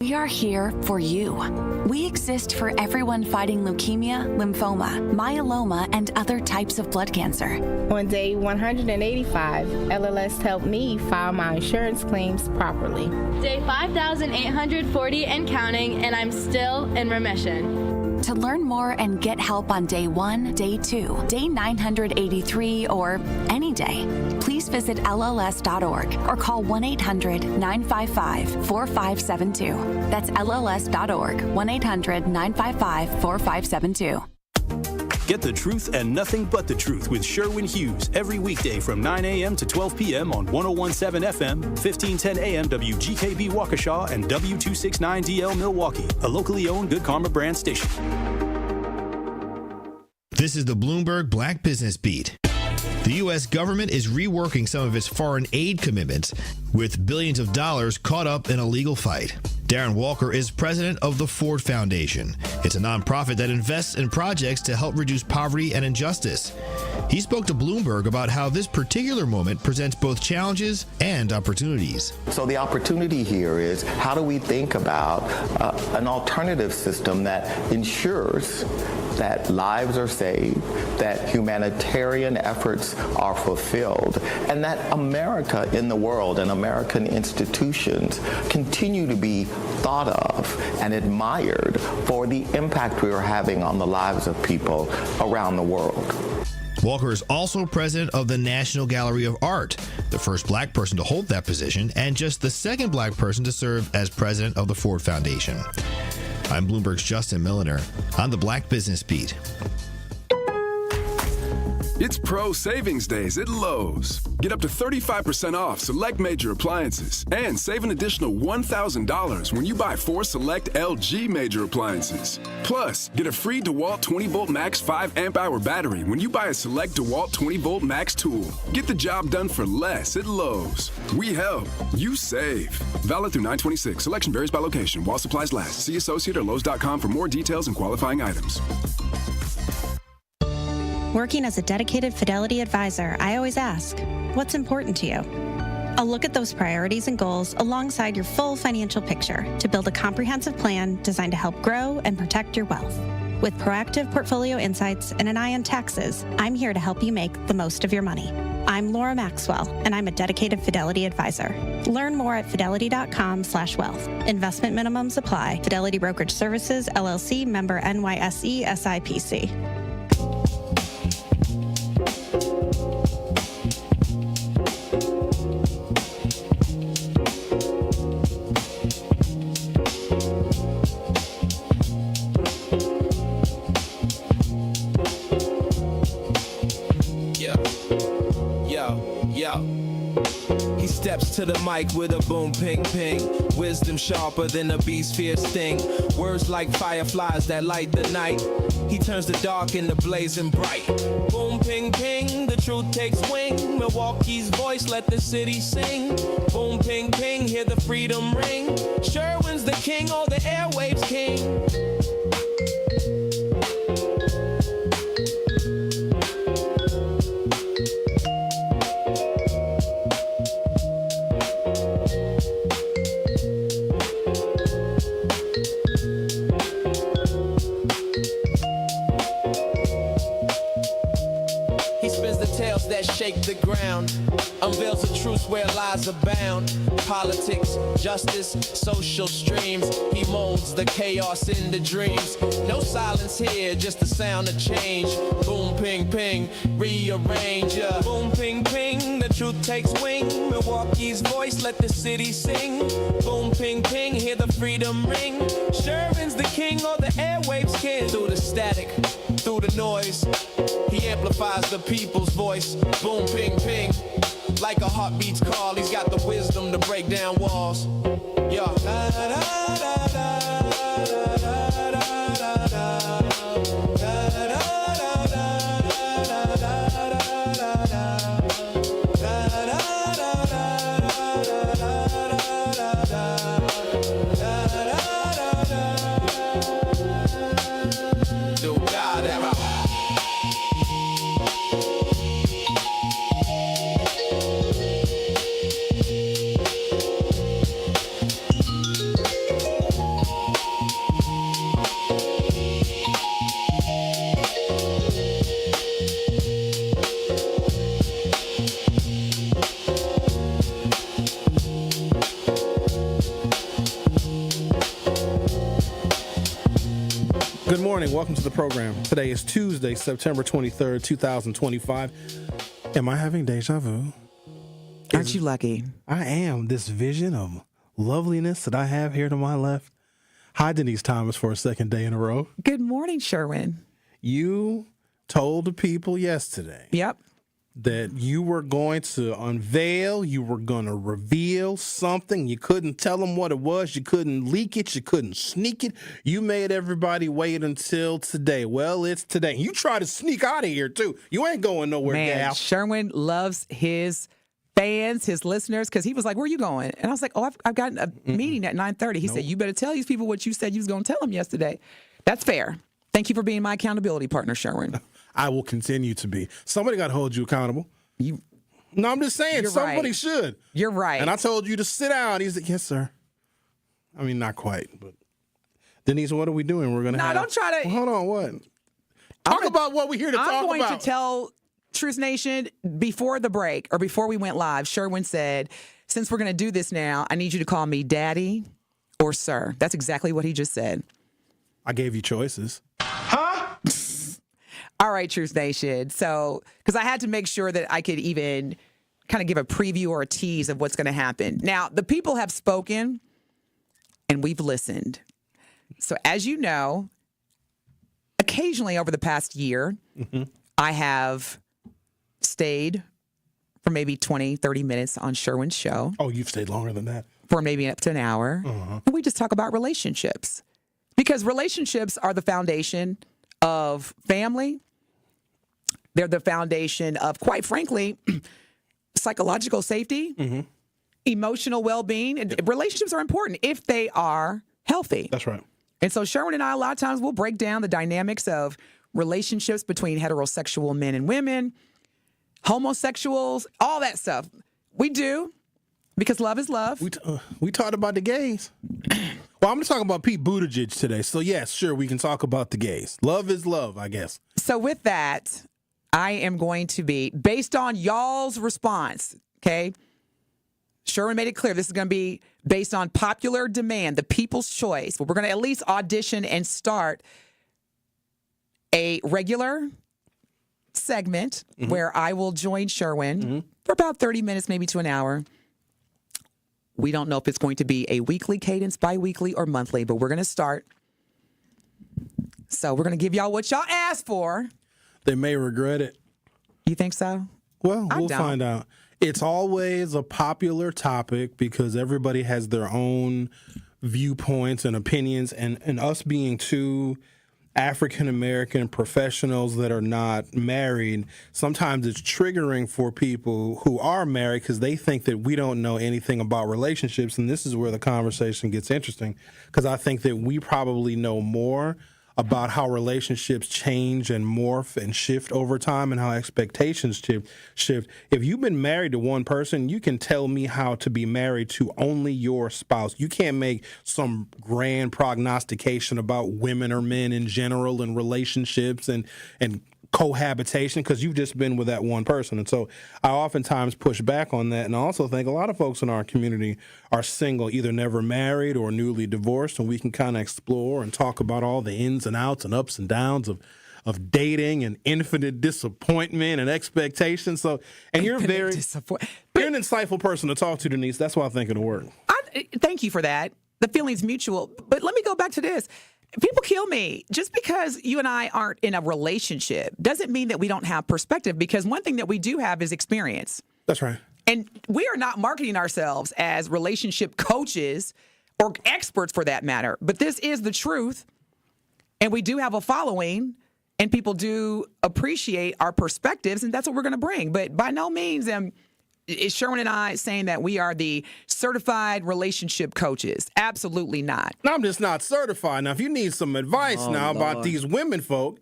We are here for you. We exist for everyone fighting leukemia, lymphoma, myeloma, and other types of blood cancer. On day 185, LLS helped me file my insurance claims properly. Day 5,840 and counting, and I'm still in remission. To learn more and get help on day 1, day 2, day 983, or any day, please visit LLS.org or call 1-800-955-4572. That's LLS.org, 1-800-955-4572. Get the truth and nothing but the truth with Sherwin Hughes every weekday from 9 a.m. to 12 p.m. on 101.7 FM, 1510 a.m. WGKB Waukesha, and W269DL Milwaukee, a locally owned Good Karma brand station. This is the Bloomberg Black Business Beat. The U.S. government is reworking some of its foreign aid commitments, with billions of dollars caught up in a legal fight. Darren Walker is president of the Ford Foundation. It's a nonprofit that invests in projects to help reduce poverty and injustice. He spoke to Bloomberg about how this particular moment presents both challenges and opportunities. So the opportunity here is, how do we think about an alternative system that ensures that lives are saved, that humanitarian efforts are fulfilled, and that America in the world and American institutions continue to be thought of and admired for the impact we are having on the lives of people around the world. Walker is also president of the National Gallery of Art, the first black person to hold that position and just the second black person to serve as president of the Ford Foundation. I'm Bloomberg's Justin Milliner on the Black Business Beat. It's Pro Savings Days at Lowe's. Get up to 35% off select major appliances and save an additional $1,000 when you buy 4 select LG major appliances. Plus, get a free DeWalt 20-volt max 5 amp-hour battery when you buy a select DeWalt 20-volt max tool. Get the job done for less at Lowe's. We help, you save. Valid through 9/26. Selection varies by location while supplies last. See associate or Lowe's.com for more details and qualifying items. Working as a dedicated Fidelity advisor, I always ask, what's important to you? I'll look at those priorities and goals alongside your full financial picture to build a comprehensive plan designed to help grow and protect your wealth. With proactive portfolio insights and an eye on taxes, I'm here to help you make the most of your money. I'm Laura Maxwell, and I'm a dedicated Fidelity advisor. Learn more at fidelity.com/wealth. Investment minimums apply. Fidelity Brokerage Services, LLC, member NYSE, SIPC. He steps to the mic with a boom, ping, ping. Wisdom sharper than a beast's fierce sting. Words like fireflies that light the night. He turns the dark into blazing bright. Boom, ping, ping, the truth takes wing. Milwaukee's voice, let the city sing. Boom, ping, ping, hear the freedom ring. Sherwin's the king, oh, the airwaves king. Shake the ground, unveils the truth where lies abound. Politics, justice, social streams. He molds the chaos into dreams. No silence here, just the sound of change. Boom, ping, ping, rearrange. Boom, ping, ping, the truth takes wing. Milwaukee's voice, let the city sing. Boom, ping, ping, hear the freedom ring. Sherwin's the king, or the airwaves king. Through the static, through the noise, he amplifies the people's voice. Boom, ping, ping, like a heartbeat's call. He's got the wisdom to break down walls. Yeah. Da, da, da, da, da, da, da, da, da. Good morning. Welcome to the program. Today is Tuesday, September 23rd, 2025. Am I having deja vu? Aren't you lucky? I am. This vision of loveliness that I have here to my left. Hi, Denise Thomas, for a second day in a row. Good morning, Sherwin. You told the people yesterday. Yep. That you were going to unveil, you were going to reveal something. You couldn't tell them what it was. You couldn't leak it. You couldn't sneak it. You made everybody wait until today. Well, it's today. You try to sneak out of here, too. You ain't going nowhere, gal. Sherwin loves his fans, his listeners, because he was like, where are you going? And I was like, I've got a meeting at 9:30. He said, you better tell these people what you said you was going to tell them yesterday. That's fair. Thank you for being my accountability partner, Sherwin. I will continue to be. Somebody got to hold you accountable. No, I'm just saying, somebody should. You're right. And I told you to sit down. He's like, yes, sir. I mean, not quite, but Denise, what are we doing? We're going to don't try to. Well, hold on, what? Talk about what we're here to talk about. I'm going to tell Truth Nation before the break or before we went live, Sherwin said, since we're going to do this now, I need you to call me daddy or sir. That's exactly what he just said. I gave you choices. All right, Truth Nation. So, because I had to make sure that I could even kind of give a preview or a tease of what's going to happen. Now, the people have spoken and we've listened. So, as you know, occasionally over the past year, I have stayed for maybe 20, 30 minutes on Sherwin's show. Oh, you've stayed longer than that. For maybe up to an hour. And we just talk about relationships. Because relationships are the foundation of family. They're the foundation of, quite frankly, psychological safety, emotional well-being. And relationships are important if they are healthy. That's right. And so Sherwin and I, a lot of times, we'll break down the dynamics of relationships between heterosexual men and women, homosexuals, all that stuff. We do, because love is love. We talked about the gays. Well, I'm going to talk about Pete Buttigieg today. So, yes, sure, we can talk about the gays. Love is love, I guess. So with that, I am going to be, based on y'all's response, okay? Sherwin made it clear this is going to be based on popular demand, the people's choice. But we're going to at least audition and start a regular segment where I will join Sherwin for about 30 minutes, maybe to an hour. We don't know if it's going to be a weekly cadence, bi-weekly, or monthly, but we're going to start. So we're going to give y'all what y'all asked for. They may regret it. You think so? Well, we'll find out. It's always a popular topic because everybody has their own viewpoints and opinions, and us being two African-American professionals that are not married, sometimes it's triggering for people who are married because they think that we don't know anything about relationships, and this is where the conversation gets interesting because I think that we probably know more about how relationships change and morph and shift over time and how expectations shift. If you've been married to one person, you can tell me how to be married to only your spouse. You can't make some grand prognostication about women or men in general and relationships and cohabitation because you've just been with that one person. And so I oftentimes push back on that. And I also think a lot of folks in our community are single, either never married or newly divorced. And we can kind of explore and talk about all the ins and outs and ups and downs of dating and infinite disappointment and expectations. So, and you're an insightful person to talk to, Denise. That's why I think it'll work. Thank you for that. The feeling's mutual. But let me go back to this. People kill me. Just because you and I aren't in a relationship doesn't mean that we don't have perspective, because one thing that we do have is experience. That's right. And we are not marketing ourselves as relationship coaches or experts for that matter, but this is the truth. And we do have a following, and people do appreciate our perspectives, and that's what we're going to bring. But by no means is Sherwin and I saying that we are the certified relationship coaches. Absolutely not. No, I'm just not certified. Now, if you need some advice about these women folk,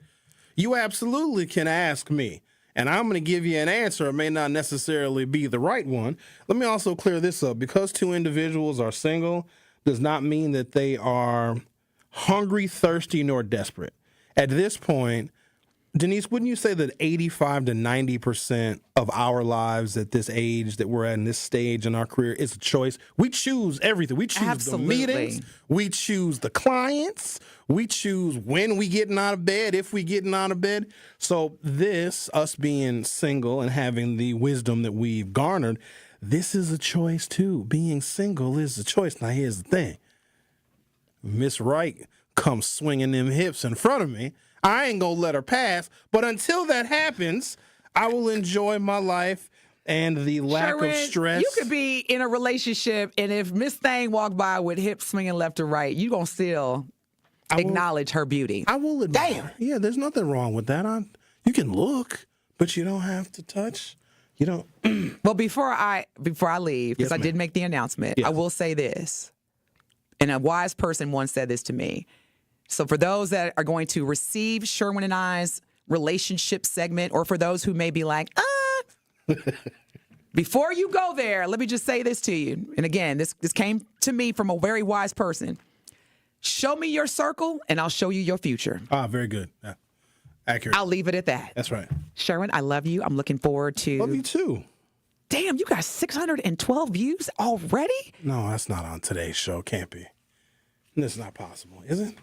you absolutely can ask me. And I'm going to give you an answer. It may not necessarily be the right one. Let me also clear this up. Because two individuals are single does not mean that they are hungry, thirsty, nor desperate. At this point, Denise, wouldn't you say that 85 to 90% of our lives at this age that we're at in this stage in our career is a choice? We choose everything. We choose Absolutely. the meetings. We choose the clients. We choose when we getting out of bed, if we getting out of bed. So this, us being single and having the wisdom that we've garnered, this is a choice too. Being single is a choice. Now here's the thing. Miss Wright comes swinging them hips in front of me. I ain't going to let her pass. But until that happens, I will enjoy my life and the lack Sherwin, of stress. You could be in a relationship, and if Miss Thing walked by with hips swinging left to right, you going to still acknowledge her beauty. I will admire. Damn. Yeah, there's nothing wrong with that. You can look, but you don't have to touch. You don't. Well, before I leave, because I did make the announcement, I will say this. And a wise person once said this to me. So for those that are going to receive Sherwin and I's relationship segment, or for those who may be like, before you go there, let me just say this to you. And again, this came to me from a very wise person. Show me your circle, and I'll show you your future. Very good. Yeah. Accurate. I'll leave it at that. That's right. Sherwin, I love you. I'm looking forward to... Love you too. Damn, you got 612 views already? No, that's not on today's show. Can't be. That's not possible, is it?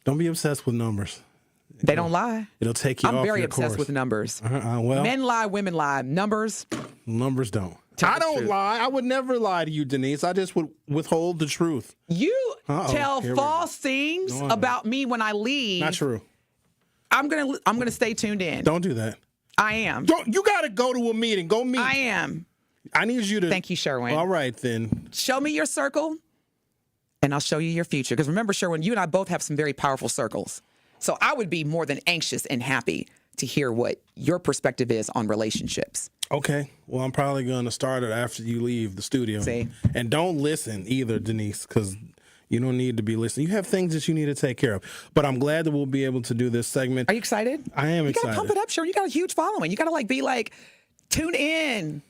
Don't be obsessed with numbers. They don't lie. It'll take you off your course. I'm very obsessed with numbers. Well, men lie, women lie. Numbers don't. I don't lie. I would never lie to you, Denise. I just would withhold the truth. You tell false things about me when I leave. Not true. I'm gonna stay tuned in. Don't do that. I am. You got to go to a meeting. Go meet. I am. I need you to. Thank you, Sherwin. All right, then. Show me your circle, and I'll show you your future. Because remember, Sherwin, you and I both have some very powerful circles. So I would be more than anxious and happy to hear what your perspective is on relationships. Okay. Well, I'm probably going to start it after you leave the studio. See? And don't listen either, Denise, because you don't need to be listening. You have things that you need to take care of. But I'm glad that we'll be able to do this segment. Are you excited? I am excited. You got to pump it up, Sherwin. You got a huge following. You got to be like, tune in.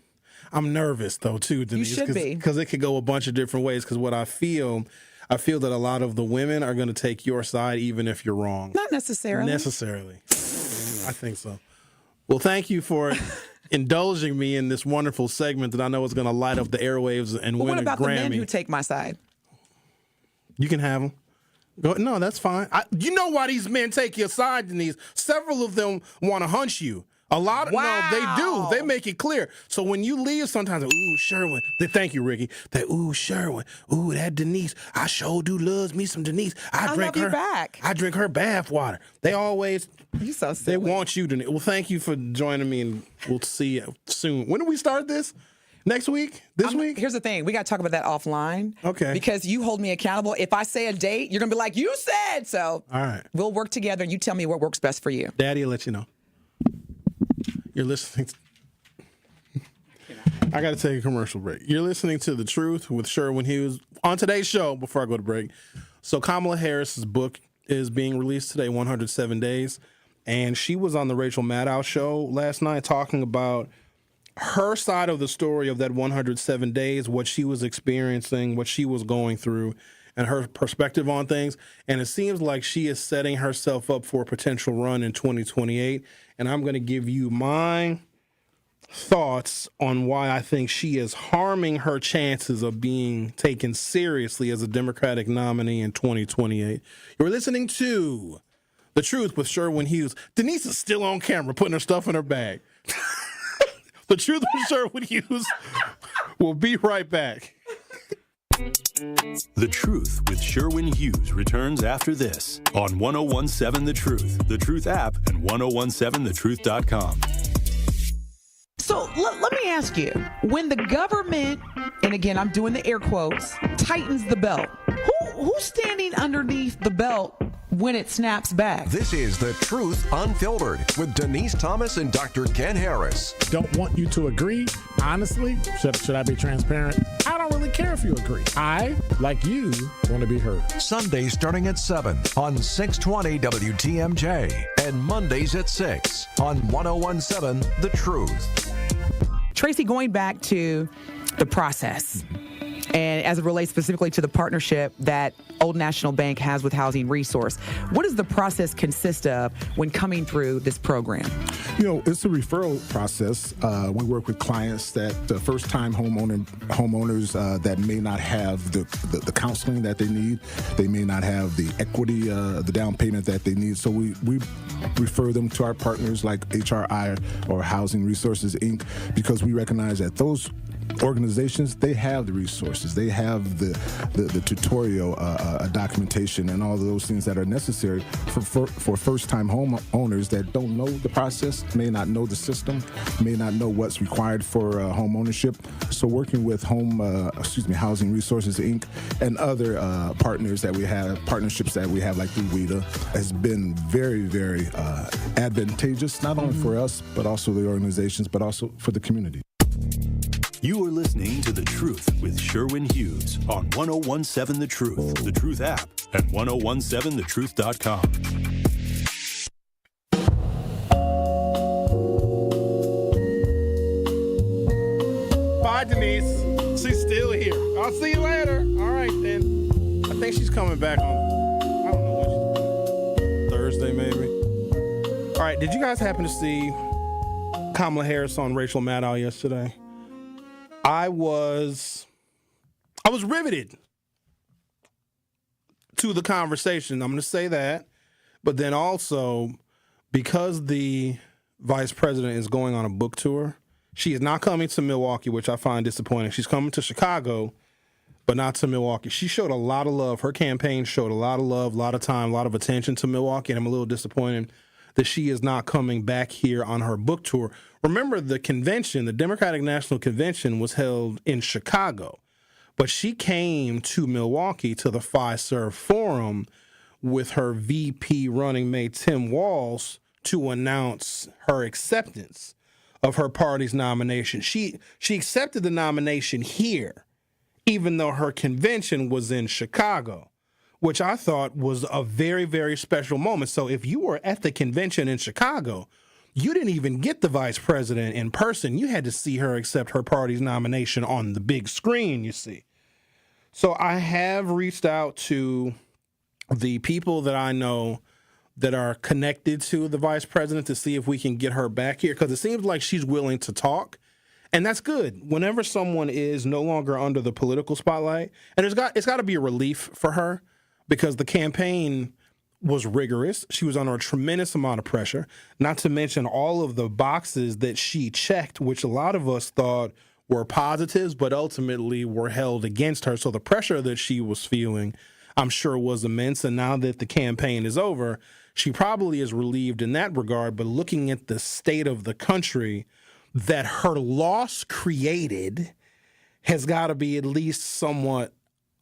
I'm nervous, though, too, Denise. You should be. Because it could go a bunch of different ways. Because what I feel that a lot of the women are going to take your side, even if you're wrong. Not necessarily. I think so. Well, thank you for indulging me in this wonderful segment that I know is going to light up the airwaves and win a Grammy. What about the men who take my side? You can have them. No, that's fine. You know why these men take your side, Denise? Several of them want to hunch you. A lot of wow. No, they do. They make it clear. So when you leave, sometimes, ooh, Sherwin. Thank you, Ricky. Ooh, Sherwin. Ooh, that Denise. I sure do loves me some Denise. I drink love her you back. I drink her bath water. They always. You so silly. They want you to. Well, thank you for joining me, and we'll see you soon. When do we start this? Next week? This week? Here's the thing. We got to talk about that offline. Okay. Because you hold me accountable. If I say a date, you're going to be like, you said so. All right. We'll work together, and you tell me what works best for you. Daddy will let you know. You're listening I got to take a commercial break. You're listening to The Truth with Sherwin Hughes. On today's show, before I go to break, so Kamala Harris's book is being released today, 107 Days, and she was on the Rachel Maddow show last night talking about her side of the story of that 107 days, what she was experiencing, what she was going through, and her perspective on things. And it seems like she is setting herself up for a potential run in 2028. And I'm going to give you my thoughts on why I think she is harming her chances of being taken seriously as a Democratic nominee in 2028. You're listening to The Truth with Sherwin Hughes. Denise is still on camera putting her stuff in her bag. The Truth with Sherwin Hughes. We'll be right back. The Truth with Sherwin Hughes returns after this on 1017 The Truth, The Truth app, and 1017thetruth.com. So let me ask you, when the government, and again, I'm doing the air quotes, tightens the belt, who's standing underneath the belt when it snaps back? This is The Truth Unfiltered with Denise Thomas and Dr. Ken Harris. Don't want you to agree. Honestly, should I be transparent? I don't really care if you agree. I, like you, want to be heard. Sundays starting at 7 on 620 WTMJ and Mondays at 6 on 1017 The Truth. Tracy, going back to the process, and as it relates specifically to the partnership that Old National Bank has with Housing Resource. What does the process consist of when coming through this program? It's a referral process. We work with clients that first-time homeowners that may not have the counseling that they need. They may not have the equity, the down payment that they need. So we refer them to our partners like HRI or Housing Resources, Inc., because we recognize that those organizations, they have the resources, they have the tutorial documentation and all of those things that are necessary for first-time homeowners that don't know the process, may not know the system, may not know what's required for home ownership. So working with Housing Resources, Inc. and other partnerships that we have like through WIDA has been very, very advantageous, not only for us, but also the organizations, but also for the community. You are listening to The Truth with Sherwin Hughes on 1017 The Truth, The Truth app, and 1017thetruth.com. Bye, Denise. She's still here. I'll see you later. All right, then. I think she's coming back on, I don't know, Thursday, maybe. All right, did you guys happen to see Kamala Harris on Rachel Maddow yesterday? I was riveted to the conversation. I'm going to say that. But then also, because the vice president is going on a book tour, she is not coming to Milwaukee, which I find disappointing. She's coming to Chicago, but not to Milwaukee. She showed a lot of love. Her campaign showed a lot of love, a lot of time, a lot of attention to Milwaukee, and I'm a little disappointed that she is not coming back here on her book tour. Remember, the convention, the Democratic National Convention, was held in Chicago, but she came to Milwaukee to the Fiserv Forum with her VP running mate, Tim Walz, to announce her acceptance of her party's nomination. She accepted the nomination here, even though her convention was in Chicago, which I thought was a very, very special moment. So if you were at the convention in Chicago, you didn't even get the vice president in person. You had to see her accept her party's nomination on the big screen, you see. So I have reached out to the people that I know that are connected to the vice president to see if we can get her back here, because it seems like she's willing to talk. And that's good. Whenever someone is no longer under the political spotlight, and it's got to be a relief for her, because the campaign was rigorous. She was under a tremendous amount of pressure, not to mention all of the boxes that she checked, which a lot of us thought were positives, but ultimately were held against her. So the pressure that she was feeling, I'm sure, was immense. And now that the campaign is over, she probably is relieved in that regard. But looking at the state of the country that her loss created has got to be at least somewhat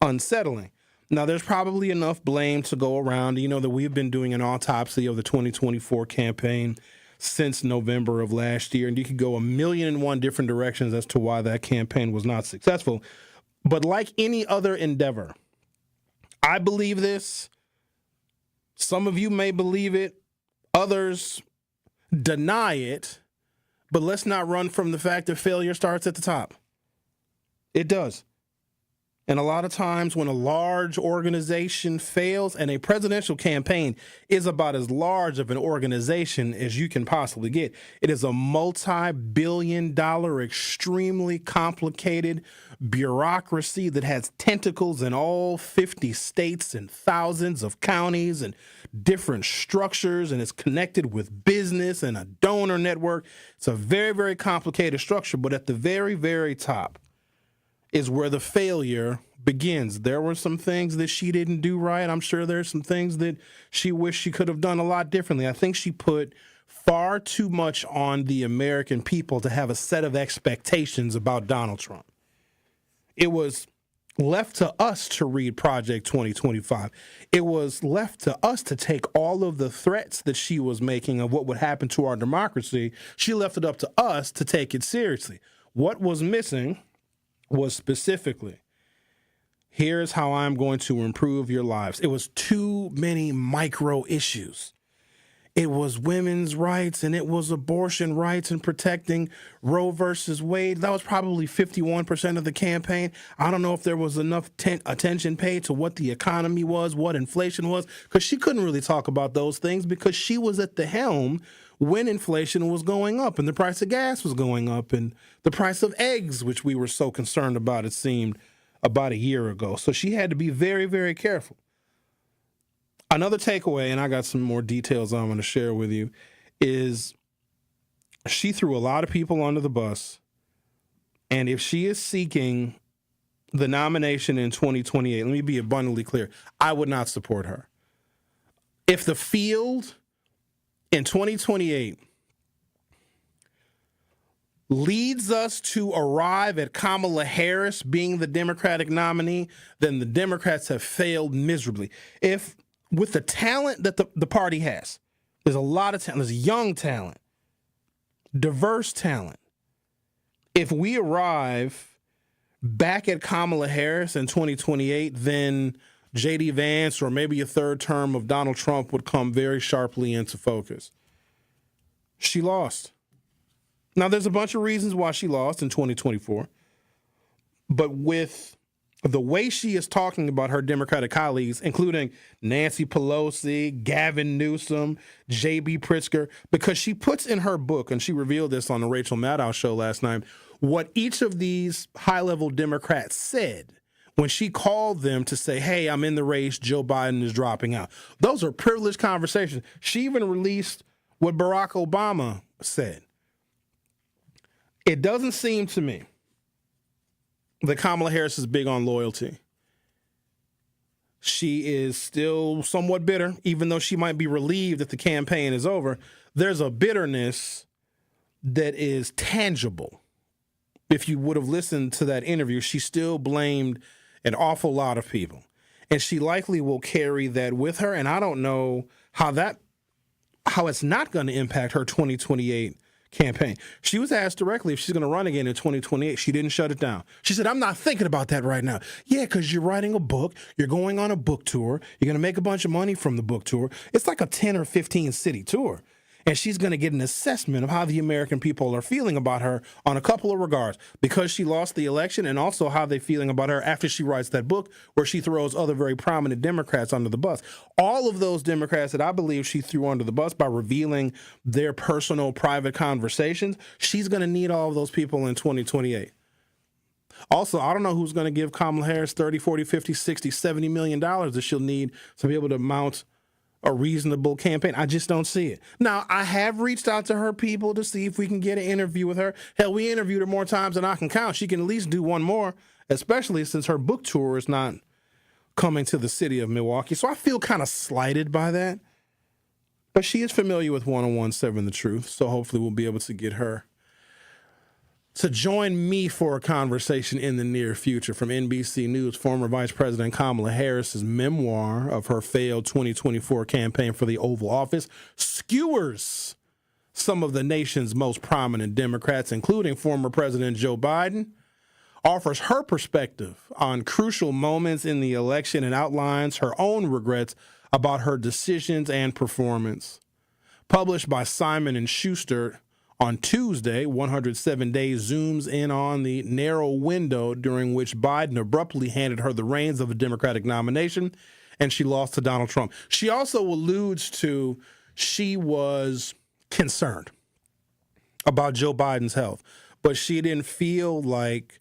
unsettling. Now, there's probably enough blame to go around. You know that we've been doing an autopsy of the 2024 campaign since November of last year, and you could go 1,000,001 different directions as to why that campaign was not successful. But like any other endeavor, I believe this. Some of you may believe it. Others deny it. But let's not run from the fact that failure starts at the top. It does. And a lot of times when a large organization fails, and a presidential campaign is about as large of an organization as you can possibly get. It is a multi-billion-dollar, extremely complicated bureaucracy that has tentacles in all 50 states and thousands of counties and different structures, and it's connected with business and a donor network. It's a very, very complicated structure, but at the very, very top is where the failure begins. There were some things that she didn't do right. I'm sure there's some things that she wished she could have done a lot differently. I think she put far too much on the American people to have a set of expectations about Donald Trump. It was left to us to read Project 2025. It was left to us to take all of the threats that she was making of what would happen to our democracy. She left it up to us to take it seriously. What was missing was specifically, here's how I'm going to improve your lives. It was too many micro issues. it was women's rights and it was abortion rights and protecting Roe versus Wade. That was probably 51% of the campaign. I don't know if there was enough attention paid to what the economy was, what inflation was, because she couldn't really talk about those things because she was at the helm when inflation was going up and the price of gas was going up and the price of eggs, which we were so concerned about, it seemed, about a year ago. So she had to be very, very careful. Another takeaway, and I got some more details I'm going to share with you, is she threw a lot of people under the bus. And if she is seeking the nomination in 2028, let me be abundantly clear, I would not support her. If the field in 2028 leads us to arrive at Kamala Harris being the Democratic nominee, then the Democrats have failed miserably. If with the talent that the party has, there's a lot of talent, there's young talent, diverse talent. If we arrive back at Kamala Harris in 2028, then J.D. Vance or maybe a third term of Donald Trump would come very sharply into focus. She lost. Now, there's a bunch of reasons why she lost in 2024, but with the way she is talking about her Democratic colleagues, including Nancy Pelosi, Gavin Newsom, J.B. Pritzker, because she puts in her book, and she revealed this on the Rachel Maddow show last night, what each of these high-level Democrats said when she called them to say, hey, I'm in the race, Joe Biden is dropping out. Those are privileged conversations. She even released what Barack Obama said. It doesn't seem to me that Kamala Harris is big on loyalty. She is still somewhat bitter, even though she might be relieved that the campaign is over. There's a bitterness that is tangible. If you would have listened to that interview, she still blamed an awful lot of people. And she likely will carry that with her. And I don't know how it's not going to impact her 2028 campaign. She was asked directly if she's going to run again in 2028. She didn't shut it down. She said, I'm not thinking about that right now. Yeah, because you're writing a book. You're going on a book tour. You're going to make a bunch of money from the book tour. It's like a 10 or 15 city tour. And she's going to get an assessment of how the American people are feeling about her on a couple of regards, because she lost the election, and also how they're feeling about her after she writes that book where she throws other very prominent Democrats under the bus. All of those Democrats that I believe she threw under the bus by revealing their personal private conversations, she's going to need all of those people in 2028. Also, I don't know who's going to give Kamala Harris 30, 40, 50, 60, $70 million that she'll need to be able to mount a reasonable campaign. I just don't see it. Now, I have reached out to her people to see if we can get an interview with her. Hell, we interviewed her more times than I can count. She can at least do one more, especially since her book tour is not coming to the city of Milwaukee. So I feel kind of slighted by that. But she is familiar with 101.7 The Truth, so hopefully we'll be able to get her to join me for a conversation in the near future. From NBC News, former Vice President Kamala Harris's memoir of her failed 2024 campaign for the Oval Office skewers some of the nation's most prominent Democrats, including former President Joe Biden, offers her perspective on crucial moments in the election, and outlines her own regrets about her decisions and performance. Published by Simon & Schuster, on Tuesday, 107 Days zooms in on the narrow window during which Biden abruptly handed her the reins of a Democratic nomination, and she lost to Donald Trump. She also alludes to she was concerned about Joe Biden's health, but she didn't feel like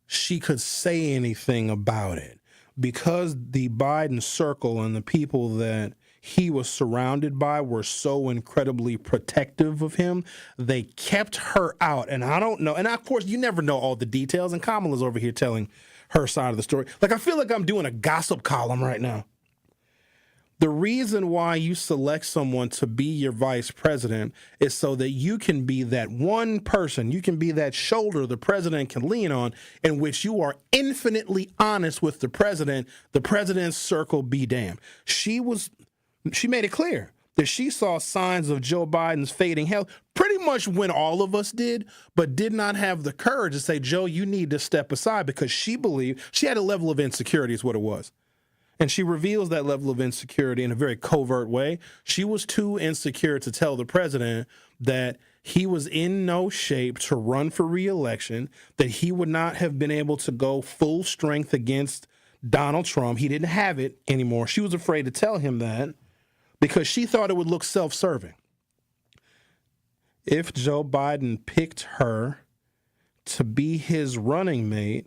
she could say anything about it because the Biden circle and the people that he was surrounded by were so incredibly protective of him. They kept her out. And I don't know. And of course, you never know all the details. And Kamala's over here telling her side of the story. Like, I feel like I'm doing a gossip column right now. The reason why you select someone to be your vice president is so that you can be that one person, you can be that shoulder the president can lean on, in which you are infinitely honest with the president's circle be damned. She made it clear that she saw signs of Joe Biden's fading health pretty much when all of us did, but did not have the courage to say, Joe, you need to step aside, because she believed she had a level of insecurity is what it was. And she reveals that level of insecurity in a very covert way. She was too insecure to tell the president that he was in no shape to run for re-election, that he would not have been able to go full strength against Donald Trump. He didn't have it anymore. She was afraid to tell him that because she thought it would look self-serving. If Joe Biden picked her to be his running mate,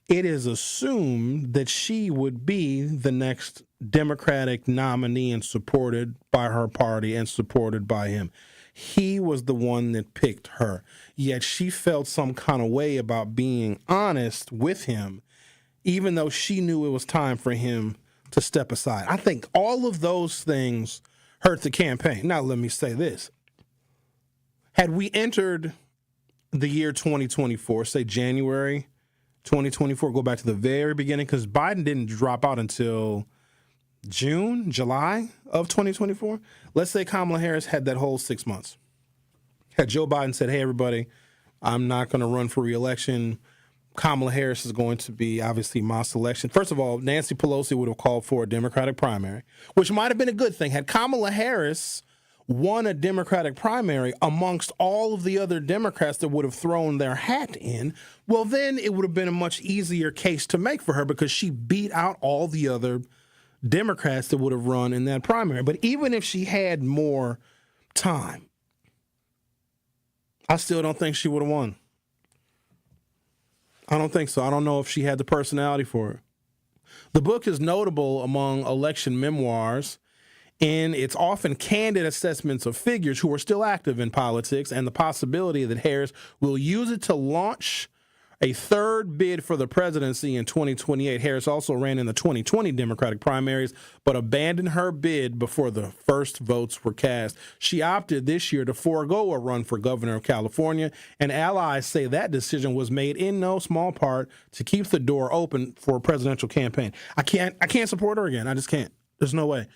it is assumed that she would be the next Democratic nominee and supported by her party and supported by him. He was the one that picked her. Yet she felt some kind of way about being honest with him, even though she knew it was time for him to step aside. I think all of those things hurt the campaign. Now, let me say this. Had we entered the year 2024, say January 2024, go back to the very beginning, because Biden didn't drop out until July of 2024. Let's say Kamala Harris had that whole 6 months. Had Joe Biden said, hey, everybody, I'm not going to run for re-election. Kamala Harris is going to be obviously my selection. First of all, Nancy Pelosi would have called for a Democratic primary, which might have been a good thing. Had Kamala Harris won a Democratic primary amongst all of the other Democrats that would have thrown their hat in, well, then it would have been a much easier case to make for her because she beat out all the other Democrats that would have run in that primary. But even if she had more time, I still don't think she would have won. I don't think so. I don't know if she had the personality for it. The book is notable among election memoirs in its often candid assessments of figures who are still active in politics and the possibility that Harris will use it to launch a third bid for the presidency in 2028. Harris also ran in the 2020 Democratic primaries, but abandoned her bid before the first votes were cast. She opted this year to forego a run for governor of California, and allies say that decision was made in no small part to keep the door open for a presidential campaign. I can't support her again. I just can't. There's no way.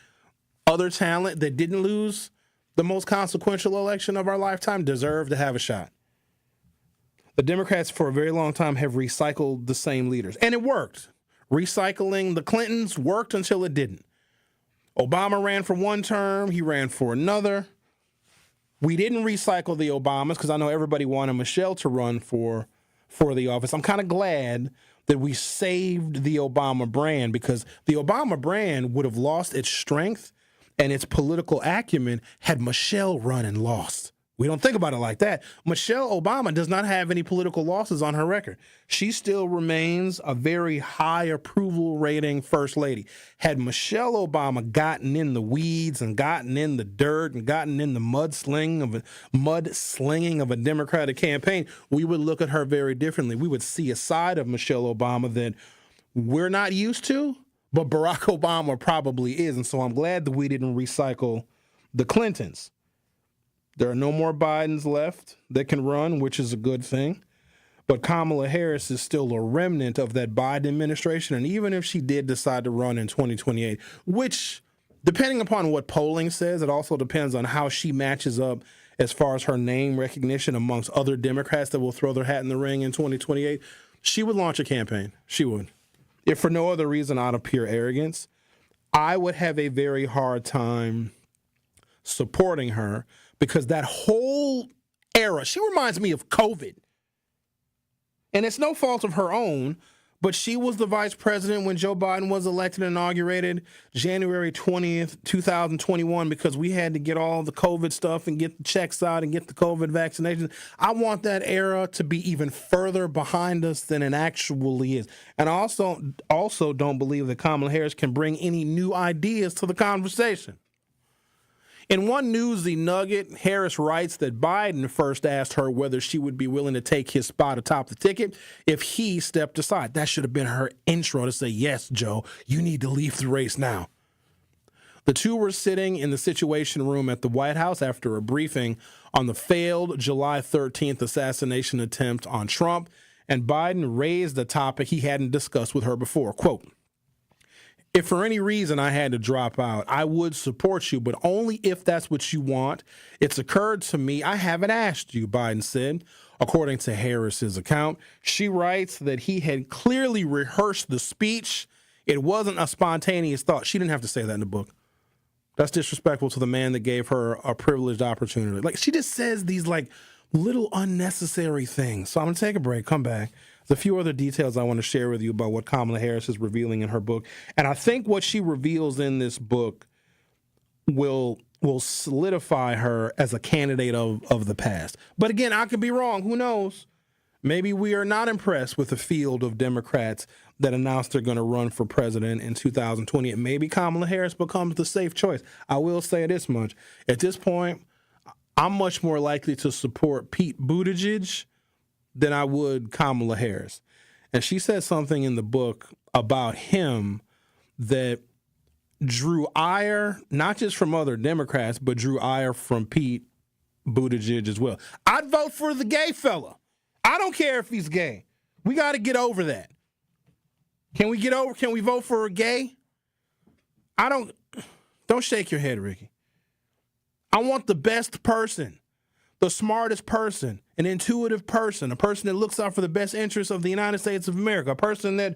Other talent that didn't lose the most consequential election of our lifetime deserve to have a shot. The Democrats for a very long time have recycled the same leaders, and it worked. Recycling the Clintons worked until it didn't. Obama ran for one term, he ran for another. We didn't recycle the Obamas because I know everybody wanted Michelle to run for the office. I'm kind of glad that we saved the Obama brand because the Obama brand would have lost its strength and its political acumen had Michelle run and lost. We don't think about it like that. Michelle Obama does not have any political losses on her record. She still remains a very high approval rating first lady. Had Michelle Obama gotten in the weeds and gotten in the dirt and gotten in the mudslinging of a Democratic campaign, we would look at her very differently. We would see a side of Michelle Obama that we're not used to, but Barack Obama probably is. And so I'm glad that we didn't recycle the Clintons. There are no more Bidens left that can run, which is a good thing. But Kamala Harris is still a remnant of that Biden administration. And even if she did decide to run in 2028, which, depending upon what polling says, it also depends on how she matches up as far as her name recognition amongst other Democrats that will throw their hat in the ring in 2028, she would launch a campaign. She would. If for no other reason out of pure arrogance, I would have a very hard time supporting her. Because that whole era, she reminds me of COVID. And it's no fault of her own, but she was the vice president when Joe Biden was elected and inaugurated January 20th, 2021, because we had to get all the COVID stuff and get the checks out and get the COVID vaccinations. I want that era to be even further behind us than it actually is. And I also don't believe that Kamala Harris can bring any new ideas to the conversation. In one newsy nugget, Harris writes that Biden first asked her whether she would be willing to take his spot atop the ticket if he stepped aside. That should have been her intro to say, yes, Joe, you need to leave the race now. The two were sitting in the Situation Room at the White House after a briefing on the failed July 13th assassination attempt on Trump, and Biden raised a topic he hadn't discussed with her before. Quote, if for any reason I had to drop out, I would support you, but only if that's what you want. It's occurred to me I haven't asked you, Biden said. According to Harris's account, she writes that he had clearly rehearsed the speech It wasn't a spontaneous thought. She didn't have to say that in the book. That's disrespectful to the man that gave her a privileged opportunity. Like, she just says these, like, little unnecessary things. So I'm going to take a break, come back. There's a few other details I want to share with you about what Kamala Harris is revealing in her book. And I think what she reveals in this book will solidify her as a candidate of the past. But again, I could be wrong. Who knows? Maybe we are not impressed with the field of Democrats that announced they're going to run for president in 2020. And maybe Kamala Harris becomes the safe choice. I will say this much. At this point, I'm much more likely to support Pete Buttigieg than I would Kamala Harris. And she said something in the book about him that drew ire, not just from other Democrats, but drew ire from Pete Buttigieg as well. I'd vote for the gay fella. I don't care if he's gay. We got to get over that. Can we vote for a gay? Don't shake your head, Ricky. I want the best person, the smartest person, an intuitive person, a person that looks out for the best interests of the United States of America, a person that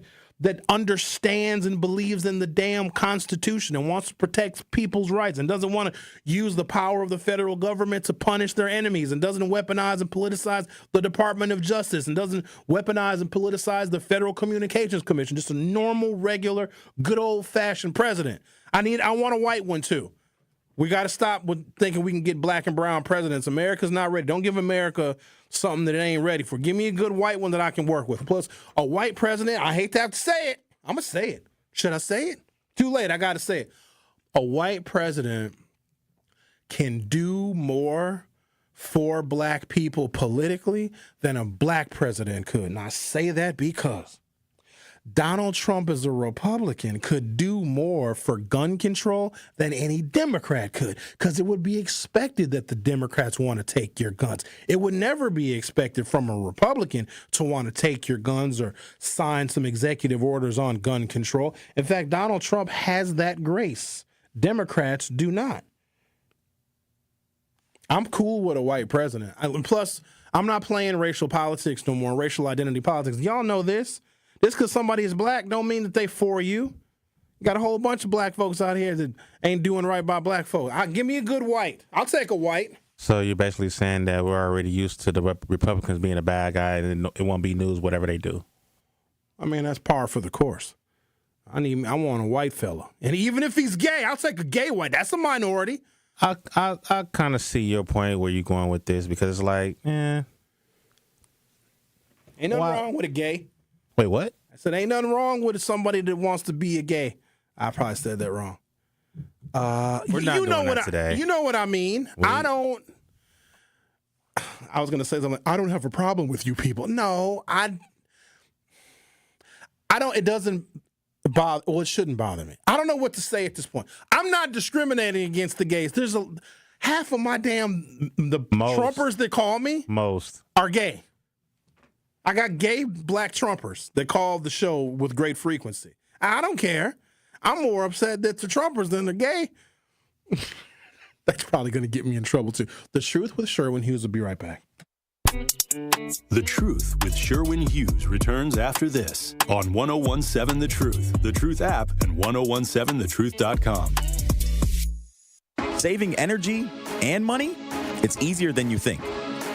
understands and believes in the damn Constitution and wants to protect people's rights and doesn't want to use the power of the federal government to punish their enemies and doesn't weaponize and politicize the Department of Justice and doesn't weaponize and politicize the Federal Communications Commission. Just a normal, regular, good old-fashioned president. I want a white one, too. We got to stop with thinking we can get black and brown presidents. America's not ready. Don't give America something that it ain't ready for. Give me a good white one that I can work with. Plus, a white president, I hate to have to say it. I'm going to say it. Should I say it? Too late. I got to say it. A white president can do more for black people politically than a black president could. And I say that because Donald Trump, as a Republican, could do more for gun control than any Democrat could, because it would be expected that the Democrats want to take your guns. It would never be expected from a Republican to want to take your guns or sign some executive orders on gun control. In fact, Donald Trump has that grace. Democrats do not. I'm cool with a white president. Plus, I'm not playing racial politics no more, racial identity politics. Y'all know this. Just because somebody is black don't mean that they for you. You got a whole bunch of black folks out here that ain't doing right by black folks. Give me a good white. I'll take a white. So you're basically saying that we're already used to the Republicans being a bad guy and it won't be news whatever they do. I mean, that's par for the course. I want a white fella. And even if he's gay, I'll take a gay white. That's a minority. I kind of see your point where you're going with this, because it's like, Ain't nothing wrong with a gay. Wait, what? I said, ain't nothing wrong with somebody that wants to be a gay. I probably said that wrong. We're not doing that today. You know what I mean. I was going to say something. I don't have a problem with you people. No, I don't. It doesn't bother. Well, it shouldn't bother me. I don't know what to say at this point. I'm not discriminating against the gays. There's half of my Trumpers that call me are gay. I got gay black Trumpers that call the show with great frequency. I don't care. I'm more upset that the Trumpers than the gay. That's probably going to get me in trouble, too. The Truth with Sherwin Hughes will be right back. The Truth with Sherwin Hughes returns after this on 1017 The Truth, The Truth app, and 1017thetruth.com. Saving energy and money? It's easier than you think.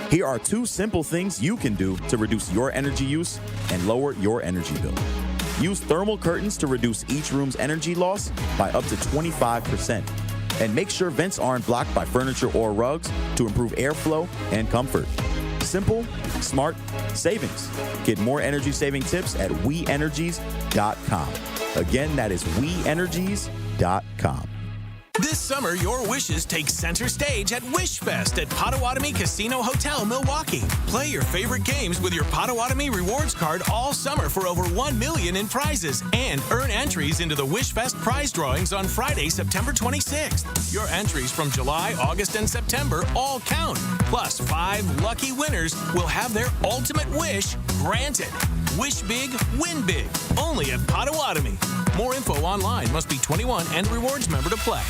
Here are 2 simple things you can do to reduce your energy use and lower your energy bill. Use thermal curtains to reduce each room's energy loss by up to 25%. And make sure vents aren't blocked by furniture or rugs to improve airflow and comfort. Simple, smart savings. Get more energy-saving tips at WeEnergies.com. Again, that is WeEnergies.com. This summer, your wishes take center stage at WishFest at Potawatomi Casino Hotel, Milwaukee. Play your favorite games with your Potawatomi Rewards card all summer for over $1 million in prizes and earn entries into the WishFest prize drawings on Friday, September 26th. Your entries from July, August, and September all count. Plus, 5 lucky winners will have their ultimate wish granted. Wish big, win big. Only at Potawatomi. More info online. Must be 21 and rewards member to play.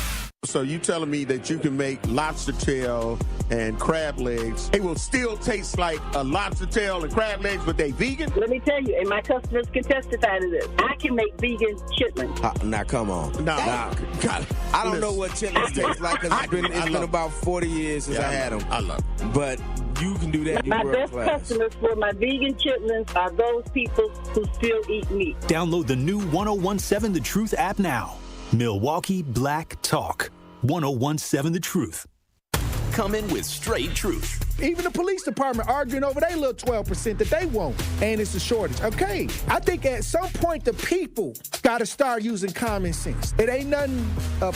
So you telling me that you can make lobster tail and crab legs? It will still taste like a lobster tail and crab legs, but they vegan? Let me tell you, and my customers can testify to this. I can make vegan chitlins. Now, come on. I don't know what chitlins taste like because it's been about 40 years since I had them. I love it. But you can do that. My best customers for my vegan chitlins are those people who still eat meat. Download the new 1017 The Truth app now. Milwaukee Black Talk. 1017 The Truth. Coming with straight truth. Even the police department arguing over their little 12% that they want, and it's a shortage. Okay, I think at some point the people got to start using common sense. It ain't nothing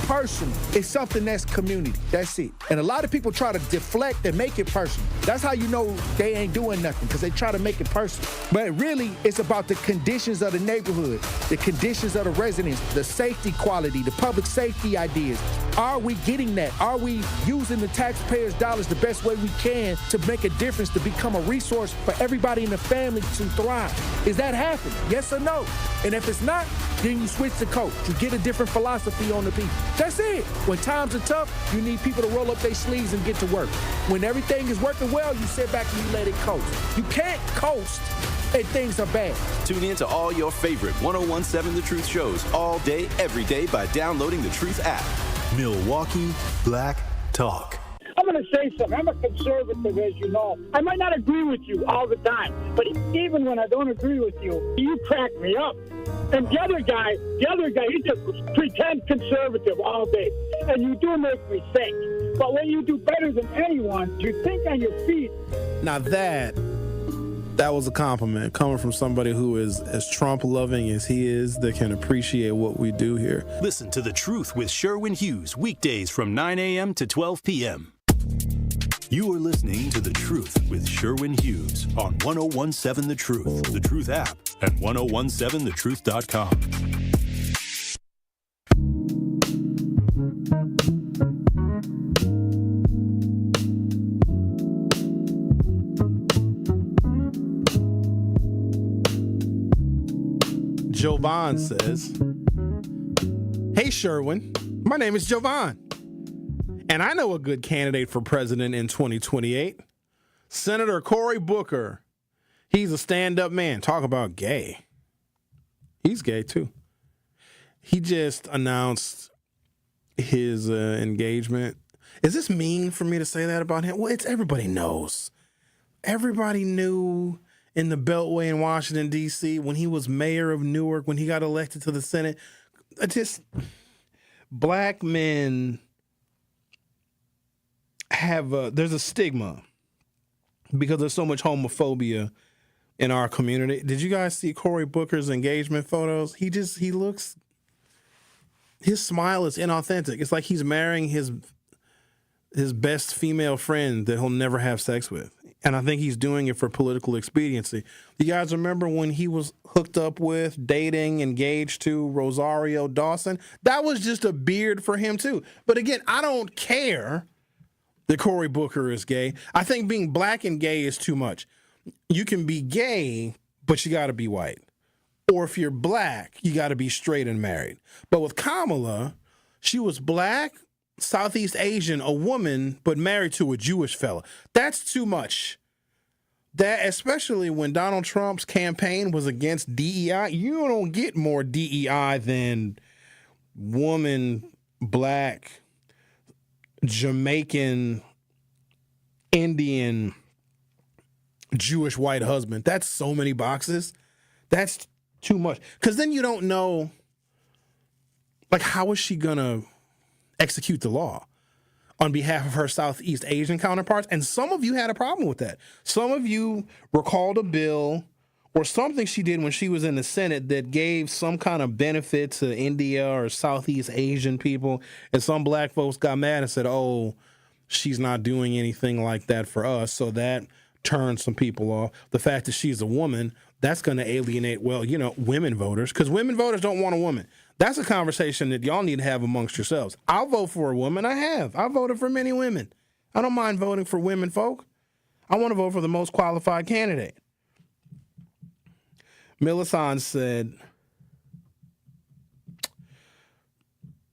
personal. It's something that's community. That's it. And a lot of people try to deflect and make it personal. That's how you know they ain't doing nothing, because they try to make it personal. But really, it's about the conditions of the neighborhood, the conditions of the residents, the safety quality, the public safety ideas. Are we getting that? Are we using the taxpayers' dollars the best way we can to make a difference, to become a resource for everybody in the family to thrive? Is that happening? Yes or no? And if it's not, then you switch the coach. You get a different philosophy on the people. That's it. When times are tough, you need people to roll up their sleeves and get to work. When everything is working well, you sit back and you let it coast. You can't coast and things are bad. Tune in to all your favorite 1017 The Truth shows all day, every day by downloading the Truth app. Milwaukee Black Talk. I'm going to say something. I'm a conservative, as you know. I might not agree with you all the time, but even when I don't agree with you, you crack me up. And the other guy, he just pretend conservative all day. And you do make me think. But when you do better than anyone, you think on your feet. Now that was a compliment coming from somebody who is as Trump-loving as he is, that can appreciate what we do here. Listen to The Truth with Sherwin Hughes, weekdays from 9 a.m. to 12 p.m. You are listening to The Truth with Sherwin Hughes on 1017 The Truth, The Truth app, and 1017thetruth.com. Jovan says, "Hey Sherwin, my name is Jovan, and I know a good candidate for president in 2028. Senator Cory Booker. He's a stand-up man. Talk about gay. He's gay too. He just announced his engagement. Is this mean for me to say that about him? Well, it's everybody knows. Everybody knew in the Beltway in Washington, D.C., when he was mayor of Newark, when he got elected to the Senate. Just black men have there's a stigma because there's so much homophobia in our community. Did you guys see Cory Booker's engagement photos? He looks, his smile is inauthentic. It's like he's marrying his best female friend that he'll never have sex with. And I think he's doing it for political expediency. You guys remember when he was hooked up with, dating, engaged to Rosario Dawson? That was just a beard for him too. But again, I don't care that Cory Booker is gay. I think being black and gay is too much. You can be gay, but you got to be white. Or if you're black, you got to be straight and married. But with Kamala, she was black, Southeast Asian, a woman, but married to a Jewish fella. That's too much. That, especially when Donald Trump's campaign was against DEI, you don't get more DEI than woman, black, Jamaican, Indian, Jewish white husband. That's so many boxes. That's too much. Because then you don't know, like, how is she going to execute the law on behalf of her Southeast Asian counterparts? And some of you had a problem with that. Some of you recalled a bill or something she did when she was in the Senate that gave some kind of benefit to India or Southeast Asian people. And some black folks got mad and said, oh, she's not doing anything like that for us. So that turned some people off. The fact that she's a woman, that's going to alienate, well, you know, women voters, because women voters don't want a woman. That's a conversation that y'all need to have amongst yourselves. I'll vote for a woman. I have. I voted for many women. I don't mind voting for women folk. I want to vote for the most qualified candidate. Millicent said,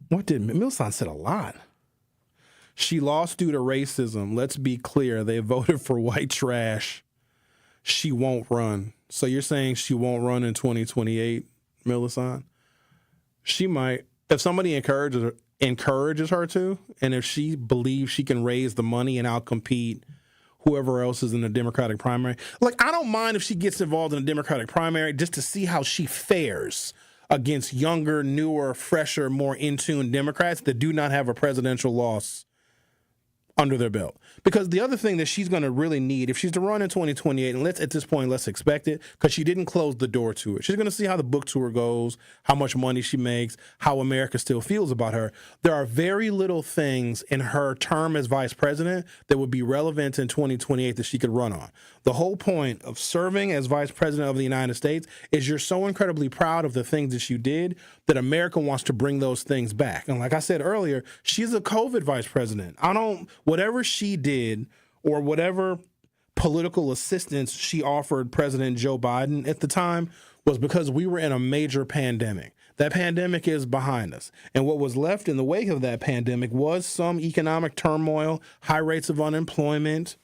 Millicent said a lot. She lost due to racism. Let's be clear. They voted for white trash. She won't run. So you're saying she won't run in 2028, Millicent? She might. If somebody encourages her to, and if she believes she can raise the money and outcompete whoever else is in the Democratic primary. Like, I don't mind if she gets involved in a Democratic primary just to see how she fares against younger, newer, fresher, more in-tune Democrats that do not have a presidential loss under their belt. Because the other thing that she's going to really need, if she's to run in 2028, and at this point, let's expect it, because she didn't close the door to it. She's going to see how the book tour goes, how much money she makes, how America still feels about her. There are very little things in her term as vice president that would be relevant in 2028 that she could run on. The whole point of serving as vice president of the United States is you're so incredibly proud of the things that you did that America wants to bring those things back. And like I said earlier, she's a COVID vice president. Whatever she did or whatever political assistance she offered President Joe Biden at the time was because we were in a major pandemic. That pandemic is behind us. And what was left in the wake of that pandemic was some economic turmoil, high rates of unemployment,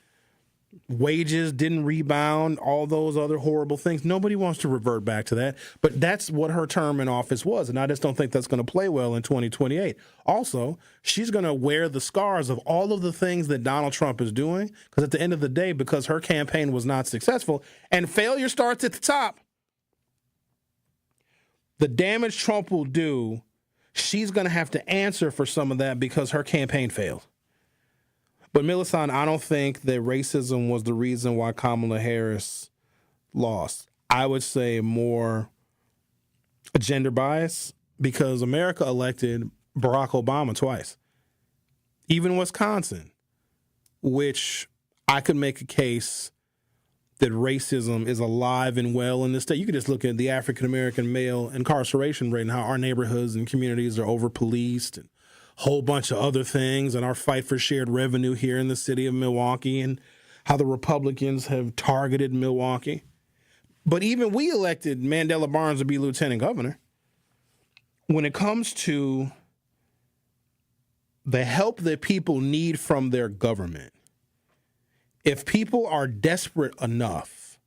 wages didn't rebound, all those other horrible things. Nobody wants to revert back to that. But that's what her term in office was. And I just don't think that's going to play well in 2028. Also, she's going to wear the scars of all of the things that Donald Trump is doing. Because at the end of the day, because her campaign was not successful, and failure starts at the top, the damage Trump will do, she's going to have to answer for some of that because her campaign failed. But Millicent, I don't think that racism was the reason why Kamala Harris lost. I would say more gender bias because America elected Barack Obama twice. Even Wisconsin, which I could make a case that racism is alive and well in this state. You could just look at the African-American male incarceration rate and how our neighborhoods and communities are over-policed and whole bunch of other things, and our fight for shared revenue here in the city of Milwaukee and how the Republicans have targeted Milwaukee. But even we elected Mandela Barnes to be lieutenant governor. When it comes to the help that people need from their government, if people are desperate enough,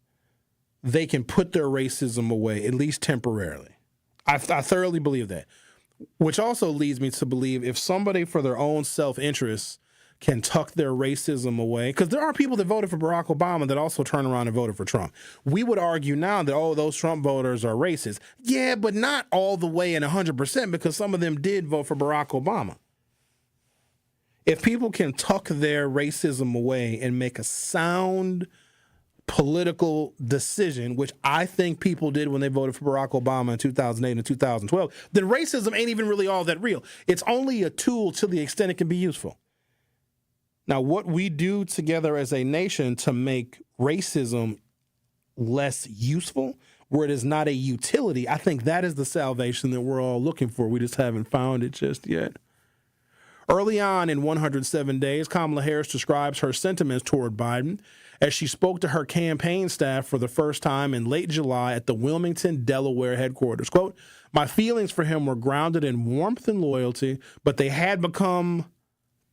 they can put their racism away, at least temporarily. I thoroughly believe that. Which also leads me to believe if somebody for their own self-interest can tuck their racism away, because there are people that voted for Barack Obama that also turn around and voted for Trump. We would argue now that, those Trump voters are racist. Yeah, but not all the way and 100% because some of them did vote for Barack Obama. If people can tuck their racism away and make a sound political decision, which I think people did when they voted for Barack Obama in 2008 and 2012, then racism ain't even really all that real. It's only a tool to the extent it can be useful. Now, what we do together as a nation to make racism less useful, where it is not a utility, I think that is the salvation that we're all looking for. We just haven't found it just yet. Early on in 107 Days, Kamala Harris describes her sentiments toward Biden as she spoke to her campaign staff for the first time in late July at the Wilmington, Delaware headquarters. Quote, "My feelings for him were grounded in warmth and loyalty, but they had become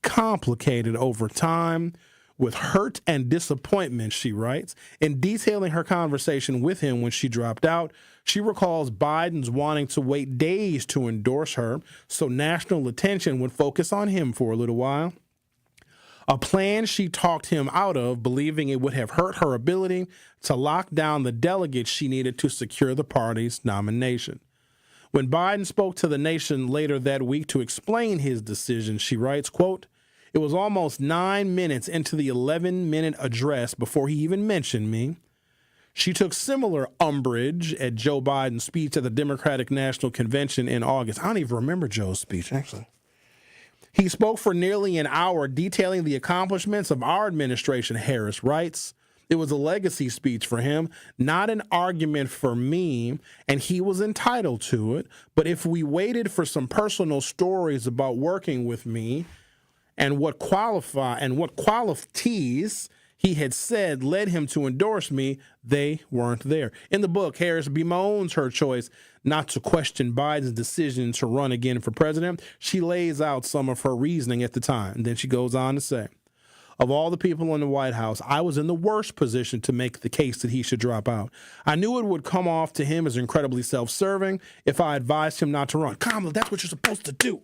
complicated over time with hurt and disappointment," she writes. In detailing her conversation with him when she dropped out, she recalls Biden's wanting to wait days to endorse her so national attention would focus on him for a little while. A plan she talked him out of, believing it would have hurt her ability to lock down the delegates she needed to secure the party's nomination. When Biden spoke to the nation later that week to explain his decision, she writes, quote, "It was almost 9 minutes into the 11-minute address before he even mentioned me. She took similar umbrage at Joe Biden's speech at the Democratic National Convention in August." I don't even remember Joe's speech, actually. "He spoke for nearly an hour detailing the accomplishments of our administration," Harris writes. "It was a legacy speech for him, not an argument for me, and he was entitled to it. But if we waited for some personal stories about working with me and what qualities he had said led him to endorse me, they weren't there. In the book, Harris bemoans her choice not to question Biden's decision to run again for president. She lays out some of her reasoning at the time. And then she goes on to say, of all the people in the White House, I was in the worst position to make the case that he should drop out. I knew it would come off to him as incredibly self-serving if I advised him not to run. Kamala, that's what you're supposed to do.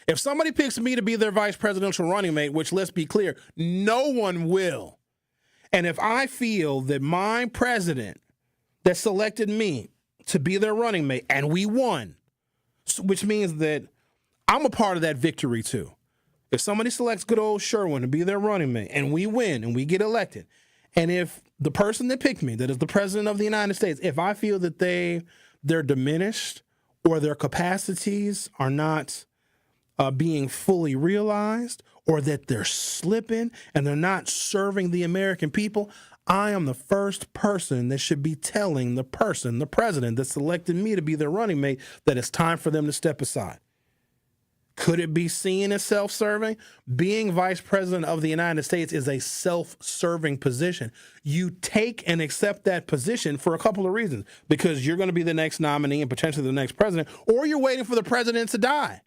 If somebody picks me to be their vice presidential running mate, which let's be clear, no one will. And if I feel that my president that selected me to be their running mate and we won, which means that I'm a part of that victory too. If somebody selects good old Sherwin to be their running mate and we win and we get elected, and if the person that picked me, that is the president of the United States, if I feel that they're diminished or their capacities are not being fully realized, or that they're slipping and they're not serving the American people, I am the first person that should be telling the president that selected me to be their running mate, that it's time for them to step aside. Could it be seen as self-serving? Being vice president of the United States is a self-serving position. You take and accept that position for a couple of reasons, because you're going to be the next nominee and potentially the next president, or you're waiting for the president to die.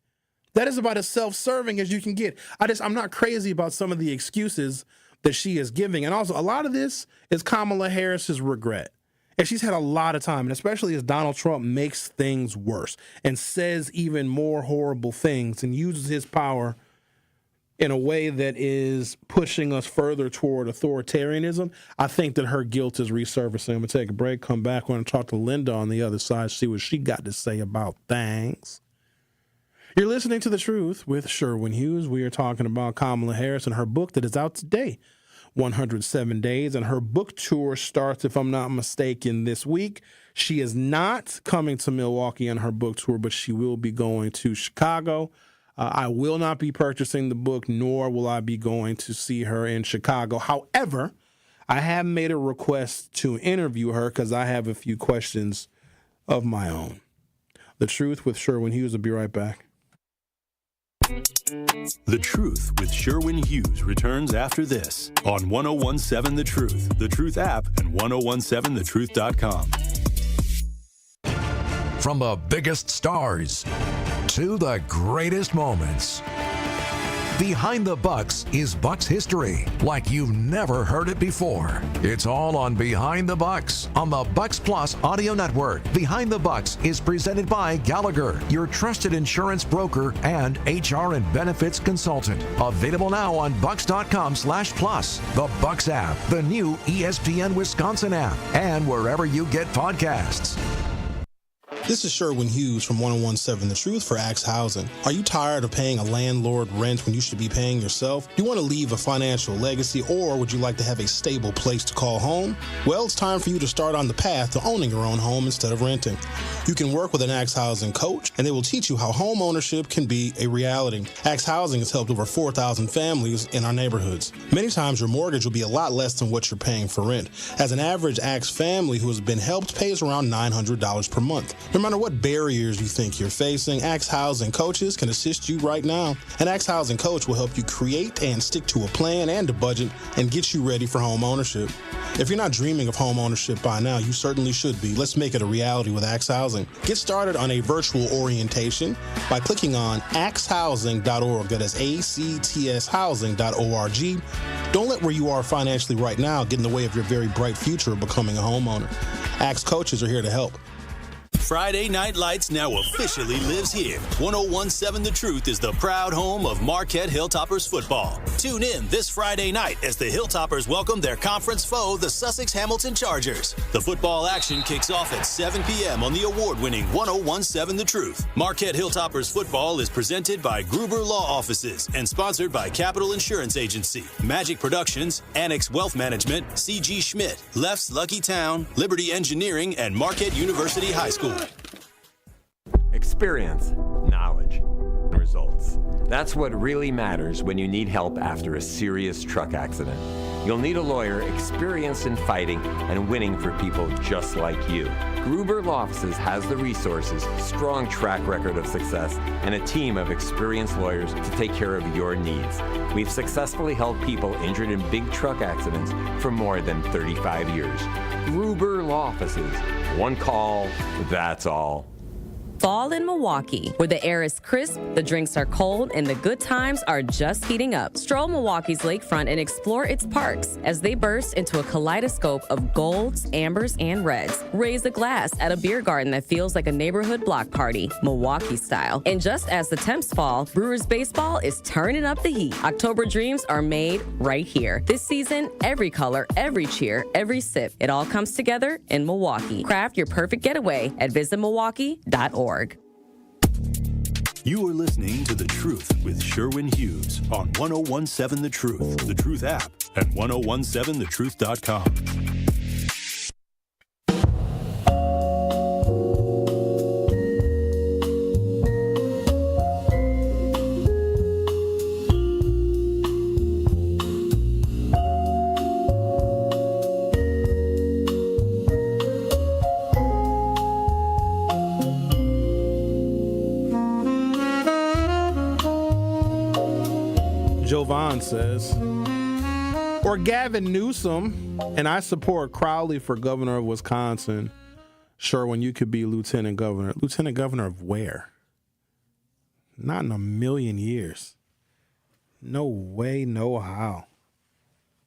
That is about as self-serving as you can get. I'm not crazy about some of the excuses that she is giving. And also, a lot of this is Kamala Harris's regret. And she's had a lot of time, and especially as Donald Trump makes things worse and says even more horrible things and uses his power in a way that is pushing us further toward authoritarianism, I think that her guilt is resurfacing. I'm going to take a break, come back, we're going to talk to Linda on the other side, see what she got to say about things. You're listening to The Truth with Sherwin Hughes. We are talking about Kamala Harris and her book that is out today, 107 Days, and her book tour starts, if I'm not mistaken, this week. She is not coming to Milwaukee on her book tour, but she will be going to Chicago. I will not be purchasing the book, nor will I be going to see her in Chicago. However, I have made a request to interview her because I have a few questions of my own. The Truth with Sherwin Hughes. Will be right back. The Truth with Sherwin Hughes returns after this on 1017 The Truth, The Truth app, and 1017thetruth.com. From the biggest stars to the greatest moments, Behind the Bucks is Bucks history like you've never heard it before. It's all on Behind the Bucks on the Bucks Plus audio network. Behind the Bucks is presented by Gallagher, your trusted insurance broker and HR and benefits consultant. Available now on bucks.com/plus, the Bucks app, the new ESPN Wisconsin app, and wherever you get podcasts. This is Sherwin Hughes from 1017 The Truth for Axe Housing. Are you tired of paying a landlord rent when you should be paying yourself? Do you want to leave a financial legacy, or would you like to have a stable place to call home? Well, it's time for you to start on the path to owning your own home instead of renting. You can work with an Axe Housing coach, and they will teach you how home ownership can be a reality. Axe Housing has helped over 4,000 families in our neighborhoods. Many times your mortgage will be a lot less than what you're paying for rent. As an average Axe family who has been helped pays around $900 per month. No matter what barriers you think you're facing, Axe Housing coaches can assist you right now. An Axe Housing coach will help you create and stick to a plan and a budget and get you ready for home ownership. If you're not dreaming of home ownership by now, you certainly should be. Let's make it a reality with Axe Housing. Get started on a virtual orientation by clicking on axehousing.org. That is ACTS housing.org. Don't let where you are financially right now get in the way of your very bright future of becoming a homeowner. Axe coaches are here to help. Friday Night Lights now officially lives here. 1017 The Truth is the proud home of Marquette Hilltoppers football. Tune in this Friday night as the Hilltoppers welcome their conference foe, the Sussex Hamilton Chargers. The football action kicks off at 7 p.m. on the award-winning 1017 The Truth. Marquette Hilltoppers football is presented by Gruber Law Offices and sponsored by Capital Insurance Agency, Magic Productions, Annex Wealth Management, C.G. Schmidt, Left's Lucky Town, Liberty Engineering, and Marquette University High School. Experience, knowledge, results. That's what really matters when you need help after a serious truck accident. You'll need a lawyer experienced in fighting and winning for people just like you. Gruber Law Offices has the resources, strong track record of success, and a team of experienced lawyers to take care of your needs. We've successfully helped people injured in big truck accidents for more than 35 years. Gruber Law Offices. One call, that's all. Fall in Milwaukee, where the air is crisp, the drinks are cold, and the good times are just heating up. Stroll Milwaukee's lakefront and explore its parks as they burst into a kaleidoscope of golds, ambers, and reds. Raise a glass at a beer garden that feels like a neighborhood block party, Milwaukee style. And just as the temps fall, Brewers baseball is turning up the heat. October dreams are made right here. This season, every color, every cheer, every sip, it all comes together in Milwaukee. Craft your perfect getaway at visitmilwaukee.org. You are listening to The Truth with Sherwin Hughes on 1017 The Truth, The Truth app, and 1017thetruth.com. Jovan says, or Gavin Newsom, and I support Crowley for governor of Wisconsin. Sherwin, you could be lieutenant governor. Lieutenant governor of where? Not in a million years. No way, no how.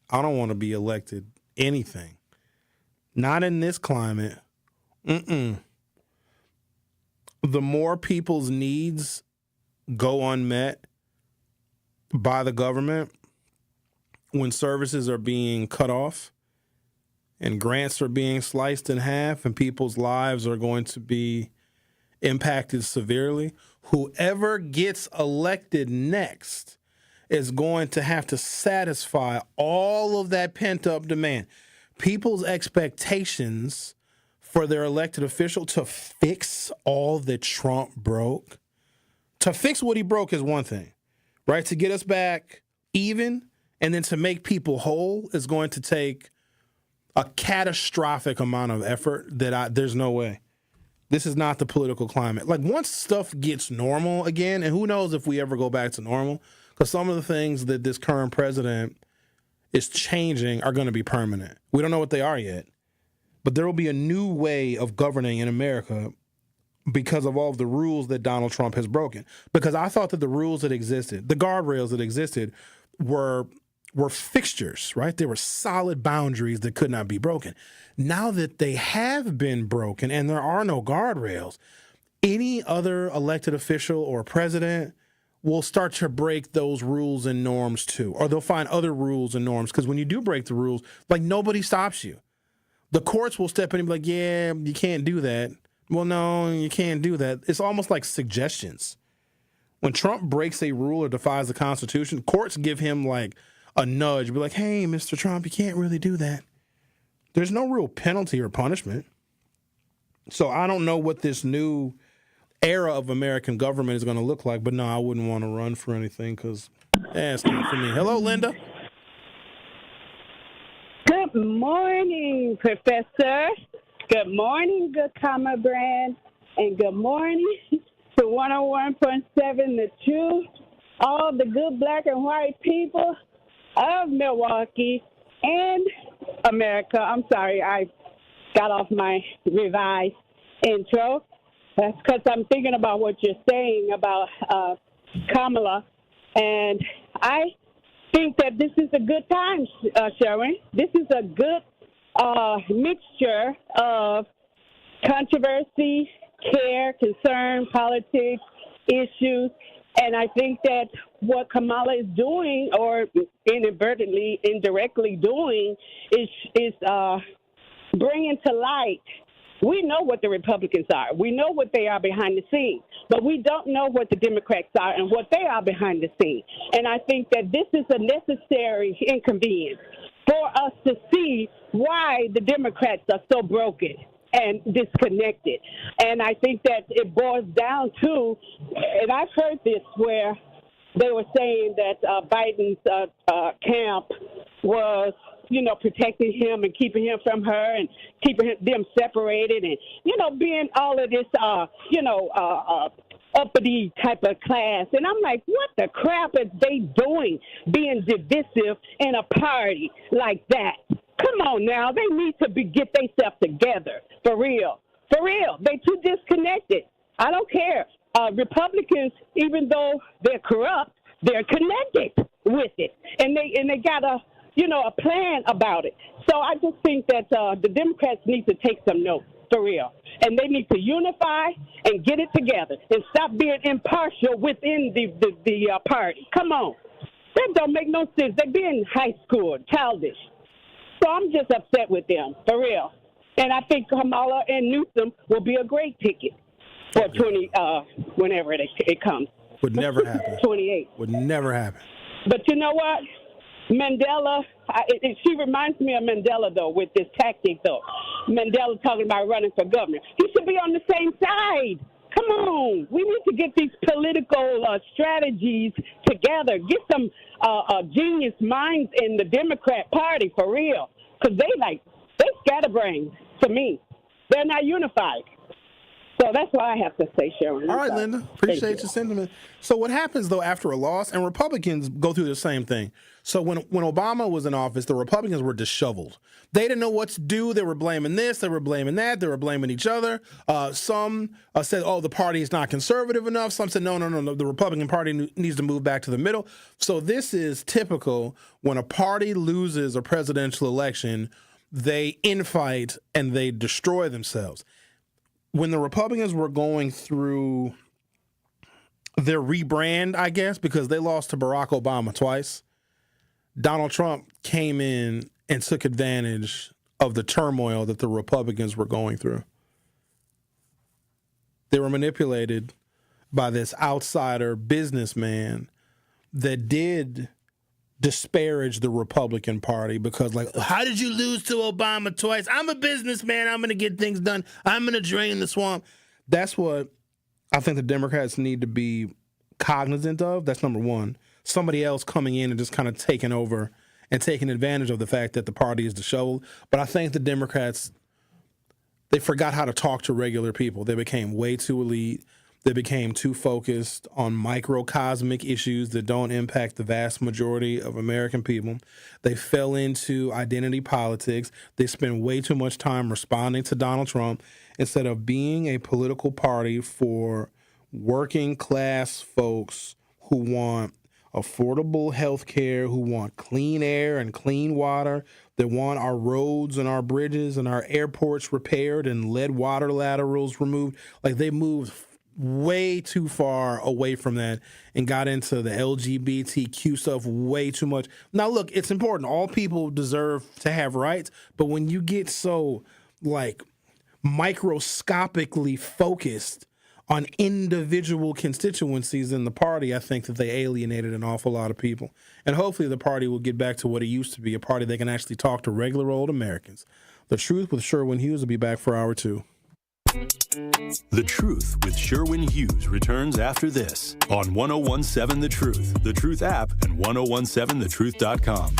I don't want to be elected anything. Not in this climate. The more people's needs go unmet by the government, when services are being cut off and grants are being sliced in half and people's lives are going to be impacted severely, whoever gets elected next is going to have to satisfy all of that pent-up demand. People's expectations for their elected official to fix all that Trump broke. To fix what he broke is one thing. Right, to get us back even and then to make people whole is going to take a catastrophic amount of effort that there's no way. This is not the political climate. Like, once stuff gets normal again, and who knows if we ever go back to normal, because some of the things that this current president is changing are going to be permanent. We don't know what they are yet, but there will be a new way of governing in America because of all of the rules that Donald Trump has broken. Because I thought that the rules that existed, the guardrails that existed, were fixtures, right? They were solid boundaries that could not be broken. Now that they have been broken and there are no guardrails, any other elected official or president will start to break those rules and norms too. Or they'll find other rules and norms. Because when you do break the rules, like, nobody stops you. The courts will step in and be like, yeah, you can't do that. Well, no, you can't do that. It's almost like suggestions. When Trump breaks a rule or defies the Constitution, courts give him like a nudge. Be like, hey, Mr. Trump, you can't really do that. There's no real penalty or punishment. So I don't know what this new era of American government is going to look like. But no, I wouldn't want to run for anything because it's not for me. Hello, Linda. Good morning, Professor. Good morning, good Comma Brand, and good morning to 101.7 The Truth, all the good black and white people of Milwaukee and America. I'm sorry, I got off my revised intro. That's because I'm thinking about what you're saying about Kamala, and I think that this is a good time, Sherwin. This is a good mixture of controversy, care, concern, politics, issues, and I think that what Kamala is doing, or inadvertently, indirectly doing, is bringing to light. We know what the Republicans are. We know what they are behind the scenes, but we don't know what the Democrats are and what they are behind the scenes. And I think that this is a necessary inconvenience for us to see why the Democrats are so broken and disconnected. And I think that it boils down to, and I've heard this, where they were saying that Biden's camp was, protecting him and keeping him from her and keeping them separated and, being all of this, uppity type of class. And I'm like, what the crap are they doing being divisive in a party like that? Come on now. They need to get themselves together. For real. For real. They too disconnected. I don't care. Republicans, even though they're corrupt, they're connected with it. And they got a plan about it. So I just think that the Democrats need to take some notes. For real. And they need to unify and get it together and stop being impartial within the party. Come on. That don't make no sense. They're being high school, childish. So I'm just upset with them, for real. And I think Kamala and Newsom will be a great ticket for whenever it comes. Would never happen. 28. Would never happen. But you know what? Mandela, she reminds me of Mandela, though, with this tactic, though. Mandela talking about running for governor. He should be on the same side. Come on. We need to get these political strategies together. Get some genius minds in the Democrat Party, for real. Because they scatterbrains to me. They're not unified. So that's what I have to say, Sherwin. All right, Linda. Appreciate your sentiment. So what happens, though, after a loss, and Republicans go through the same thing. So when Obama was in office, the Republicans were disheveled. They didn't know what to do. They were blaming this. They were blaming that. They were blaming each other. Some said, the party is not conservative enough. Some said, no, the Republican Party needs to move back to the middle. So this is typical. When a party loses a presidential election, they infight and they destroy themselves. When the Republicans were going through their rebrand, I guess, because they lost to Barack Obama twice, Donald Trump came in and took advantage of the turmoil that the Republicans were going through. They were manipulated by this outsider businessman that did disparage the Republican Party because, how did you lose to Obama twice? I'm a businessman. I'm going to get things done. I'm going to drain the swamp. That's what I think the Democrats need to be cognizant of. That's number one. Somebody else coming in and just kind of taking over and taking advantage of the fact that the party is disheveled. But I think the Democrats, they forgot how to talk to regular people. They became way too elite. They became too focused on microcosmic issues that don't impact the vast majority of American people. They fell into identity politics. They spent way too much time responding to Donald Trump instead of being a political party for working class folks who want affordable health care, who want clean air and clean water, that want our roads and our bridges and our airports repaired and lead water laterals removed. They moved way too far away from that and got into the LGBTQ stuff way too much. Now, look, it's important. All people deserve to have rights, but when you get so microscopically focused on individual constituencies in the party, I think that they alienated an awful lot of people. And hopefully the party will get back to what it used to be, a party that can actually talk to regular old Americans. The Truth with Sherwin Hughes will be back for hour 2. The Truth with Sherwin Hughes returns after this on 1017 The Truth app, and 1017thetruth.com.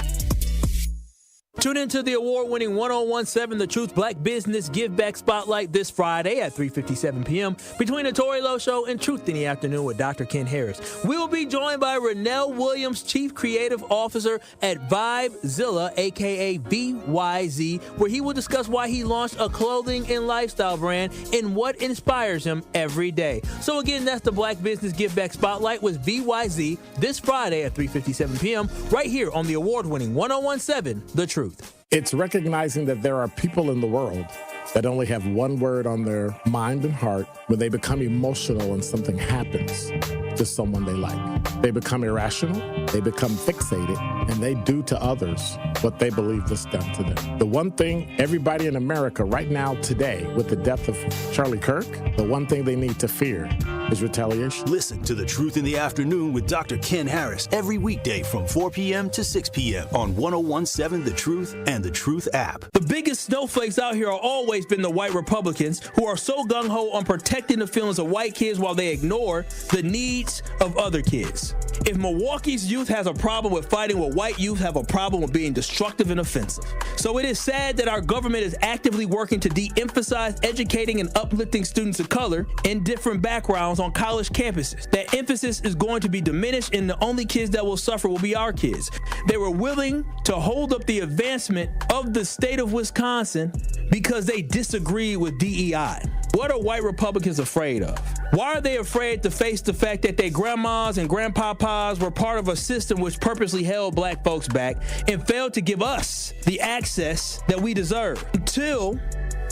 Tune into the award-winning 1017 The Truth Black Business Give Back Spotlight this Friday at 3:57 p.m. between the Tory Lowe Show and Truth in the Afternoon with Dr. Ken Harris. We will be joined by Renell Williams, Chief Creative Officer at Vibezilla, a.k.a. VYZ, where he will discuss why he launched a clothing and lifestyle brand and what inspires him every day. So again, that's the Black Business Give Back Spotlight with VYZ this Friday at 3:57 p.m. right here on the award-winning 1017 The Truth. It's recognizing that there are people in the world that only have one word on their mind and heart when they become emotional and something happens to someone they like. They become irrational, they become fixated, and they do to others what they believe was done to them. The one thing everybody in America right now today, with the death of Charlie Kirk, the one thing they need to fear is retaliation. Listen to The Truth in the Afternoon with Dr. Ken Harris every weekday from 4 p.m. to 6 p.m. on 1017 The Truth and The Truth app. The biggest snowflakes out here are always been the white Republicans, who are so gung-ho on protecting the feelings of white kids while they ignore the needs of other kids. If Milwaukee's youth has a problem with fighting, well, white youth have a problem with being destructive and offensive. So it is sad that our government is actively working to de-emphasize educating and uplifting students of color in different backgrounds on college campuses. That emphasis is going to be diminished, and the only kids that will suffer will be our kids. They were willing to hold up the advancement of the state of Wisconsin because they disagree with DEI. What are white Republicans afraid of? Why are they afraid to face the fact that their grandmas and grandpapas were part of a system which purposely held black folks back and failed to give us the access that we deserve? Until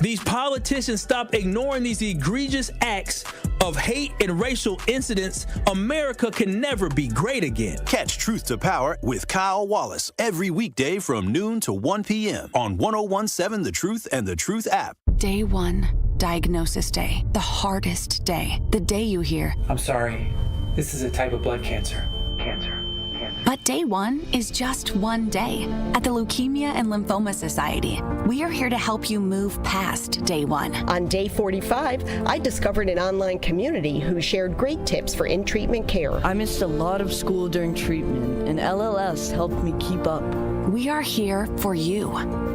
these politicians stop ignoring these egregious acts of hate and racial incidents, America can never be great again. Catch Truth to Power with Kyle Wallace every weekday from noon to 1 p.m. on 1017 The Truth and The Truth app. Day 1, diagnosis day. The hardest day. The day you hear, I'm sorry, this is a type of blood cancer. But day 1 is just one day. At the Leukemia and Lymphoma Society, we are here to help you move past day 1. On day 45, I discovered an online community who shared great tips for in-treatment care. I missed a lot of school during treatment, and LLS helped me keep up. We are here for you.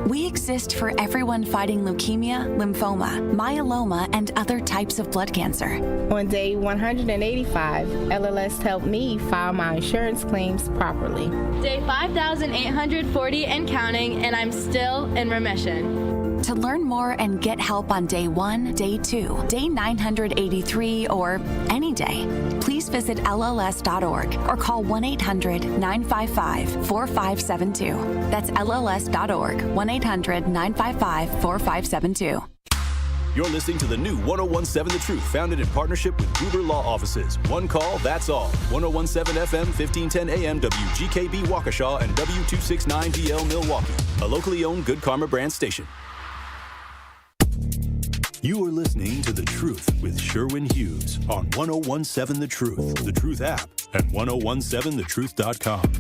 We exist for everyone fighting leukemia, lymphoma, myeloma, and other types of blood cancer. On day 185, LLS helped me file my insurance claims properly. Day 5,840 and counting, and I'm still in remission. To learn more and get help on day 1, day 2, day 983, or any day, please visit LLS.org or call 1-800-955-4572. That's LLS.org, 1-800-955-4572. You're listening to the new 1017 The Truth, founded in partnership with Gruber Law Offices. One call, that's all. 1017 FM, 1510 AM, WGKB Waukesha, and W269DL Milwaukee. A locally owned Good Karma brand station. You are listening to The Truth with Sherwin Hughes on 1017 The Truth, The Truth app, and 1017thetruth.com.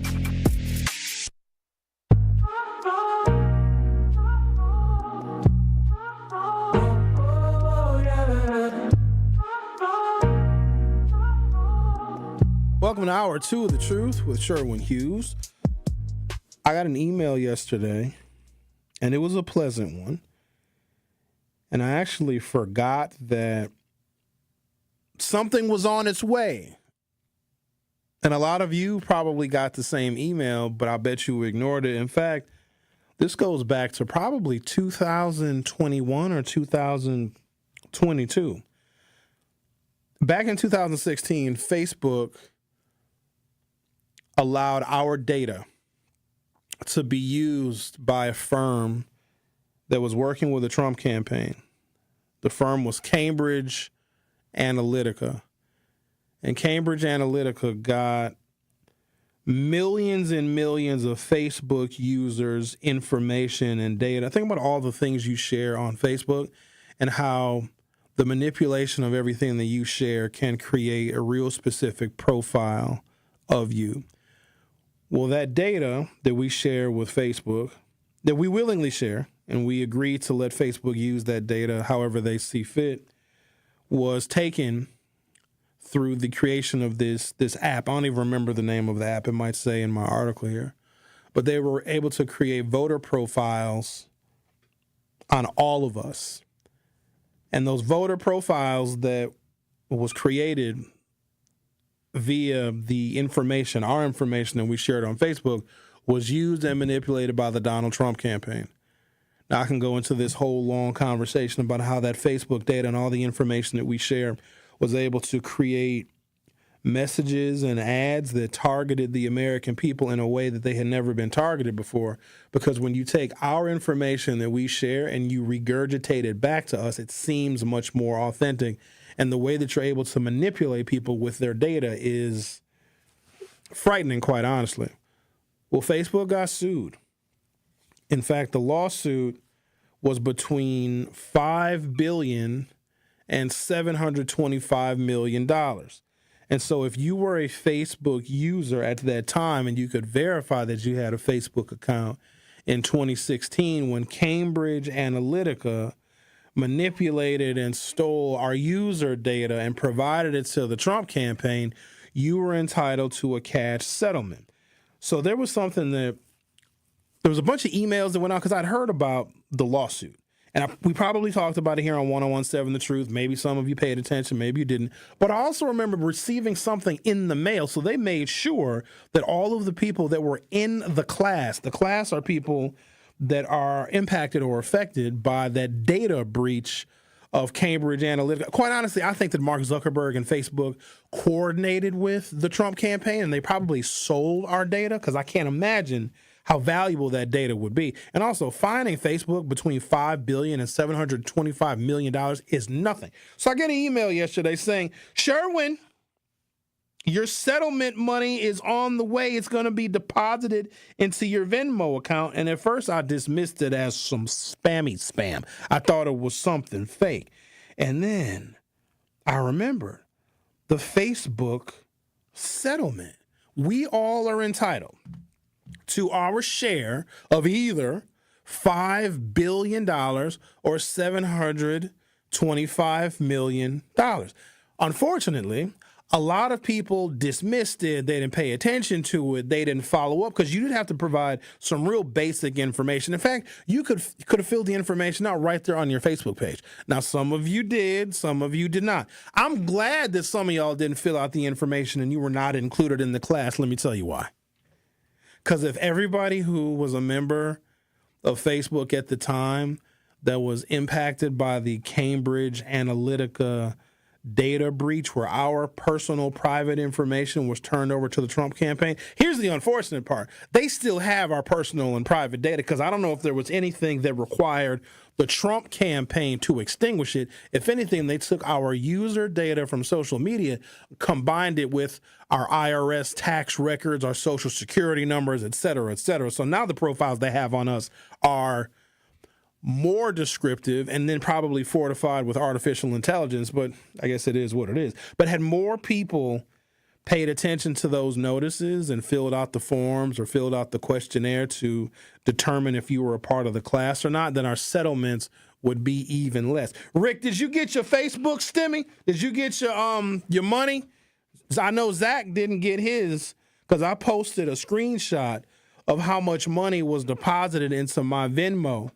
Welcome to Hour 2 of The Truth with Sherwin Hughes. I got an email yesterday, and it was a pleasant one. And I actually forgot that something was on its way. And a lot of you probably got the same email, but I bet you ignored it. In fact, this goes back to probably 2021 or 2022. Back in 2016, Facebook allowed our data to be used by a firm that was working with the Trump campaign. The firm was Cambridge Analytica. And Cambridge Analytica got millions and millions of Facebook users' information and data. Think about all the things you share on Facebook and how the manipulation of everything that you share can create a real specific profile of you. Well, that data that we share with Facebook, that we willingly share, and we agreed to let Facebook use that data however they see fit, was taken through the creation of this app. I don't even remember the name of the app. It might say in my article here. But they were able to create voter profiles on all of us. And those voter profiles that was created via the information, our information that we shared on Facebook, was used and manipulated by the Donald Trump campaign. Now, I can go into this whole long conversation about how that Facebook data and all the information that we share was able to create messages and ads that targeted the American people in a way that they had never been targeted before. Because when you take our information that we share and you regurgitate it back to us, it seems much more authentic. And the way that you're able to manipulate people with their data is frightening, quite honestly. Well, Facebook got sued. In fact, the lawsuit was between $5 billion and $725 million. And so if you were a Facebook user at that time and you could verify that you had a Facebook account in 2016 when Cambridge Analytica manipulated and stole our user data and provided it to the Trump campaign, you were entitled to a cash settlement. So there was a bunch of emails that went out because I'd heard about the lawsuit. And we probably talked about it here on 101.7 The Truth. Maybe some of you paid attention, maybe you didn't. But I also remember receiving something in the mail. So they made sure that all of the people that were in the class are people that are impacted or affected by that data breach of Cambridge Analytica. Quite honestly, I think that Mark Zuckerberg and Facebook coordinated with the Trump campaign, and they probably sold our data, because I can't imagine how valuable that data would be. And also, fining Facebook between $5 billion and $725 million is nothing. So I get an email yesterday saying, Sherwin, your settlement money is on the way. It's going to be deposited into your Venmo account. And at first, I dismissed it as some spam. I thought it was something fake. And then I remembered the Facebook settlement. We all are entitled to our share of either $5 billion or $725 million. Unfortunately, a lot of people dismissed it. They didn't pay attention to it. They didn't follow up, because you did have to provide some real basic information. In fact, you could have filled the information out right there on your Facebook page. Now, some of you did, some of you did not. I'm glad that some of y'all didn't fill out the information and you were not included in the class. Let me tell you why. Because if everybody who was a member of Facebook at the time that was impacted by the Cambridge Analytica data breach, where our personal private information was turned over to the Trump campaign. Here's the unfortunate part. They still have our personal and private data, because I don't know if there was anything that required the Trump campaign to extinguish it. If anything, they took our user data from social media, combined it with our IRS tax records, our social security numbers, et cetera, et cetera. So now the profiles they have on us are more descriptive and then probably fortified with artificial intelligence, but I guess it is what it is. But had more people paid attention to those notices and filled out the forms or filled out the questionnaire to determine if you were a part of the class or not, then our settlements would be even less. Rick, did you get your Facebook stimmy? Did you get your money? I know Zach didn't get his, because I posted a screenshot of how much money was deposited into my Venmo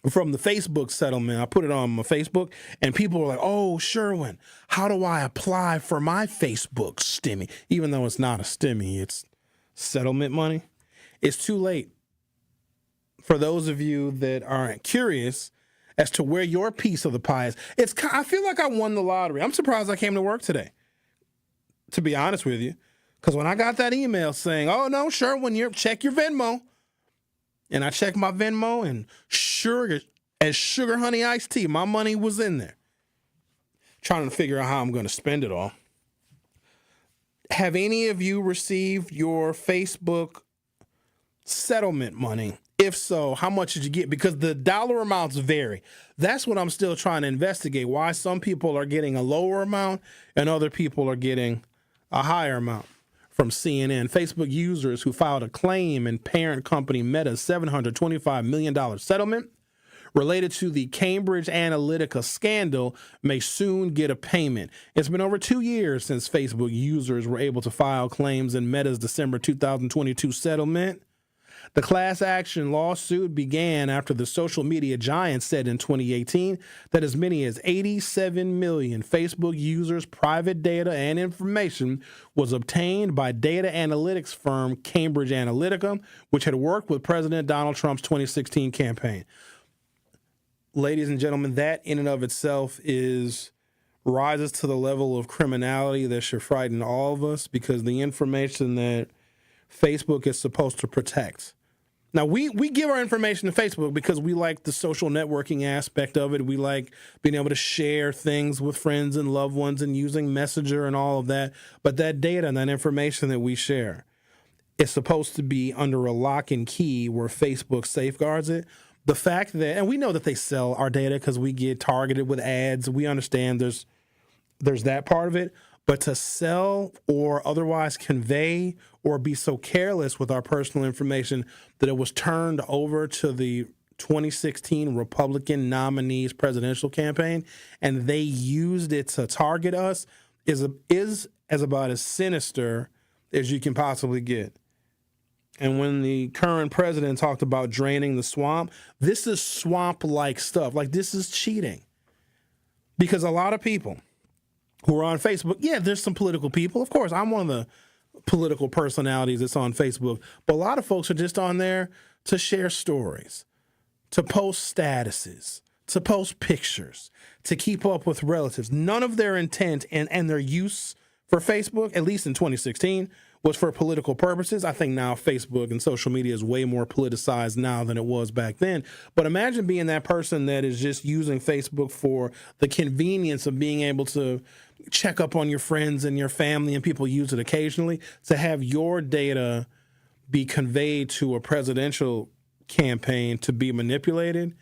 from the Facebook settlement. I put it on my Facebook, and people were like, oh, Sherwin, how do I apply for my Facebook stimmy? Even though it's not a stimmy, it's settlement money. It's too late. For those of you that aren't curious as to where your piece of the pie is, I feel like I won the lottery. I'm surprised I came to work today, to be honest with you, because when I got that email saying, oh, no, Sherwin, check your Venmo, and I checked my Venmo, and sugar honey iced tea, my money was in there. Trying to figure out how I'm going to spend it all. Have any of you received your Facebook settlement money? If so, how much did you get? Because the dollar amounts vary. That's what I'm still trying to investigate, why some people are getting a lower amount and other people are getting a higher amount. From CNN, Facebook users who filed a claim in parent company Meta's $725 million settlement related to the Cambridge Analytica scandal may soon get a payment. It's been over 2 years since Facebook users were able to file claims in Meta's December 2022 settlement. The class action lawsuit began after the social media giant said in 2018 that as many as 87 million Facebook users' private data and information was obtained by data analytics firm Cambridge Analytica, which had worked with President Donald Trump's 2016 campaign. Ladies and gentlemen, that in and of itself rises to the level of criminality that should frighten all of us, because the information that Facebook is supposed to protect. Now, we give our information to Facebook because we like the social networking aspect of it. We like being able to share things with friends and loved ones and using Messenger and all of that. But that data and that information that we share is supposed to be under a lock and key where Facebook safeguards it. The fact that, and we know that they sell our data because we get targeted with ads. We understand there's that part of it. But to sell or otherwise convey or be so careless with our personal information that it was turned over to the 2016 Republican nominee's presidential campaign and they used it to target us is as about as sinister as you can possibly get. And when the current president talked about draining the swamp, this is swamp-like stuff. Like, this is cheating. Because a lot of people who are on Facebook, yeah, there's some political people. Of course, I'm one of the political personalities that's on Facebook. But a lot of folks are just on there to share stories, to post statuses, to post pictures, to keep up with relatives. None of their intent and their use for Facebook, at least in 2016, was for political purposes. I think now Facebook and social media is way more politicized now than it was back then. But imagine being that person that is just using Facebook for the convenience of being able to check up on your friends and your family, and people use it occasionally. To have your data be conveyed to a presidential campaign to be manipulated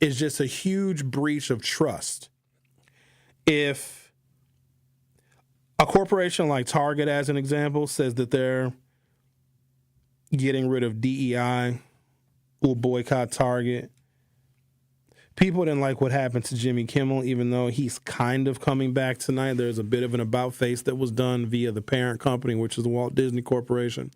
is just a huge breach of trust. If a corporation like Target, as an example, says that they're getting rid of DEI, will boycott Target. People didn't like what happened to Jimmy Kimmel, even though he's kind of coming back tonight. There's a bit of an about-face that was done via the parent company, which is the Walt Disney Corporation.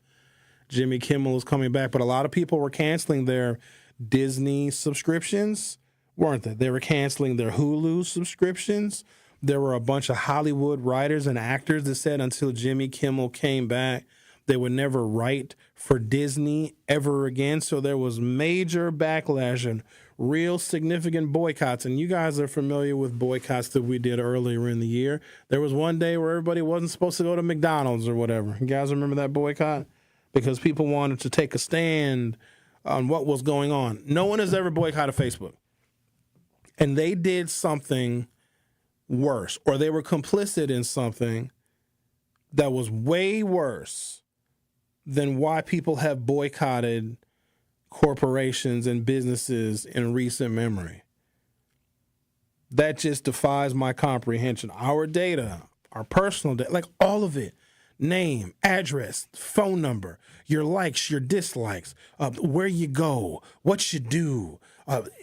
Jimmy Kimmel is coming back, but a lot of people were canceling their Disney subscriptions, weren't they? They were canceling their Hulu subscriptions. There were a bunch of Hollywood writers and actors that said until Jimmy Kimmel came back, they would never write for Disney ever again. So there was major backlash and real significant boycotts. And you guys are familiar with boycotts that we did earlier in the year. There was one day where everybody wasn't supposed to go to McDonald's or whatever. You guys remember that boycott? Because people wanted to take a stand on what was going on. No one has ever boycotted Facebook. And they did something worse, or they were complicit in something that was way worse than why people have boycotted corporations and businesses in recent memory. That just defies my comprehension. Our data, our personal data, like all of it, name, address, phone number, your likes, your dislikes, where you go, what you do,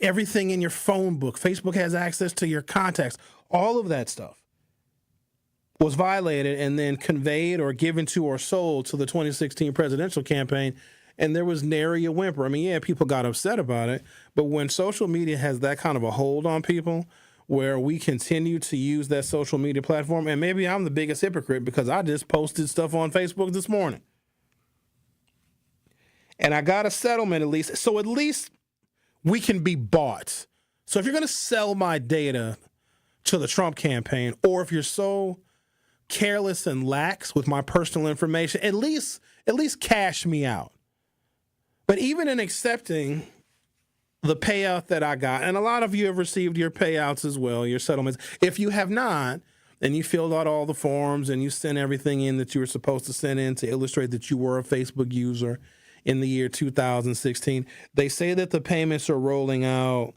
everything in your phone book. Facebook has access to your contacts. All of that stuff was violated and then conveyed or given to or sold to the 2016 presidential campaign, and there was nary a whimper. I mean, yeah, people got upset about it, but when social media has that kind of a hold on people, where we continue to use that social media platform, and maybe I'm the biggest hypocrite because I just posted stuff on Facebook this morning. And I got a settlement at least, so at least we can be bought. So if you're going to sell my data to the Trump campaign, or if you're so careless and lax with my personal information, at least cash me out. But even in accepting the payout that I got, and a lot of you have received your payouts as well, your settlements. If you have not, and you filled out all the forms and you sent everything in that you were supposed to send in to illustrate that you were a Facebook user in the year 2016, they say that the payments are rolling out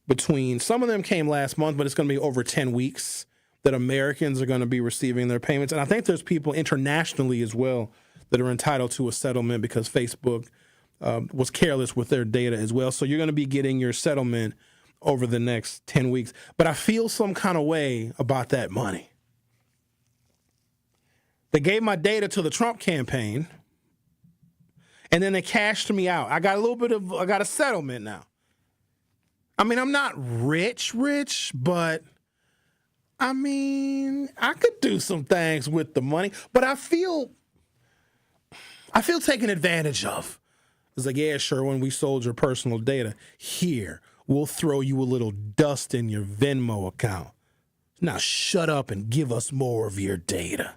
between, some of them came last month, but it's going to be over 10 weeks that Americans are going to be receiving their payments. And I think there's people internationally as well that are entitled to a settlement because Facebook was careless with their data as well. So you're going to be getting your settlement over the next 10 weeks. But I feel some kind of way about that money. They gave my data to the Trump campaign, and then they cashed me out. I got a settlement now. I mean, I'm not rich, but I mean, I could do some things with the money, but I feel taken advantage of. It's like, yeah, Sherwin, we sold your personal data. Here, we'll throw you a little dust in your Venmo account. Now shut up and give us more of your data.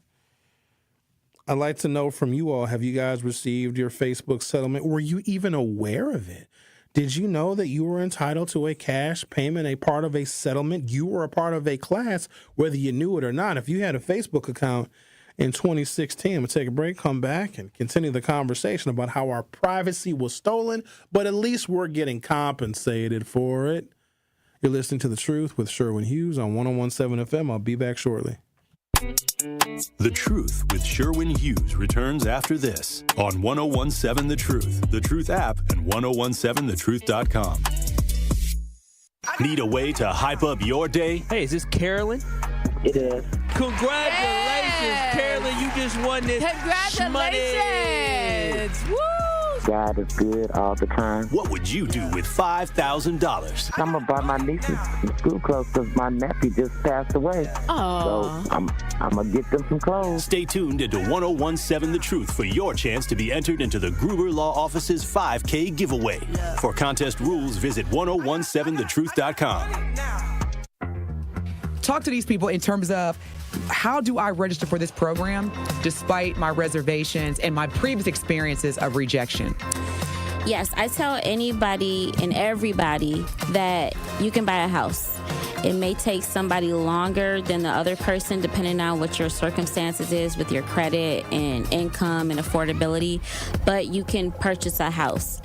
I'd like to know from you all, have you guys received your Facebook settlement? Were you even aware of it? Did you know that you were entitled to a cash payment, a part of a settlement? You were a part of a class, whether you knew it or not. If you had a Facebook account in 2016, I'm going to take a break, come back, and continue the conversation about how our privacy was stolen, but at least we're getting compensated for it. You're listening to The Truth with Sherwin Hughes on 101.7 FM. I'll be back shortly. The Truth with Sherwin Hughes returns after this on 101.7 The Truth app, and 1017thetruth.com. Need a way to hype up your day? Hey, is this Carolyn? It is. Congratulations, Carolyn. You just won this. Congratulations. Woo! God is good all the time. What would you do with $5,000? I'm going to buy my nieces some school clothes because my nephew just passed away. Aww. So I'm going to get them some clothes. Stay tuned into 1017 The Truth for your chance to be entered into the Gruber Law Office's 5K giveaway. For contest rules, visit 1017thetruth.com. Talk to these people in terms of how do I register for this program despite my reservations and my previous experiences of rejection? Yes, I tell anybody and everybody that you can buy a house. It may take somebody longer than the other person depending on what your circumstances is with your credit and income and affordability, but you can purchase a house.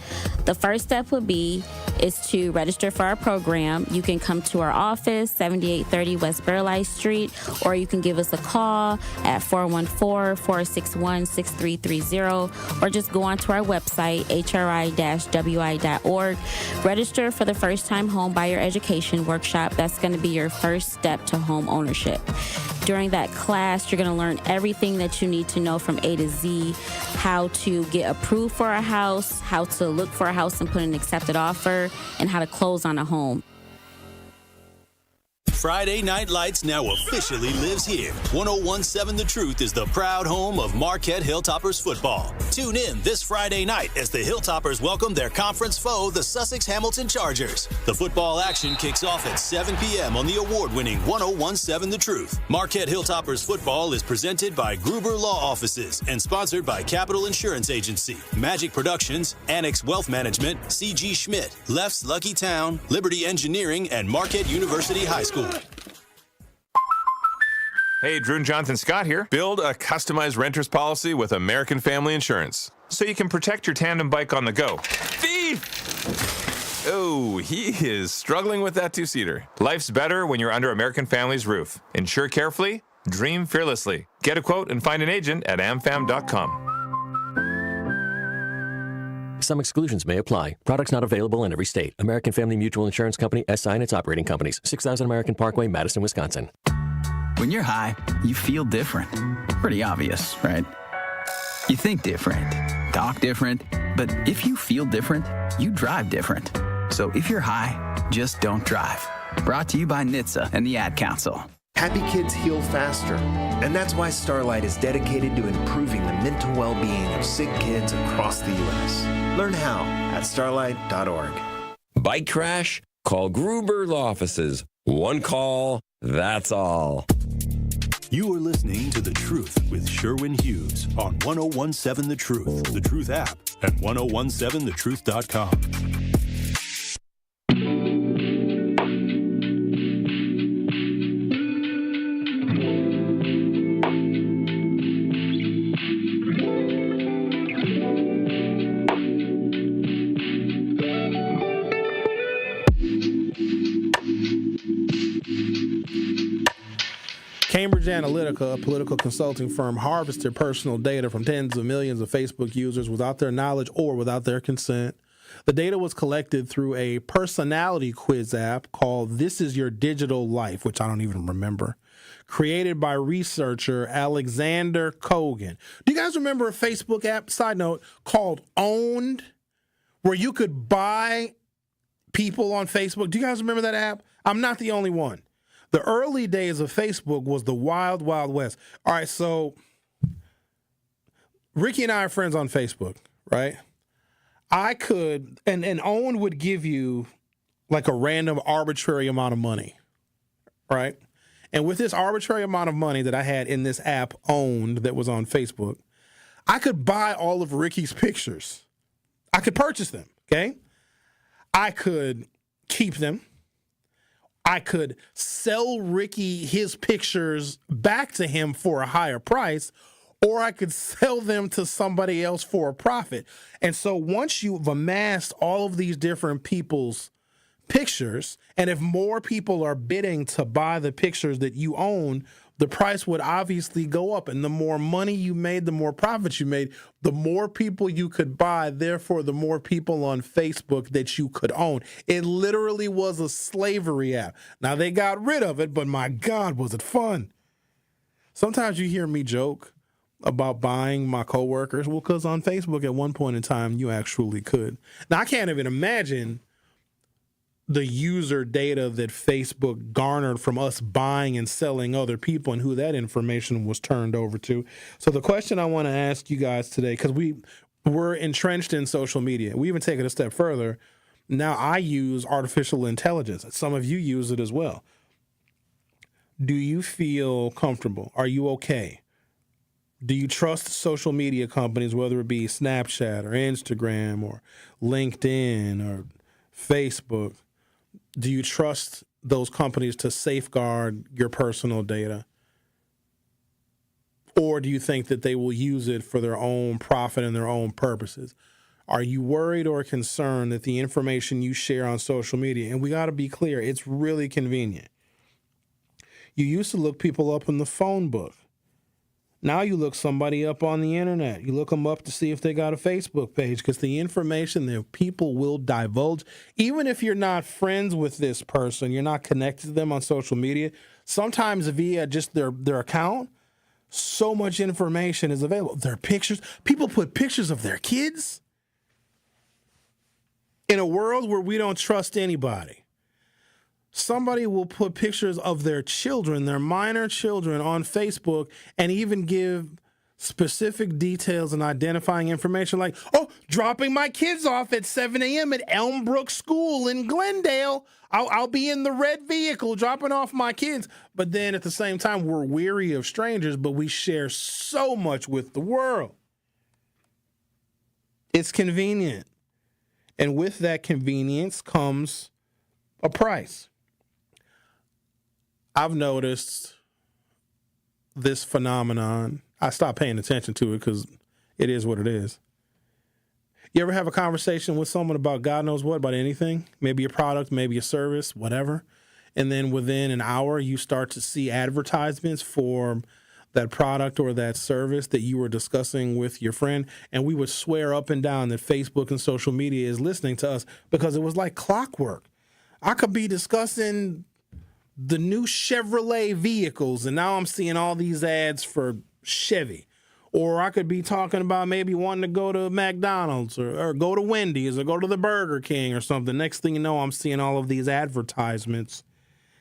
The first step would be is to register for our program. You can come to our office, 7830 West Burleigh Street, or you can give us a call at 414-461-6330, or just go onto our website, hri-wi.org. Register for the first-time home buyer education workshop. That's going to be your first step to home ownership. During that class, you're going to learn everything that you need to know from A to Z, how to get approved for a house, how to look for a house and put an accepted offer, and how to close on a home. Friday Night Lights now officially lives here. 1017 The Truth is the proud home of Marquette Hilltoppers football. Tune in this Friday night as the Hilltoppers welcome their conference foe, the Sussex Hamilton Chargers. The football action kicks off at 7 p.m. on the award-winning 1017 The Truth. Marquette Hilltoppers football is presented by Gruber Law Offices and sponsored by Capital Insurance Agency, Magic Productions, Annex Wealth Management, C.G. Schmidt, Left's Lucky Town, Liberty Engineering, and Marquette University High School. Hey, Drew and Jonathan Scott here. Build a customized renter's policy with American Family Insurance so you can protect your tandem bike on the go. Thief! Oh, he is struggling with that two-seater. Life's better when you're under American Family's roof. Insure carefully, dream fearlessly. Get a quote and find an agent at amfam.com. Some exclusions may apply. Products not available in every state. American Family Mutual Insurance Company, SI and its operating companies. 6000 American Parkway, Madison, Wisconsin. When you're high, you feel different. Pretty obvious, right? You think different, talk different, but if you feel different, you drive different. So if you're high, just don't drive. Brought to you by NHTSA and the Ad Council. Happy kids heal faster, and that's why Starlight is dedicated to improving the mental well-being of sick kids across the U.S. Learn how at starlight.org. Bike crash? Call Gruber Law Offices. One call, that's all. You are listening to The Truth with Sherwin Hughes on 1017 The Truth, The Truth app, and 1017thetruth.com. Cambridge Analytica, a political consulting firm, harvested personal data from tens of millions of Facebook users without their knowledge or without their consent. The data was collected through a personality quiz app called This Is Your Digital Life, which I don't even remember, created by researcher Alexander Kogan. Do you guys remember a Facebook app, side note, called Owned, where you could buy people on Facebook? Do you guys remember that app? I'm not the only one. The early days of Facebook was the wild, wild west. All right, so Ricky and I are friends on Facebook, right? I could, and Owen would give you like a random arbitrary amount of money, right? And with this arbitrary amount of money that I had in this app Owned that was on Facebook, I could buy all of Ricky's pictures. I could purchase them, okay? I could keep them. I could sell Ricky his pictures back to him for a higher price, or I could sell them to somebody else for a profit. And so once you've amassed all of these different people's pictures, and if more people are bidding to buy the pictures that you own, the price would obviously go up. And the more money you made, the more profits you made, the more people you could buy, therefore the more people on Facebook that you could own. It literally was a slavery app. Now they got rid of it, but my God, was it fun. Sometimes you hear me joke about buying my coworkers. Well, because on Facebook at one point in time, you actually could. Now, I can't even imagine the user data that Facebook garnered from us buying and selling other people and who that information was turned over to. So the question I want to ask you guys today, because we're entrenched in social media. We even take it a step further. Now I use artificial intelligence. Some of you use it as well. Do you feel comfortable? Are you okay? Do you trust social media companies, whether it be Snapchat or Instagram or LinkedIn or Facebook? Do you trust those companies to safeguard your personal data? Or do you think that they will use it for their own profit and their own purposes? Are you worried or concerned that the information you share on social media, and we got to be clear, it's really convenient. You used to look people up in the phone book. Now you look somebody up on the internet. You look them up to see if they got a Facebook page, because the information that people will divulge, even if you're not friends with this person, you're not connected to them on social media, sometimes via just their account, so much information is available. Their pictures, people put pictures of their kids. In a world where we don't trust anybody, somebody will put pictures of their children, their minor children, on Facebook and even give specific details and identifying information like, oh, dropping my kids off at 7 a.m. at Elmbrook School in Glendale. I'll be in the red vehicle dropping off my kids. But then at the same time, we're weary of strangers, but we share so much with the world. It's convenient. And with that convenience comes a price. I've noticed this phenomenon. I stopped paying attention to it because it is what it is. You ever have a conversation with someone about God knows what, about anything? Maybe a product, maybe a service, whatever. And then within an hour, you start to see advertisements for that product or that service that you were discussing with your friend. And we would swear up and down that Facebook and social media is listening to us because it was like clockwork. I could be discussing the new Chevrolet vehicles, and now I'm seeing all these ads for Chevy. Or I could be talking about maybe wanting to go to McDonald's or go to Wendy's or go to the Burger King or something. Next thing you know, I'm seeing all of these advertisements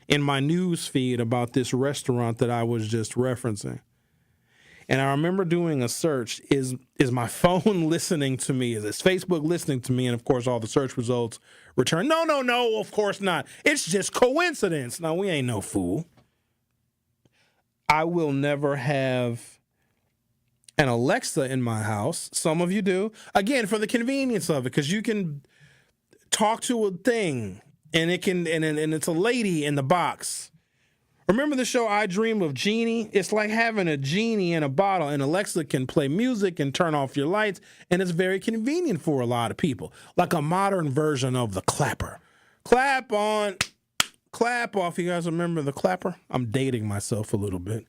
in my news feed about this restaurant that I was just referencing. And I remember doing a search, is my phone listening to me? Is Facebook listening to me? And, of course, all the search results return, no, of course not. It's just coincidence. Now, we ain't no fool. I will never have an Alexa in my house. Some of you do. Again, for the convenience of it, because you can talk to a thing, and it can, and it's a lady in the box. Remember the show I Dream of Jeannie? It's like having a genie in a bottle, and Alexa can play music and turn off your lights, and it's very convenient for a lot of people, like a modern version of the clapper. Clap on, clap off. You guys remember the clapper? I'm dating myself a little bit.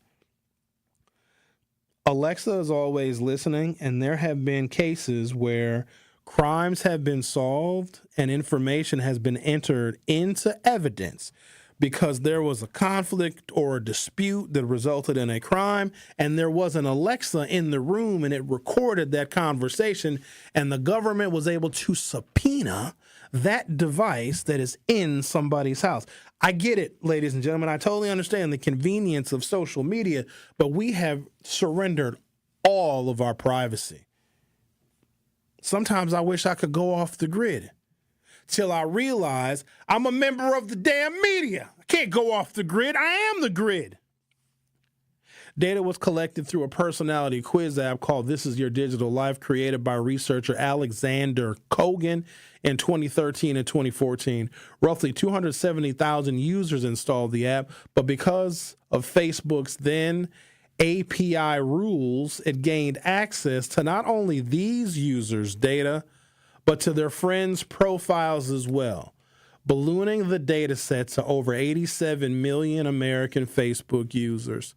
Alexa is always listening, and there have been cases where crimes have been solved and information has been entered into evidence because there was a conflict or a dispute that resulted in a crime, and there was an Alexa in the room, and it recorded that conversation, and the government was able to subpoena that device that is in somebody's house. I get it, ladies and gentlemen. I totally understand the convenience of social media, but we have surrendered all of our privacy. Sometimes I wish I could go off the grid till I realize I'm a member of the damn media. I can't go off the grid. I am the grid. Data was collected through a personality quiz app called This Is Your Digital Life, created by researcher Alexander Kogan in 2013 and 2014. Roughly 270,000 users installed the app, but because of Facebook's then API rules, it gained access to not only these users' data, but to their friends' profiles as well, ballooning the data set to over 87 million American Facebook users.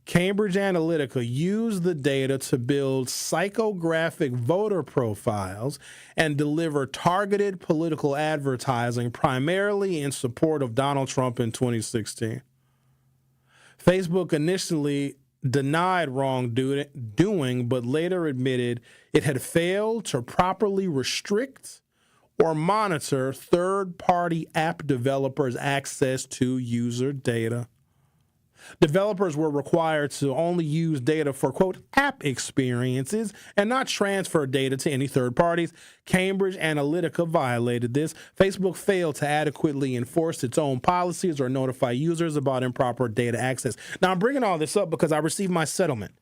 Cambridge Analytica used the data to build psychographic voter profiles and deliver targeted political advertising, primarily in support of Donald Trump in 2016. Facebook initially denied wrongdoing, but later admitted it had failed to properly restrict or monitor third-party app developers' access to user data. Developers were required to only use data for, quote, app experiences and not transfer data to any third parties. Cambridge Analytica violated this. Facebook failed to adequately enforce its own policies or notify users about improper data access. Now, I'm bringing all this up because I received my settlement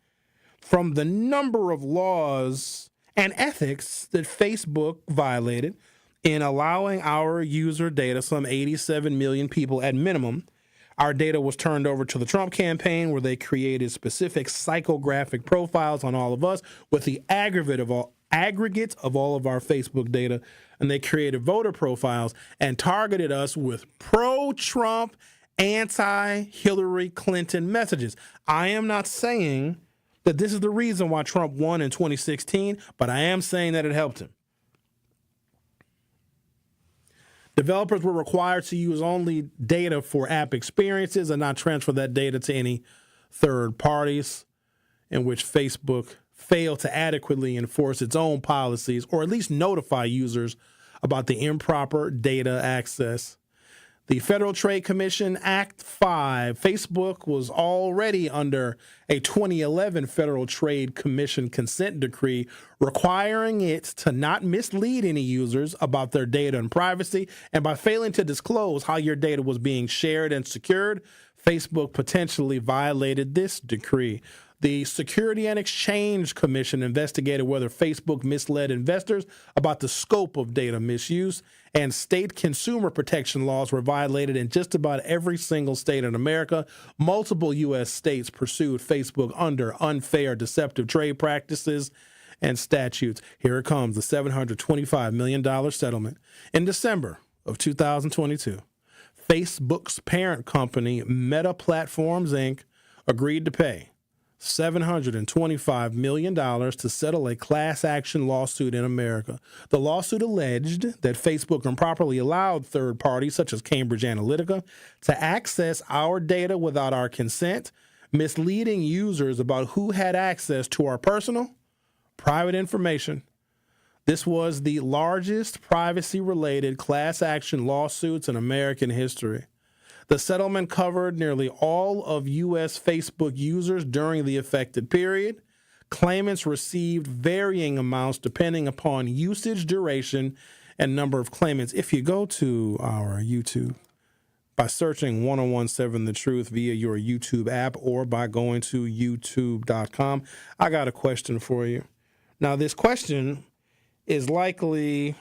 from the number of laws and ethics that Facebook violated in allowing our user data, some 87 million people at minimum. Our data was turned over to the Trump campaign, where they created specific psychographic profiles on all of us with the aggregate of all of our Facebook data, and they created voter profiles and targeted us with pro-Trump, anti-Hillary Clinton messages. I am not saying that this is the reason why Trump won in 2016, but I am saying that it helped him. Developers were required to use only data for app experiences and not transfer that data to any third parties, in which Facebook failed to adequately enforce its own policies or at least notify users about the improper data access. The Federal Trade Commission Act 5, Facebook was already under a 2011 Federal Trade Commission consent decree requiring it to not mislead any users about their data and privacy. And by failing to disclose how your data was being shared and secured, Facebook potentially violated this decree. The Security and Exchange Commission investigated whether Facebook misled investors about the scope of data misuse, and state consumer protection laws were violated in just about every single state in America. Multiple U.S. states pursued Facebook under unfair, deceptive trade practices and statutes. Here it comes, the $725 million settlement. In December of 2022, Facebook's parent company, Meta Platforms, Inc., agreed to pay $725 million to settle a class action lawsuit in America. The lawsuit alleged that Facebook improperly allowed third parties such as Cambridge Analytica to access our data without our consent, misleading users about who had access to our personal, private information. This was the largest privacy-related class action lawsuits in American history. The settlement covered nearly all of U.S. Facebook users during the affected period. Claimants received varying amounts depending upon usage, duration, and number of claimants. If you go to our YouTube by searching 1017 The Truth via your YouTube app or by going to youtube.com, I got a question for you. Now, this question is likely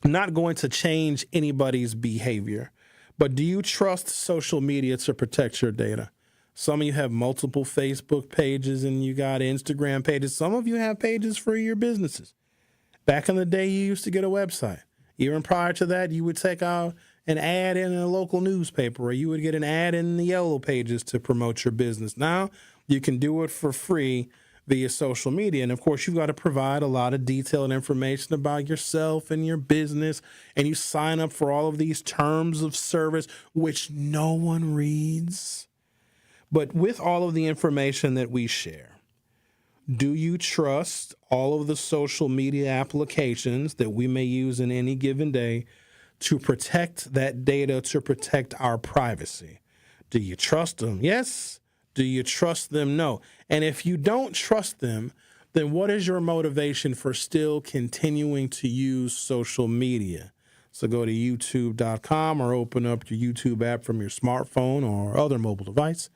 not going to change anybody's behavior. But do you trust social media to protect your data? Some of you have multiple Facebook pages and you got Instagram pages. Some of you have pages for your businesses. Back in the day, you used to get a website. Even prior to that, you would take out an ad in a local newspaper, or you would get an ad in the yellow pages to promote your business. Now, you can do it for free via social media. And of course, you've got to provide a lot of detailed information about yourself and your business. And you sign up for all of these terms of service, which no one reads. But with all of the information that we share, do you trust all of the social media applications that we may use in any given day to protect that data, to protect our privacy? Do you trust them? Yes. Do you trust them? No. And if you don't trust them, then what is your motivation for still continuing to use social media? So go to youtube.com or open up your YouTube app from your smartphone or other mobile device.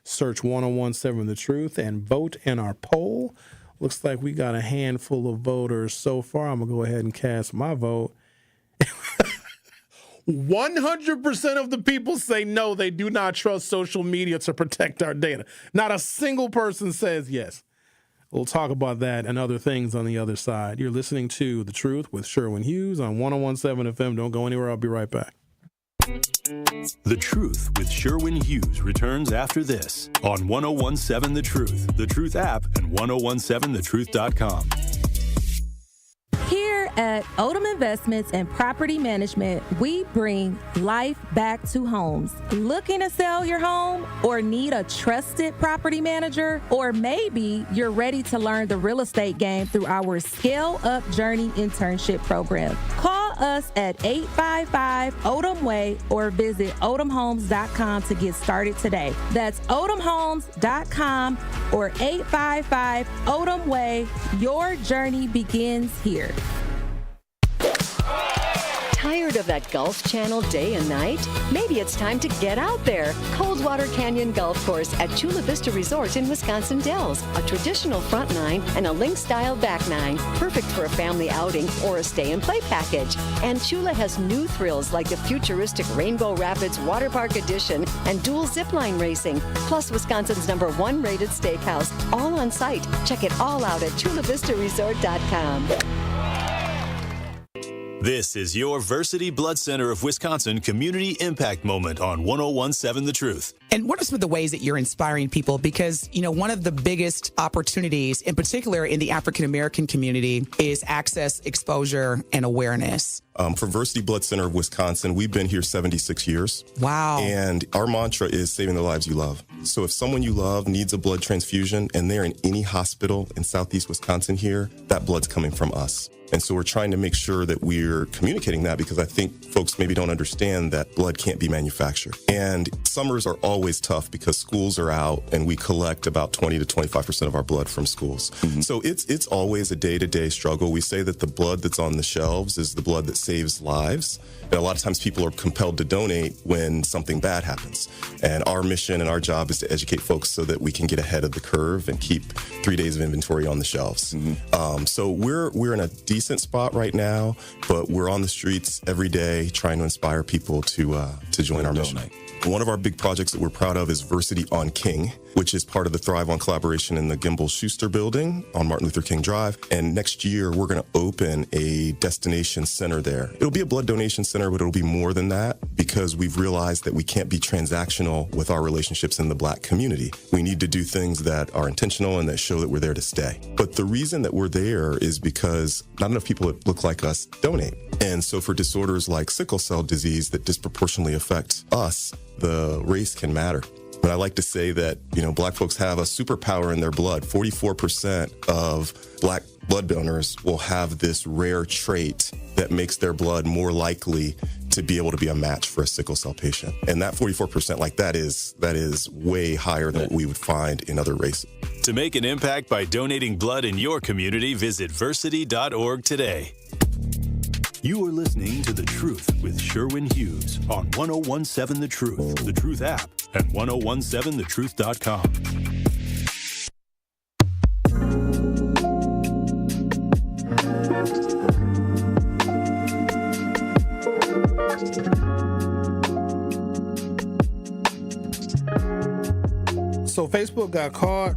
Search 1017 The Truth and vote in our poll. Looks like we got a handful of voters so far. I'm going to go ahead and cast my vote. 100% of the people say no, they do not trust social media to protect our data. Not a single person says yes. We'll talk about that and other things on the other side. You're listening to The Truth with Sherwin Hughes on 1017 FM. Don't go anywhere. I'll be right back. The Truth with Sherwin Hughes returns after this on 1017 The Truth, The Truth app, and 1017thetruth.com. Here At Odom Investments and Property Management, we bring life back to homes. Looking to sell your home or need a trusted property manager? Or maybe you're ready to learn the real estate game through our Scale Up Journey internship program. Call us at 855-ODOM-WAY or visit odomhomes.com to get started today. That's odomhomes.com or 855-ODOM-WAY. Your journey begins here. Tired of that Golf Channel day and night? Maybe it's time to get out there. Coldwater Canyon Golf Course at Chula Vista Resort in Wisconsin Dells. A traditional front nine and a link-style back nine. Perfect for a family outing or a stay-and-play package. And Chula has new thrills like the futuristic Rainbow Rapids Water Park Edition and dual zipline racing. Plus Wisconsin's #1 rated steakhouse. All on site. Check it all out at chulavistaresort.com. This is your Versity Blood Center of Wisconsin Community Impact Moment on 101.7 The Truth. And what are some of the ways that you're inspiring people? Because, you know, one of the biggest opportunities, in particular in the African-American community, is access, exposure, and awareness. For Versity Blood Center of Wisconsin, we've been here 76 years. Wow. And our mantra is saving the lives you love. So if someone you love needs a blood transfusion and they're in any hospital in Southeast Wisconsin here, that blood's coming from us. And so we're trying to make sure that we're communicating that, because I think folks maybe don't understand that blood can't be manufactured. And summers are always tough because schools are out and we collect about 20 to 25% of our blood from schools. Mm-hmm. So it's always a day-to-day struggle. We say that the blood that's on the shelves is the blood that saves lives. And a lot of times people are compelled to donate when something bad happens. And our mission and our job is to educate folks so that we can get ahead of the curve and keep 3 days of inventory on the shelves. Mm-hmm. So we're in a decent spot right now, but we're on the streets every day trying to inspire people to join our mission. One of our big projects that we're proud of is Versity on King, which is part of the Thrive on collaboration in the Gimbel Schuster building on Martin Luther King Drive. And next year, we're going to open a destination center there. It'll be a blood donation center, but it'll be more than that, because we've realized that we can't be transactional with our relationships in the Black community. We need to do things that are intentional and that show that we're there to stay. But the reason that we're there is because not enough people that look like us donate. And so for disorders like sickle cell disease that disproportionately affect us, the race can matter. But I like to say that, you know, Black folks have a superpower in their blood. 44% of Black blood donors will have this rare trait that makes their blood more likely to be able to be a match for a sickle cell patient. And that 44%, like that is way higher than what we would find in other races. To make an impact by donating blood in your community, visit versity.org today. You are listening to The Truth with Sherwin Hughes on 101.7 The Truth, The Truth app, and 101.7thetruth.com. So Facebook got caught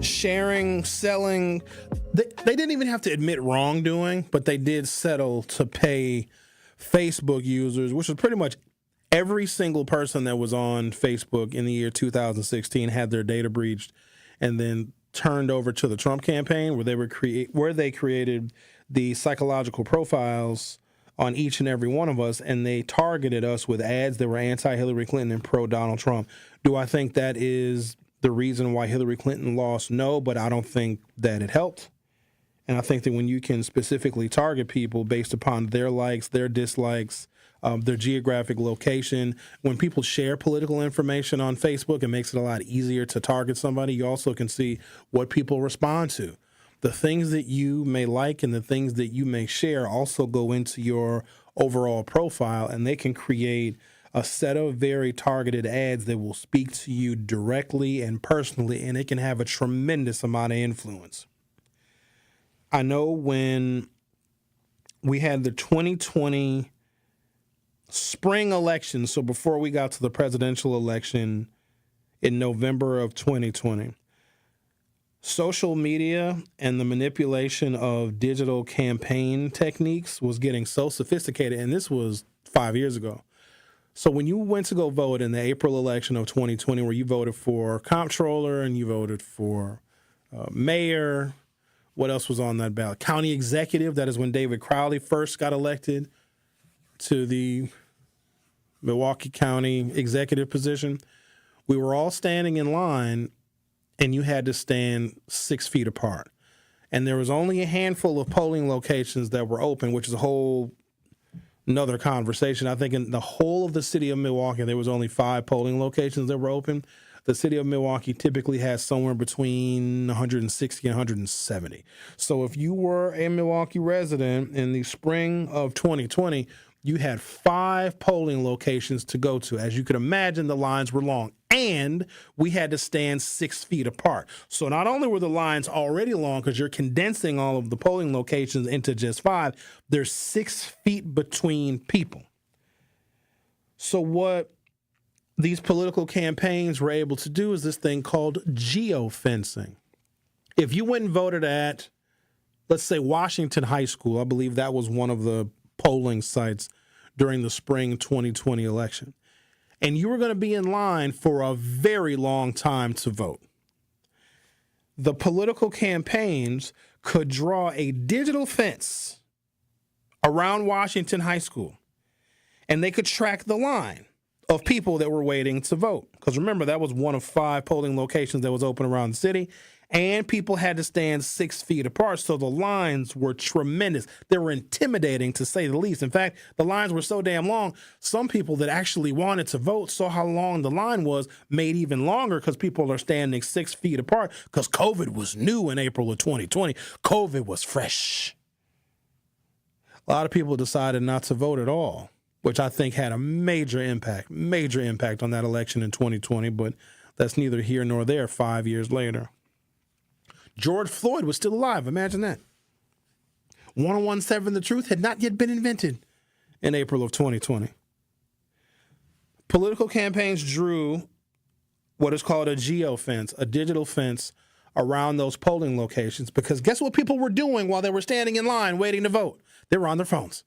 sharing, selling. They didn't even have to admit wrongdoing, but they did settle to pay Facebook users, which was pretty much every single person that was on Facebook in the year 2016 had their data breached and then turned over to the Trump campaign, where they created the psychological profiles on each and every one of us, and they targeted us with ads that were anti-Hillary Clinton and pro-Donald Trump. Do I think that is the reason why Hillary Clinton lost? No, but I don't think that it helped. And I think that when you can specifically target people based upon their likes, their dislikes, their geographic location, when people share political information on Facebook, it makes it a lot easier to target somebody. You also can see what people respond to. The things that you may like and the things that you may share also go into your overall profile, and they can create a set of very targeted ads that will speak to you directly and personally, and it can have a tremendous amount of influence. I know when we had the 2020 spring election, so before we got to the presidential election in November of 2020, social media and the manipulation of digital campaign techniques was getting so sophisticated, and this was 5 years ago. So when you went to go vote in the April election of 2020, where you voted for comptroller and you voted for mayor, What else was on that ballot? County executive. That is when David Crowley first got elected to the Milwaukee County executive position. We were all standing in line, and you had to stand 6 feet apart. And there was only a handful of polling locations that were open, which is another conversation. I think in the whole of the city of Milwaukee, there was only 5 polling locations that were open. The city of Milwaukee typically has somewhere between 160 and 170. So if you were a Milwaukee resident in the spring of 2020, you had 5 polling locations to go to. As you could imagine, the lines were long, and we had to stand 6 feet apart. So not only were the lines already long, because you're condensing all of the polling locations into just 5, there's 6 feet between people. So what these political campaigns were able to do is this thing called geofencing. If you went and voted at, let's say, Washington High School, I believe that was one of the polling sites during the spring 2020 election, and you were going to be in line for a very long time to vote, the political campaigns could draw a digital fence around Washington High School, and they could track the line of people that were waiting to vote. Because remember, that was one of 5 polling locations that was open around the city, and people had to stand 6 feet apart. So the lines were tremendous. They were intimidating, to say the least. In fact, the lines were so damn long, some people that actually wanted to vote saw how long the line was, made even longer because people are standing 6 feet apart because COVID was new in April of 2020. COVID was fresh. A lot of people decided not to vote at all, which I think had a major impact on that election in 2020, but that's neither here nor there 5 years later. George Floyd was still alive. Imagine that. 1017 The Truth had not yet been invented in April of 2020. Political campaigns drew what is called a geofence, a digital fence around those polling locations, because guess what people were doing while they were standing in line waiting to vote? They were on their phones.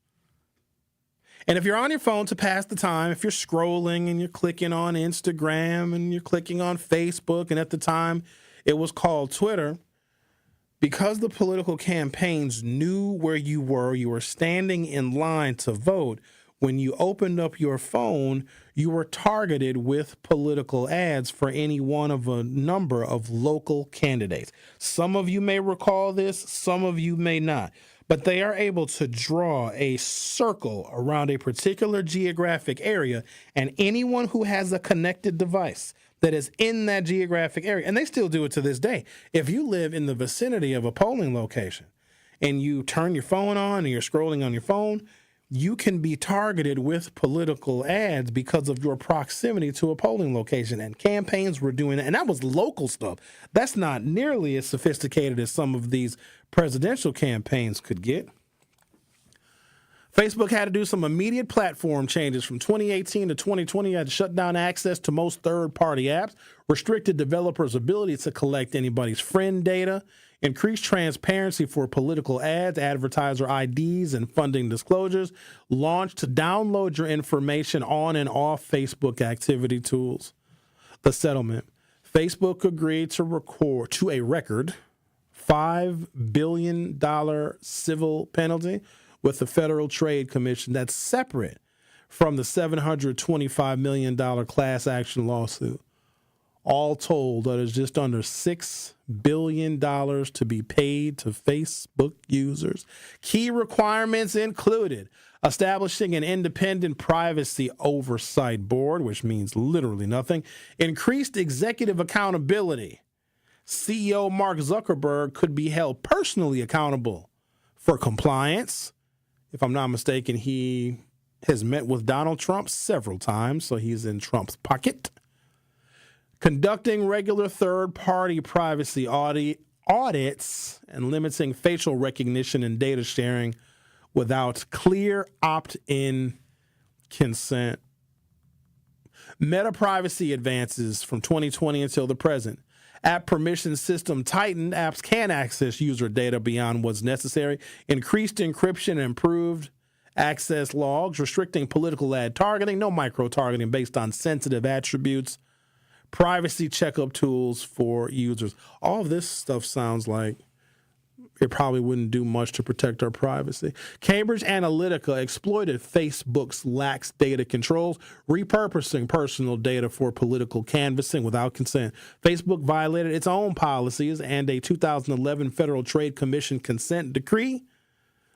And if you're on your phone to pass the time, if you're scrolling and you're clicking on Instagram and you're clicking on Facebook, and at the time it was called Twitter, because the political campaigns knew where you were standing in line to vote, when you opened up your phone, you were targeted with political ads for any one of a number of local candidates. Some of you may recall this, some of you may not. But they are able to draw a circle around a particular geographic area, and anyone who has a connected device that is in that geographic area, and they still do it to this day. If you live in the vicinity of a polling location and you turn your phone on and you're scrolling on your phone, you can be targeted with political ads because of your proximity to a polling location. And campaigns were doing that, and that was local stuff. That's not nearly as sophisticated as some of these presidential campaigns could get. Facebook had to do some immediate platform changes from 2018 to 2020. Had to shut down access to most third-party apps, restricted developers' ability to collect anybody's friend data, increased transparency for political ads, advertiser IDs, and funding disclosures, launched to download your information on and off Facebook activity tools. The settlement. Facebook agreed to a record $5 billion civil penalty with the Federal Trade Commission that's separate from the $725 million class action lawsuit. All told, that is just under $6 billion to be paid to Facebook users. Key requirements included establishing an independent privacy oversight board, which means literally nothing, increased executive accountability. CEO Mark Zuckerberg could be held personally accountable for compliance. If I'm not mistaken, he has met with Donald Trump several times, so he's in Trump's pocket. Conducting regular third-party privacy audits and limiting facial recognition and data sharing without clear opt-in consent. Meta privacy advances from 2020 until the present. App permission system tightened. Apps can access user data beyond what's necessary. Increased encryption and improved access logs. Restricting political ad targeting. No micro-targeting based on sensitive attributes. Privacy checkup tools for users. All of this stuff sounds like it probably wouldn't do much to protect our privacy. Cambridge Analytica exploited Facebook's lax data controls, repurposing personal data for political canvassing without consent. Facebook violated its own policies and a 2011 Federal Trade Commission consent decree,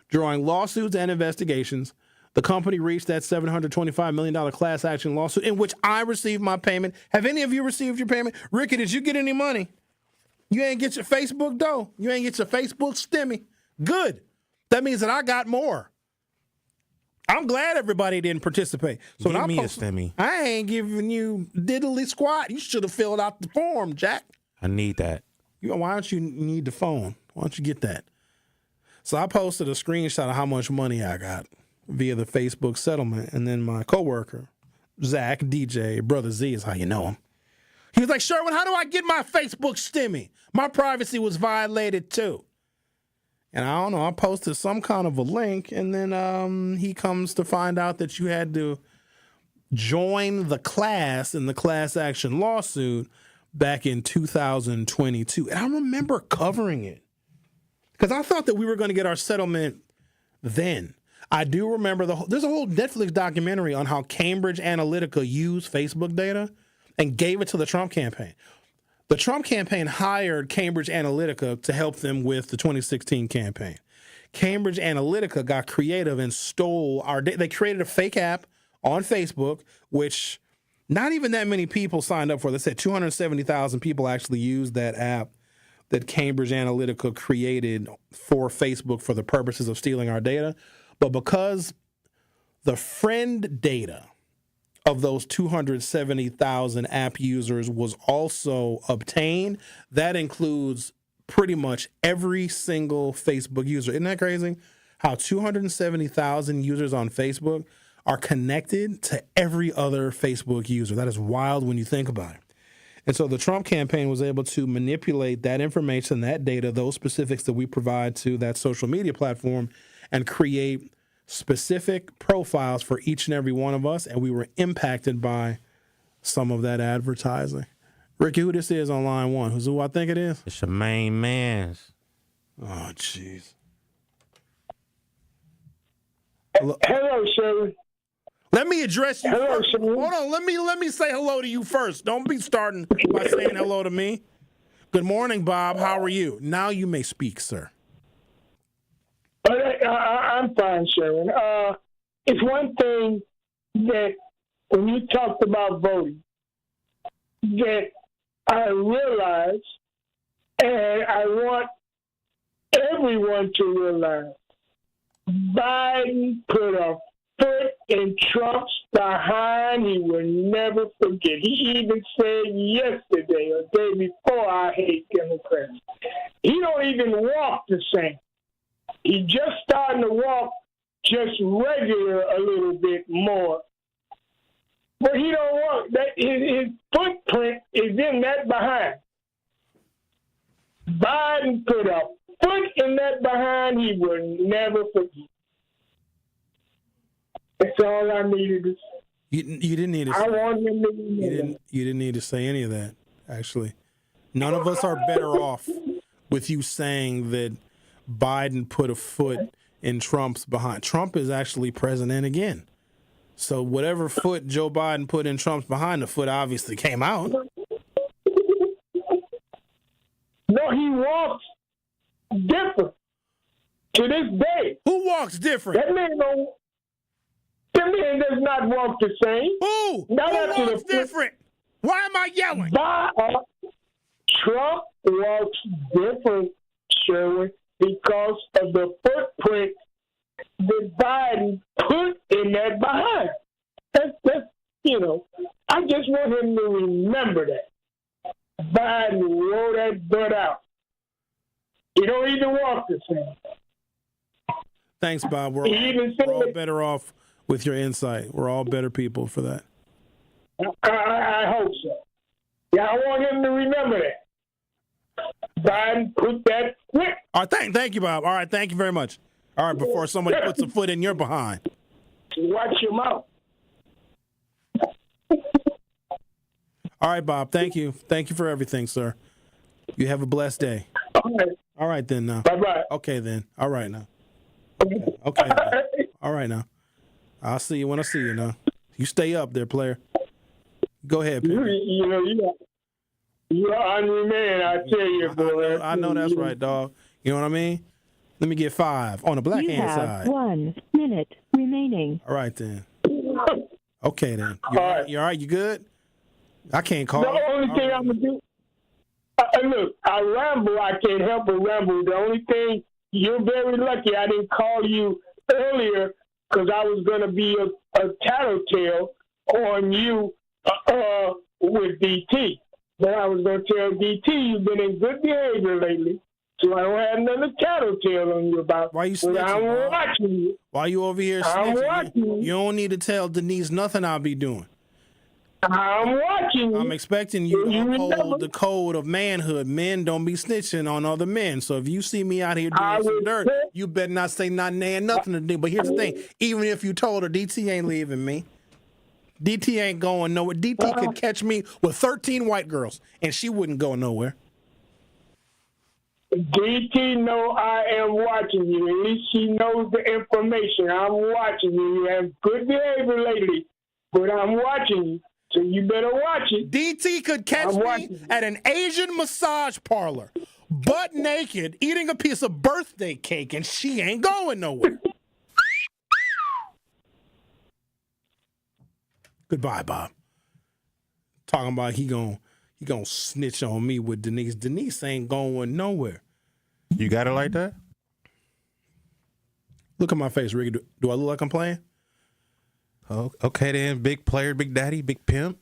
drawing lawsuits and investigations. The company reached that $725 million class action lawsuit in which I received my payment. Have any of you received your payment? Ricky, did you get any money? You ain't get your Facebook dough. You ain't get your Facebook stimmy. Good. That means that I got more. I'm glad everybody didn't participate. So Give me a stimmy. I ain't giving you diddly squat. You should have filled out the form, Jack. I need that. Why don't you need the phone? Why don't you get that? So I posted a screenshot of how much money I got via the Facebook settlement. And then my coworker, Zach, DJ, Brother Z is how you know him. He was like, Sherwin, how do I get my Facebook stimmy? My privacy was violated too. And I don't know, I posted some kind of a link, and then he comes to find out that you had to join the class in the class action lawsuit back in 2022. And I remember covering it because I thought that we were going to get our settlement then. I do remember there's a whole Netflix documentary on how Cambridge Analytica used Facebook data and gave it to the Trump campaign. The Trump campaign hired Cambridge Analytica to help them with the 2016 campaign. Cambridge Analytica got creative and stole our data. They created a fake app on Facebook, which not even that many people signed up for. They said 270,000 people actually used that app that Cambridge Analytica created for Facebook for the purposes of stealing our data. But because the friend data of those 270,000 app users was also obtained, that includes pretty much every single Facebook user. Isn't that crazy? How 270,000 users on Facebook are connected to every other Facebook user. That is wild when you think about it. And so the Trump campaign was able to manipulate that information, that data, those specifics that we provide to that social media platform, and create specific profiles for each and every one of us, and we were impacted by some of that advertising. Ricky, who this is on line one? Who I think it is? It's your main man's. Oh, jeez. Hello, Sherwin. Let me address you hello, first. Sherwin. Hold on. Let me say hello to you first. Don't be starting by saying hello to me. Good morning, Bob. How are you? Now you may speak, sir. I'm fine, Sherwin. It's one thing that when you talked about voting, that I realize, and I want everyone to realize, Biden put a foot in Trump's behind he will never forget. He even said yesterday or day before, I hate Democrats. He don't even walk the same. He just starting to walk just regular a little bit more. But he don't walk. His footprint is in that behind. Biden put a foot in that behind he will never forget. That's all I needed to say. You didn't need to I want him to you didn't need to say any of that, actually. None of us are better off with you saying that Biden put a foot in Trump's behind. Trump is actually president again. So whatever foot Joe Biden put in Trump's behind, the foot obviously came out. No, he walks different to this day. Who walks different? That man does not walk the same. Who? Not Who walks different? Why am I yelling? Trump walks different, Sherwin, because of the footprint that Biden put in that behind. That's I just want him to remember that. Biden wore that butt out. He don't even walk the same. Thanks, Bob. We're all better off with your insight. We're all better people for that. I hope so. Yeah, I want him to remember that. Biden put that foot. All right, thank you, Bob. All right, thank you very much. All right, before somebody puts a foot in your behind. Watch your mouth. All right, Bob. Thank you. Thank you for everything, sir. You have a blessed day. All All right then now. Bye-bye. Okay then. All right now. Okay. Then. All right now. I'll see you when I see you now. You stay up there, player. Go ahead, Perry. You're an honorary man, I tell you, boy. I know that's right, dog. You know what I mean? Let me get 5 on the black hand side. 1 minute remaining. All right then. Okay then. You all right? You good? I can't call. The only thing I'm going to do, look, I ramble. I can't help but ramble. The only thing, you're very lucky I didn't call you earlier because I was going to be a tattletale on you with DT. But I was going to tell DT you've been in good behavior lately, so I don't have another tattletale on you about. Why you snitching? I'm watching you. Why you over here snitching? You don't need to tell Denise nothing I'll be doing. I'm watching you. I'm expecting you to uphold the code of manhood. Men don't be snitching on other men. So if you see me out here doing some dirt, you better not say nothing to do. But here's the thing. Even if you told her, DT ain't leaving me. DT ain't going nowhere. DT could catch me with 13 white girls, and she wouldn't go nowhere. DT know I am watching you. At least she knows the information. I'm watching you. You have good behavior lately, but I'm watching you. So you better watch it. DT could catch me at an Asian massage parlor, butt naked, eating a piece of birthday cake, and she ain't going nowhere. Goodbye, Bob. Talking about he gonna snitch on me with Denise. Denise ain't going nowhere. You got it like that? Look at my face, Ricky. Do I look like I'm playing? Oh, okay then. Big player, big daddy, big pimp.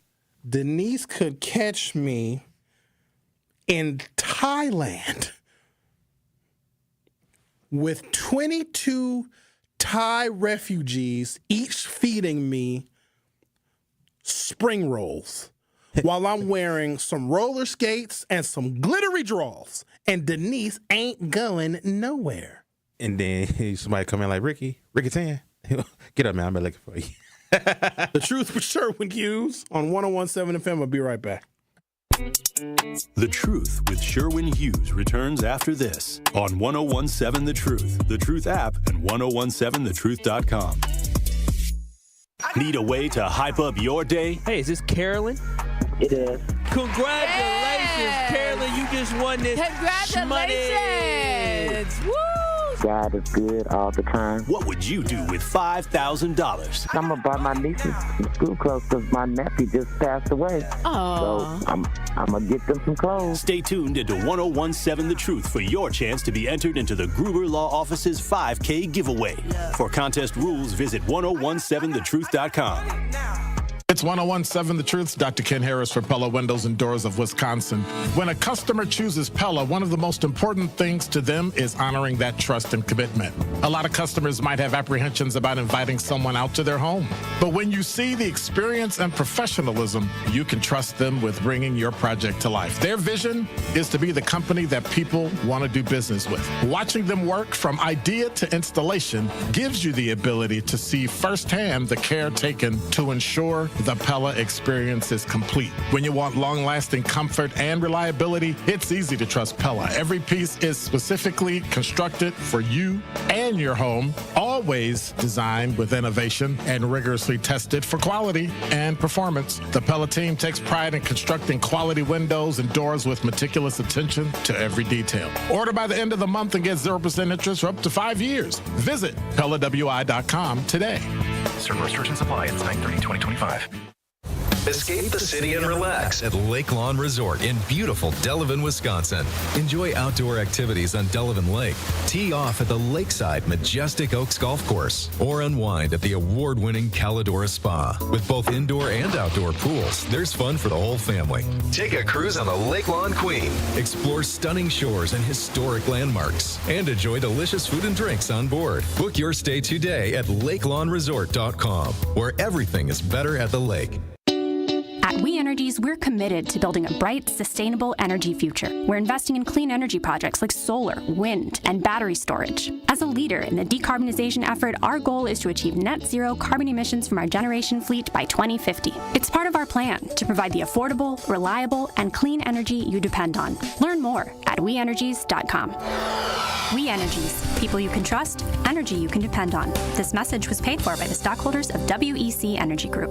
Denise could catch me in Thailand with 22 Thai refugees, each feeding me spring rolls while I'm wearing some roller skates and some glittery drawers, and Denise ain't going nowhere. And then somebody come in like, Ricky Tan, get up, man. I've been looking for you. The Truth with Sherwin Hughes on 101.7 FM. I'll be right back. The Truth with Sherwin Hughes returns after this on 101.7 The Truth app, and 1017thetruth.com. Need a way to hype up your day? Hey, is this Carolyn? It is. Congratulations, Carolyn. You just won this. Congratulations. Woo! God is good all the time. What would you do with $5,000? I'm going to buy my nieces some school clothes because my nephew just passed away. Aww. So I'm going to get them some clothes. Stay tuned into 101.7 The Truth for your chance to be entered into the Gruber Law Office's 5K giveaway. For contest rules, visit 1017thetruth.com. It's 101.7 The Truth's Dr. Ken Harris for Pella Windows and Doors of Wisconsin. When a customer chooses Pella, one of the most important things to them is honoring that trust and commitment. A lot of customers might have apprehensions about inviting someone out to their home. But when you see the experience and professionalism, you can trust them with bringing your project to life. Their vision is to be the company that people want to do business with. Watching them work from idea to installation gives you the ability to see firsthand the care taken to ensure the Pella experience is complete. When you want long-lasting comfort and reliability, it's easy to trust Pella. Every piece is specifically constructed for you and your home, always designed with innovation and rigorously tested for quality and performance. The Pella team takes pride in constructing quality windows and doors with meticulous attention to every detail. Order by the end of the month and get 0% interest for up to 5 years. Visit PellaWI.com today. Certain restrictions apply. It's 9/30/2025. Escape the city and relax at Lake Lawn Resort in beautiful Delavan, Wisconsin. Enjoy outdoor activities on Delavan Lake. Tee off at the lakeside Majestic Oaks Golf Course, or unwind at the award-winning Calidora Spa. With both indoor and outdoor pools, there's fun for the whole family. Take a cruise on the Lake Lawn Queen. Explore stunning shores and historic landmarks, and enjoy delicious food and drinks on board. Book your stay today at lakelawnresort.com, where everything is better at the lake. At We Energies Energies, we're committed to building a bright, sustainable energy future. We're investing in clean energy projects like solar, wind, and battery storage. As a leader in the decarbonization effort, our goal is to achieve net zero carbon emissions from our generation fleet by 2050. It's part of our plan to provide the affordable, reliable, and clean energy you depend on. Learn more at weenergies.com. We Energies, people you can trust, energy you can depend on. This message was paid for by the stockholders of WEC Energy Group.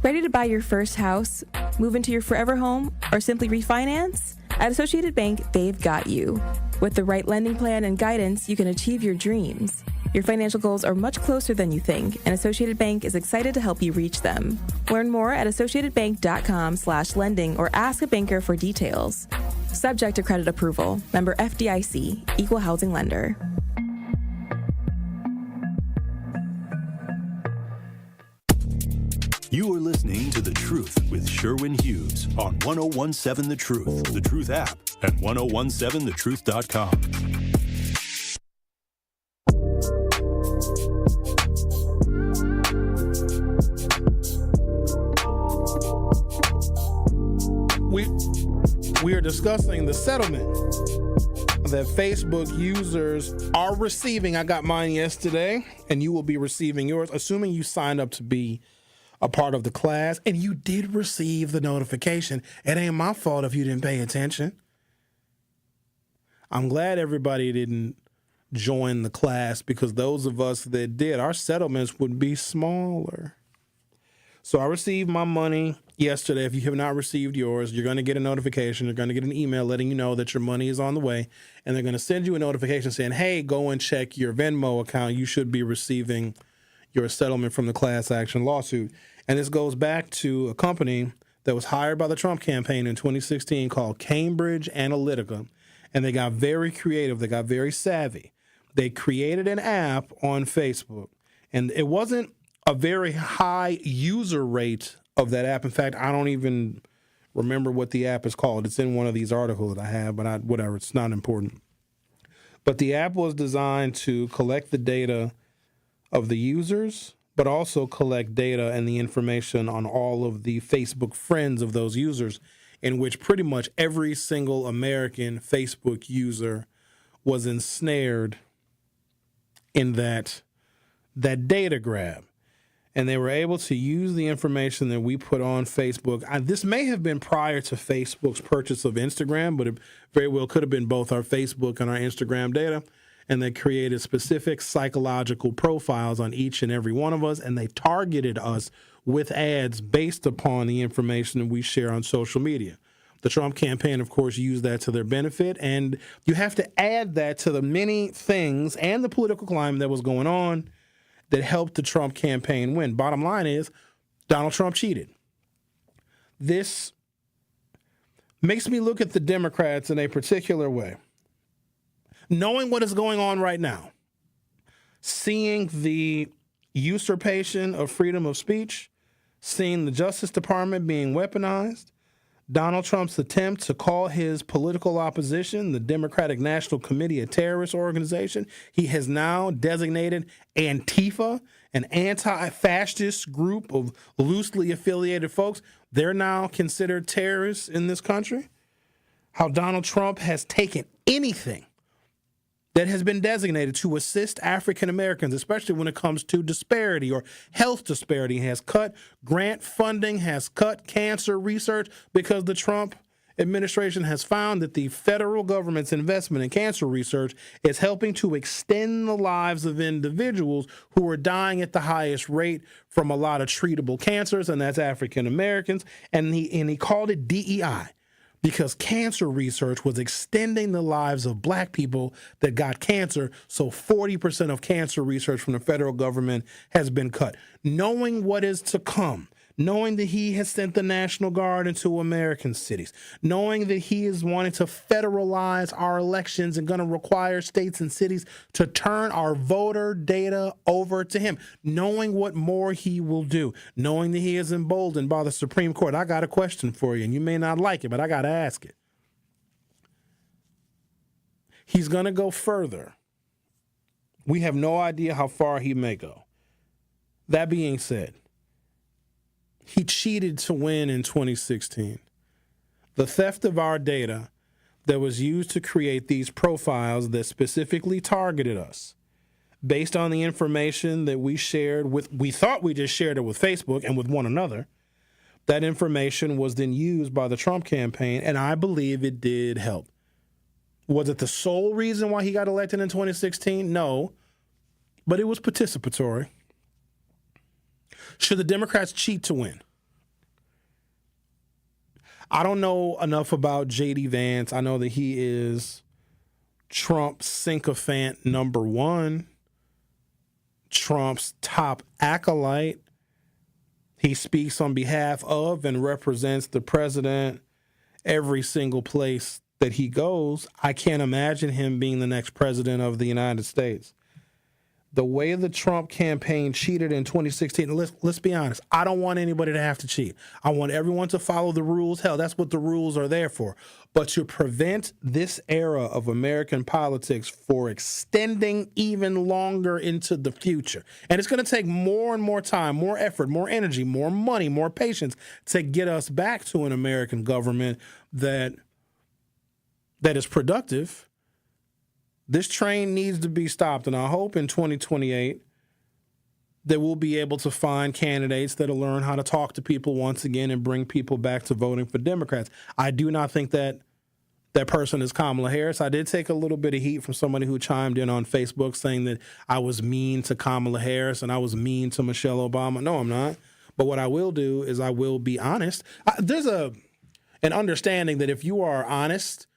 Ready to buy your first house, move into your forever home, or simply refinance? At Associated Bank, they've got you. With the right lending plan and guidance, you can achieve your dreams. Your financial goals are much closer than you think, and Associated Bank is excited to help you reach them. Learn more at associatedbank.com/lending or ask a banker for details. Subject to credit approval. Member FDIC. Equal housing lender. You are listening to The Truth with Sherwin Hughes on 1017 The Truth, The Truth app, and 1017thetruth.com. We are discussing the settlement that Facebook users are receiving. I got mine yesterday, and you will be receiving yours, assuming you signed up to be a part of the class, and you did receive the notification. It ain't my fault if you didn't pay attention. I'm glad everybody didn't join the class, because those of us that did, our settlements would be smaller. So I received my money yesterday. If you have not received yours, you're going to get a notification. You're going to get an email letting you know that your money is on the way. And they're going to send you a notification saying, hey, go and check your Venmo account. You should be receiving your settlement from the class action lawsuit. And this goes back to a company that was hired by the Trump campaign in 2016 called Cambridge Analytica. And they got very creative. They got very savvy. They created an app on Facebook. And it wasn't a very high user rate of that app. In fact, I don't even remember what the app is called. It's in one of these articles that I have, but whatever, it's not important. But the app was designed to collect the data of the users, but also collect data and the information on all of the Facebook friends of those users, in which pretty much every single American Facebook user was ensnared in that data grab. And they were able to use the information that we put on Facebook. This may have been prior to Facebook's purchase of Instagram, but it very well could have been both our Facebook and our Instagram data. And they created specific psychological profiles on each and every one of us, and they targeted us with ads based upon the information that we share on social media. The Trump campaign, of course, used that to their benefit, and you have to add that to the many things and the political climate that was going on that helped the Trump campaign win. Bottom line is, Donald Trump cheated. This makes me look at the Democrats in a particular way. Knowing what is going on right now, seeing the usurpation of freedom of speech, seeing the Justice Department being weaponized, Donald Trump's attempt to call his political opposition, the Democratic National Committee, a terrorist organization. He has now designated Antifa, an anti-fascist group of loosely affiliated folks. They're now considered terrorists in this country. How Donald Trump has taken anything that has been designated to assist African Americans, especially when it comes to disparity or health disparity, has cut grant funding, has cut cancer research, because the Trump administration has found that the federal government's investment in cancer research is helping to extend the lives of individuals who are dying at the highest rate from a lot of treatable cancers, and that's African Americans. And he called it DEI, because cancer research was extending the lives of black people that got cancer. So 40% of cancer research from the federal government has been cut. Knowing what is to come, knowing that he has sent the National Guard into American cities, knowing that he is wanting to federalize our elections and going to require states and cities to turn our voter data over to him, knowing what more he will do, knowing that he is emboldened by the Supreme Court. I got a question for you, and you may not like it, but I got to ask it. He's going to go further. We have no idea how far he may go. That being said, he cheated to win in 2016. The theft of our data that was used to create these profiles that specifically targeted us based on the information that we thought we just shared it with Facebook and with one another. That information was then used by the Trump campaign, and I believe it did help. Was it the sole reason why he got elected in 2016? No, but it was participatory. Should the Democrats cheat to win? I don't know enough about J.D. Vance. I know that he is Trump's sycophant number one, Trump's top acolyte. He speaks on behalf of and represents the president every single place that he goes. I can't imagine him being the next president of the United States. The way the Trump campaign cheated in 2016, let's be honest, I don't want anybody to have to cheat. I want everyone to follow the rules. Hell, that's what the rules are there for. But to prevent this era of American politics for extending even longer into the future, and it's going to take more and more time, more effort, more energy, more money, more patience to get us back to an American government that is productive. This train needs to be stopped, and I hope in 2028 that we'll be able to find candidates that'll learn how to talk to people once again and bring people back to voting for Democrats. I do not think that person is Kamala Harris. I did take a little bit of heat from somebody who chimed in on Facebook saying that I was mean to Kamala Harris and I was mean to Michelle Obama. No, I'm not. But what I will do is I will be honest. There's an understanding that if you are honest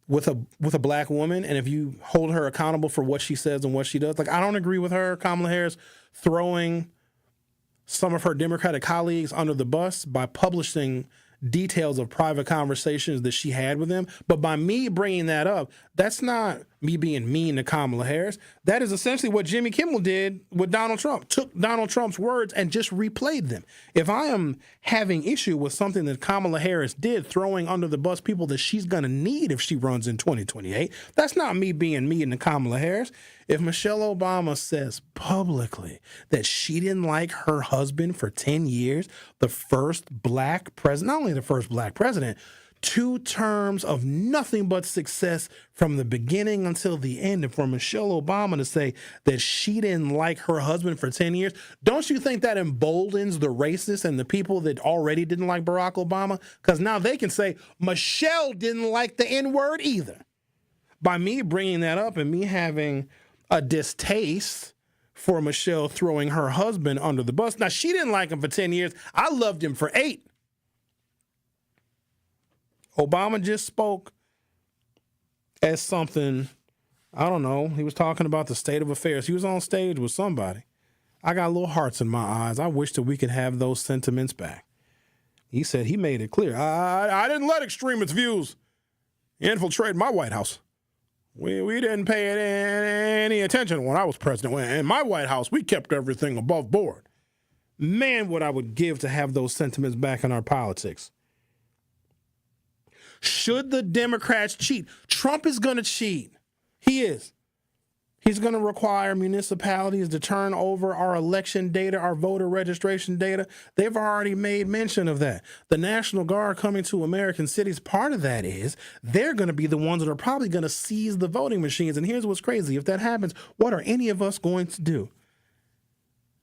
with a black woman, and if you hold her accountable for what she says and what she does, like I don't agree with her, Kamala Harris, throwing some of her Democratic colleagues under the bus by publishing details of private conversations that she had with them. But by me bringing that up, that's not me being mean to Kamala Harris. That is essentially what Jimmy Kimmel did with Donald Trump. Took Donald Trump's words and just replayed them. If I am having issue with something that Kamala Harris did, throwing under the bus people that she's going to need if she runs in 2028, that's not me being mean to Kamala Harris. If Michelle Obama says publicly that she didn't like her husband for 10 years, the first black president, not only the first black president, 2 terms of nothing but success from the beginning until the end, and for Michelle Obama to say that she didn't like her husband for 10 years, don't you think that emboldens the racists and the people that already didn't like Barack Obama? Because now they can say, Michelle didn't like the N-word either. By me bringing that up and me having a distaste for Michelle throwing her husband under the bus. Now, she didn't like him for 10 years. I loved him for 8. Obama just spoke as something, I don't know, he was talking about the state of affairs. He was on stage with somebody. I got little hearts in my eyes. I wish that we could have those sentiments back. He said he made it clear. I didn't let extremist views infiltrate my White House. We didn't pay any attention when I was president. In my White House, we kept everything above board. Man, what I would give to have those sentiments back in our politics. Should the Democrats cheat? Trump is going to cheat. He is. He's going to require municipalities to turn over our election data, our voter registration data. They've already made mention of that. The National Guard coming to American cities, part of that is they're going to be the ones that are probably going to seize the voting machines. And here's what's crazy. If that happens, what are any of us going to do?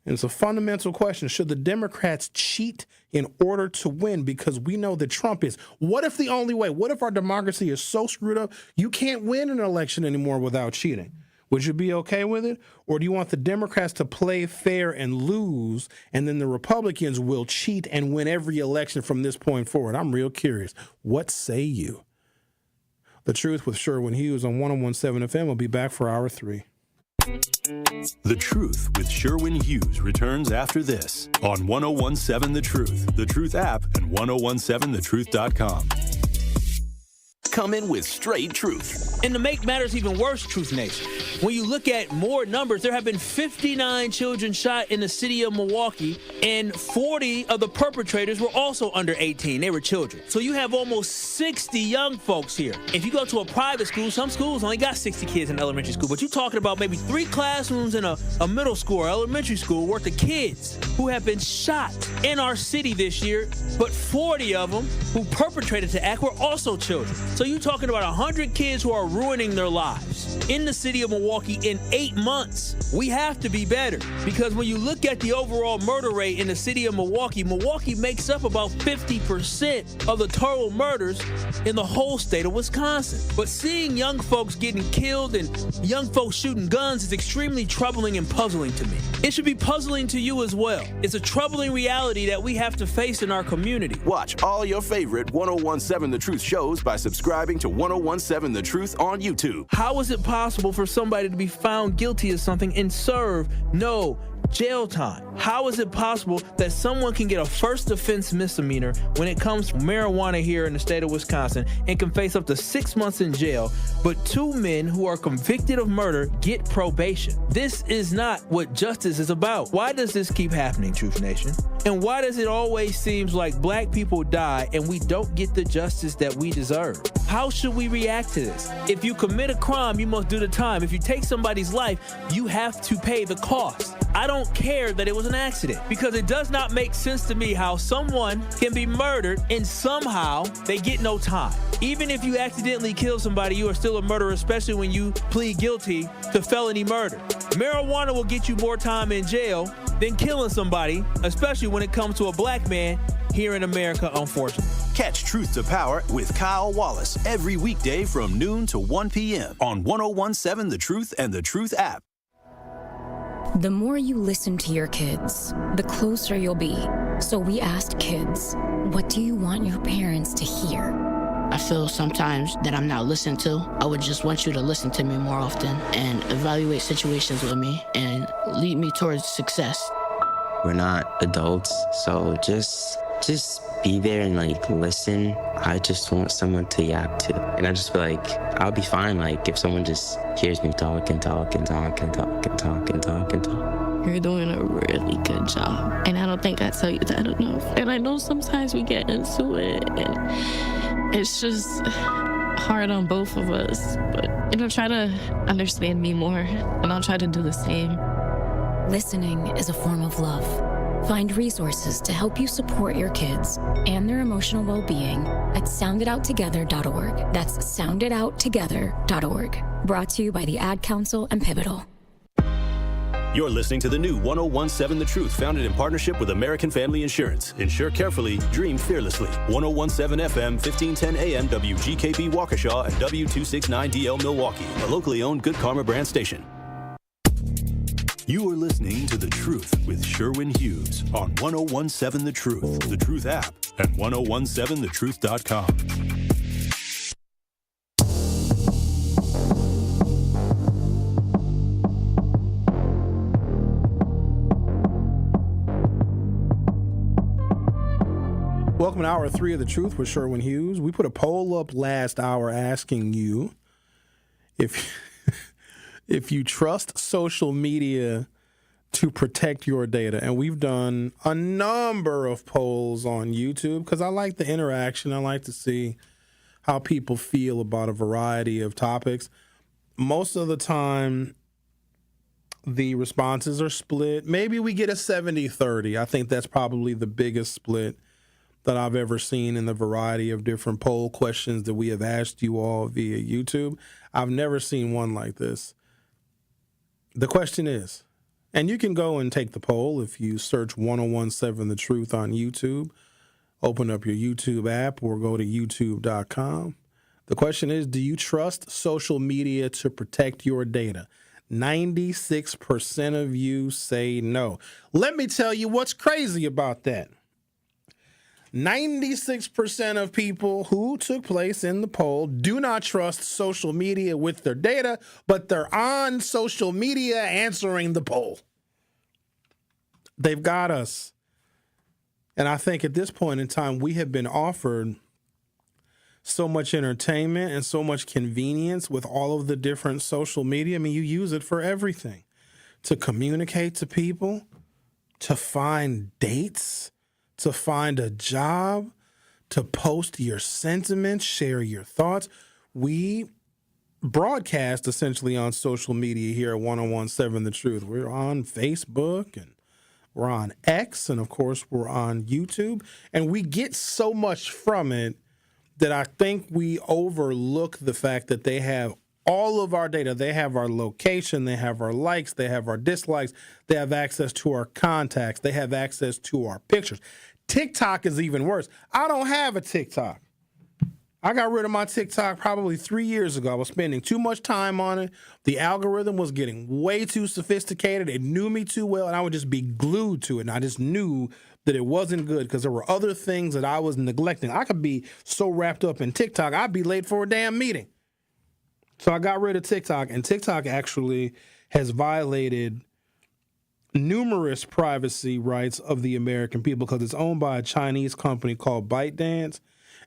And it's a fundamental question. Should the Democrats cheat in order to win? Because we know that Trump is. What if the only way? What if our democracy is so screwed up you can't win an election anymore without cheating? Would you be okay with it? Or do you want the Democrats to play fair and lose, and then the Republicans will cheat and win every election from this point forward? I'm real curious. What say you? The Truth with Sherwin Hughes on 101.7 FM will be back for Hour 3. The Truth with Sherwin Hughes returns after this on 101.7 The Truth, The Truth app, and 1017thetruth.com. come in with straight truth. And to make matters even worse, Truth Nation, when you look at more numbers, there have been 59 children shot in the city of Milwaukee, and 40 of the perpetrators were also under 18. They were children. So you have almost 60 young folks here. If you go to a private school, some schools only got 60 kids in elementary school, but you're talking about maybe 3 classrooms in a middle school or elementary school worth of kids who have been shot in our city this year, but 40 of them who perpetrated the act were also children. So you're talking about 100 kids who are ruining their lives in the city of Milwaukee in 8 months. We have to be better, because when you look at the overall murder rate in the city of Milwaukee, Milwaukee makes up about 50% of the total murders in the whole state of Wisconsin. But seeing young folks getting killed and young folks shooting guns is extremely troubling and puzzling to me. It should be puzzling to you as well. It's a troubling reality that we have to face in our community. Watch all your favorite 1017 The Truth shows by subscribing to 1017 The Truth on YouTube. How is it possible for somebody to be found guilty of something and serve no jail time? How is it possible that someone can get a first offense misdemeanor when it comes to marijuana here in the state of Wisconsin and can face up to 6 months in jail, but 2 men who are convicted of murder get probation? This is not what justice is about. Why does this keep happening, Truth Nation? And why does it always seem like black people die and we don't get the justice that we deserve? How should we react to this? If you commit a crime, you must do the time. If you take somebody's life, you have to pay the cost. I don't care that it was an accident, because it does not make sense to me how someone can be murdered and somehow they get no time. Even if you accidentally kill somebody, you are still a murderer, especially when you plead guilty to felony murder. Marijuana will get you more time in jail than killing somebody, especially when it comes to a black man here in America, unfortunately. Catch Truth to Power with Kyle Wallace every weekday from noon to 1 p.m. on 1017 The Truth and The Truth app. The more you listen to your kids, the closer you'll be. So we asked kids, what do you want your parents to hear? I feel sometimes that I'm not listened to. I would just want you to listen to me more often and evaluate situations with me and lead me towards success. We're not adults, so just be there and listen. I just want someone to yap to. And I just feel like I'll be fine if someone just hears me talk and talk and talk and talk and talk and talk and talk. You're doing a really good job. And I don't think I tell you that enough. And I know sometimes we get into it and it's just hard on both of us. But try to understand me more and I'll try to do the same. Listening is a form of love. Find resources to help you support your kids and their emotional well-being at sounditouttogether.org. That's sounditouttogether.org. Brought to you by the Ad Council and Pivotal. You're listening to the new 1017 The Truth, founded in partnership with American Family Insurance. Insure carefully, dream fearlessly. 1017 FM, 1510 AM, WGKB Waukesha, and W269DL Milwaukee, a locally owned Good Karma brand station. You are listening to The Truth with Sherwin Hughes on 1017 The Truth, The Truth app, and 1017thetruth.com. Welcome to Hour 3 of The Truth with Sherwin Hughes. We put a poll up last hour asking you if you trust social media to protect your data. And we've done a number of polls on YouTube because I like the interaction. I like to see how people feel about a variety of topics. Most of the time, the responses are split. Maybe we get a 70-30. I think that's probably the biggest split that I've ever seen in the variety of different poll questions that we have asked you all via YouTube. I've never seen one like this. The question is, and you can go and take the poll if you search 1017 The Truth on YouTube, open up your YouTube app or go to youtube.com. The question is, do you trust social media to protect your data? 96% of you say no. Let me tell you what's crazy about that. 96% of people who took place in the poll do not trust social media with their data, but they're on social media answering the poll. They've got us. And I think at this point in time, we have been offered so much entertainment and so much convenience with all of the different social media. I mean, you use it for everything. To communicate to people, to find dates, to find a job, to post your sentiments, share your thoughts. We broadcast essentially on social media here at 101.7 The Truth. We're on Facebook and we're on X, and of course we're on YouTube, and we get so much from it that I think we overlook the fact that they have all of our data. They have our location, they have our likes, they have our dislikes, they have access to our contacts, they have access to our pictures. TikTok is even worse. I don't have a TikTok. I got rid of my TikTok probably 3 years ago. I was spending too much time on it. The algorithm was getting way too sophisticated. It knew me too well, and I would just be glued to it. And I just knew that it wasn't good because there were other things that I was neglecting. I could be so wrapped up in TikTok, I'd be late for a damn meeting. So I got rid of TikTok, and TikTok actually has violated numerous privacy rights of the American people because it's owned by a Chinese company called ByteDance.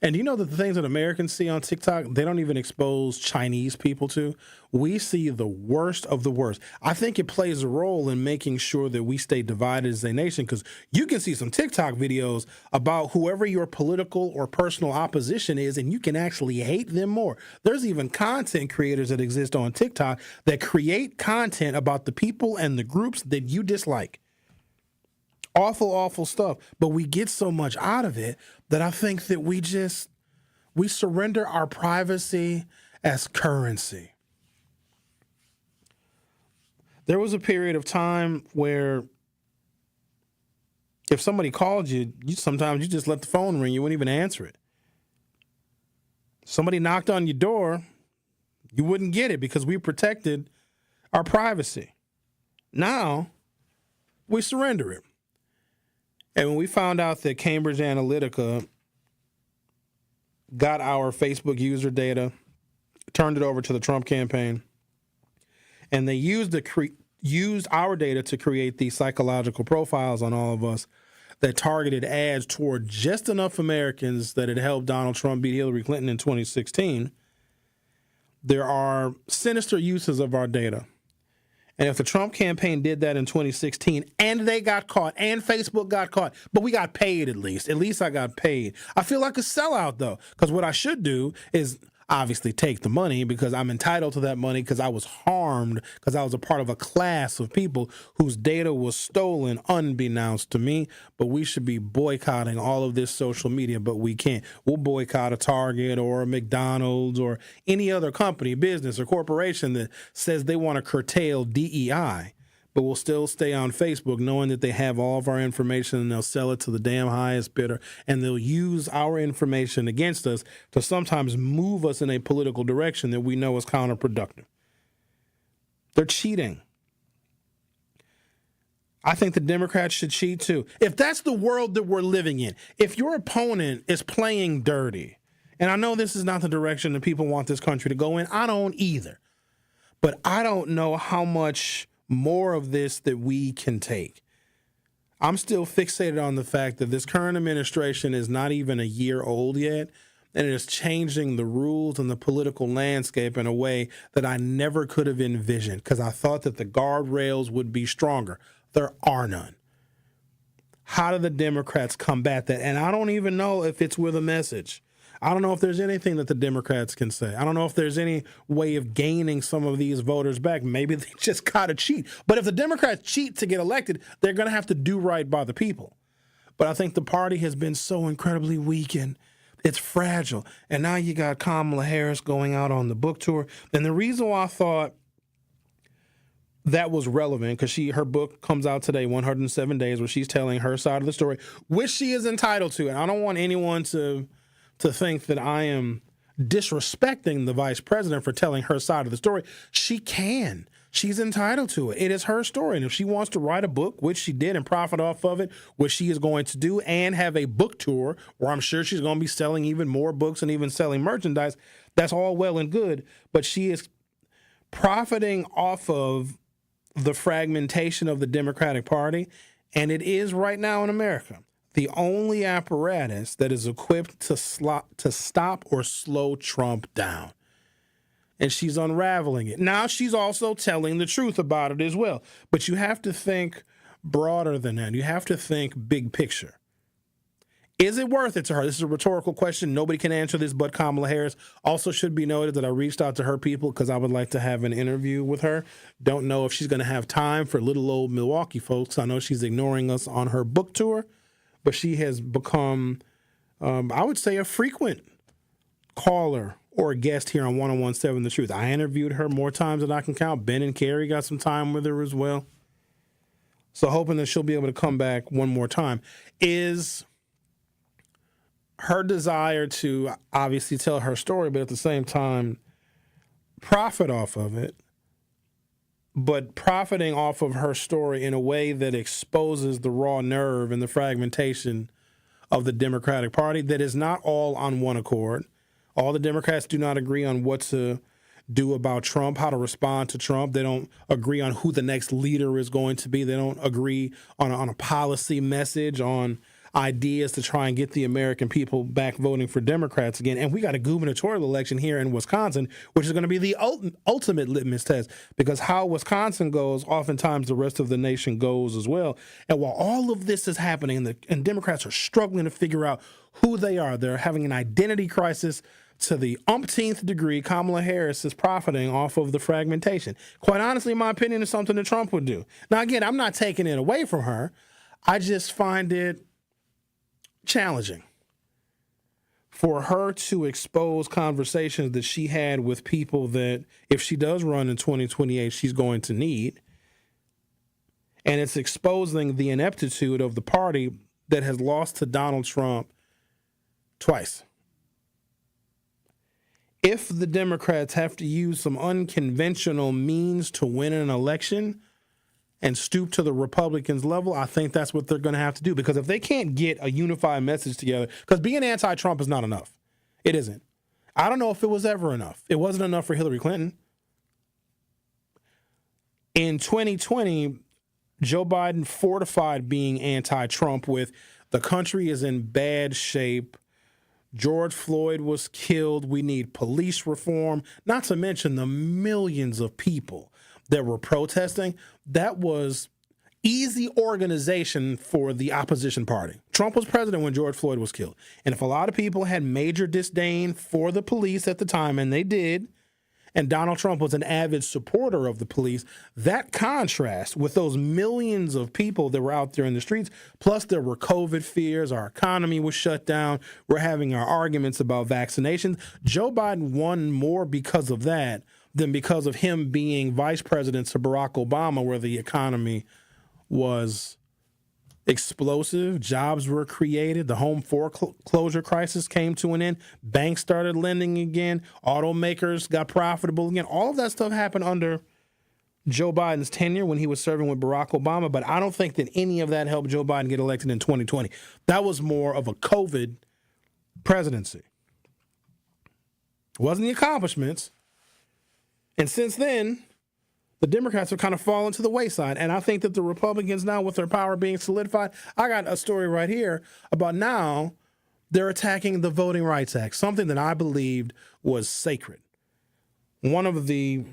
And you know that the things that Americans see on TikTok, they don't even expose Chinese people to. We see the worst of the worst. I think it plays a role in making sure that we stay divided as a nation, because you can see some TikTok videos about whoever your political or personal opposition is, and you can actually hate them more. There's even content creators that exist on TikTok that create content about the people and the groups that you dislike. Awful, awful stuff. But we get so much out of it that I think that we surrender our privacy as currency. There was a period of time where if somebody called you, sometimes you just let the phone ring. You wouldn't even answer it. Somebody knocked on your door, you wouldn't get it because we protected our privacy. Now, we surrender it. And when we found out that Cambridge Analytica got our Facebook user data, turned it over to the Trump campaign, and they used our data to create these psychological profiles on all of us that targeted ads toward just enough Americans that had helped Donald Trump beat Hillary Clinton in 2016, there are sinister uses of our data. And if the Trump campaign did that in 2016 and they got caught and Facebook got caught, but we got paid at least I got paid. I feel like a sellout, though, because what I should do is obviously take the money because I'm entitled to that money because I was harmed, because I was a part of a class of people whose data was stolen unbeknownst to me. But we should be boycotting all of this social media, but we can't. We'll boycott a Target or a McDonald's or any other company, business, or corporation that says they want to curtail DEI. But we'll still stay on Facebook knowing that they have all of our information and they'll sell it to the damn highest bidder. And they'll use our information against us to sometimes move us in a political direction that we know is counterproductive. They're cheating. I think the Democrats should cheat too. If that's the world that we're living in, if your opponent is playing dirty, and I know this is not the direction that people want this country to go in, I don't either. But I don't know how much more of this that we can take. I'm still fixated on the fact that this current administration is not even a year old yet, and it is changing the rules and the political landscape in a way that I never could have envisioned because I thought that the guardrails would be stronger. There are none. How do the Democrats combat that? And I don't even know if it's with a message. I don't know if there's anything that the Democrats can say. I don't know if there's any way of gaining some of these voters back. Maybe they just got to cheat. But if the Democrats cheat to get elected, they're going to have to do right by the people. But I think the party has been so incredibly weak and it's fragile. And now you got Kamala Harris going out on the book tour. And the reason why I thought that was relevant, because her book comes out today, 107 Days, where she's telling her side of the story, which she is entitled to. And I don't want anyone to think that I am disrespecting the vice president for telling her side of the story. She can. She's entitled to it. It is her story. And if she wants to write a book, which she did, and profit off of it, which she is going to do, and have a book tour where I'm sure she's going to be selling even more books and even selling merchandise, that's all well and good. But she is profiting off of the fragmentation of the Democratic Party. And it is right now in America. the only apparatus that is equipped to stop or slow Trump down. And she's unraveling it. Now, she's also telling the truth about it as well. But you have to think broader than that. You have to think big picture. Is it worth it to her? This is a rhetorical question. Nobody can answer this but Kamala Harris. Also should be noted that I reached out to her people because I would like to have an interview with her. Don't know if she's going to have time for little old Milwaukee folks. I know she's ignoring us on her book tour, but she has become, I would say, a frequent caller or a guest here on 1017 The Truth. I interviewed her more times than I can count. Ben and Carrie got some time with her as well. So hoping that she'll be able to come back one more time. Is her desire to obviously tell her story, but at the same time profit off of it, but profiting off of her story in a way that exposes the raw nerve and the fragmentation of the Democratic Party that is not all on one accord. All the Democrats do not agree on what to do about Trump, how to respond to Trump. They don't agree on who the next leader is going to be. They don't agree on a policy message, on ideas to try and get the American people back voting for Democrats again. And we got a gubernatorial election here in Wisconsin, which is going to be the ultimate litmus test, because how Wisconsin goes, oftentimes the rest of the nation goes as well. And while all of this is happening and Democrats are struggling to figure out who they are, they're having an identity crisis to the umpteenth degree. Kamala Harris is profiting off of the fragmentation. Quite honestly, in my opinion, is something that Trump would do. Now, again, I'm not taking it away from her. I just find it challenging for her to expose conversations that she had with people that, if she does run in 2028, she's going to need. And it's exposing the ineptitude of the party that has lost to Donald Trump twice. If the Democrats have to use some unconventional means to win an election and stoop to the Republicans' level, I think that's what they're going to have to do. Because if they can't get a unified message together, because being anti-Trump is not enough. It isn't. I don't know if it was ever enough. It wasn't enough for Hillary Clinton. In 2020, Joe Biden fortified being anti-Trump with the country is in bad shape. George Floyd was killed. We need police reform, not to mention the millions of people that were protesting. That was easy organization for the opposition party. Trump was president when George Floyd was killed. And if a lot of people had major disdain for the police at the time, and they did, and Donald Trump was an avid supporter of the police, that contrast with those millions of people that were out there in the streets, plus there were COVID fears, our economy was shut down, we're having our arguments about vaccinations. Joe Biden won more because of that than because of him being vice president to Barack Obama, where the economy was explosive, jobs were created, the home foreclosure crisis came to an end, banks started lending again, automakers got profitable again. All of that stuff happened under Joe Biden's tenure when he was serving with Barack Obama, but I don't think that any of that helped Joe Biden get elected in 2020. That was more of a COVID presidency. It wasn't the accomplishments. And since then, the Democrats have kind of fallen to the wayside. And I think that the Republicans now, with their power being solidified, I got a story right here about now they're attacking the Voting Rights Act, something that I believed was sacred. One of the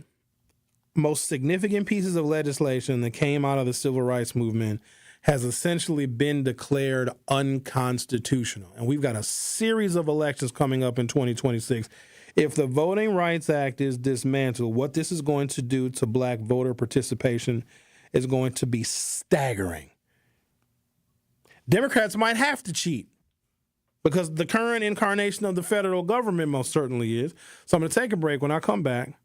most significant pieces of legislation that came out of the civil rights movement has essentially been declared unconstitutional. And we've got a series of elections coming up in 2026. If the Voting Rights Act is dismantled, what this is going to do to black voter participation is going to be staggering. Democrats might have to cheat because the current incarnation of the federal government most certainly is. So I'm going to take a break. When I come back,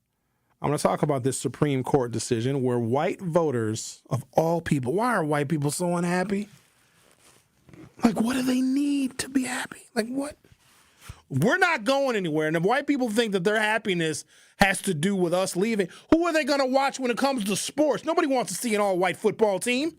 I'm going to talk about this Supreme Court decision where white voters, of all people, why are white people so unhappy? Like, what do they need to be happy? Like, what? We're not going anywhere. And if white people think that their happiness has to do with us leaving, who are they going to watch when it comes to sports? Nobody wants to see an all-white football team.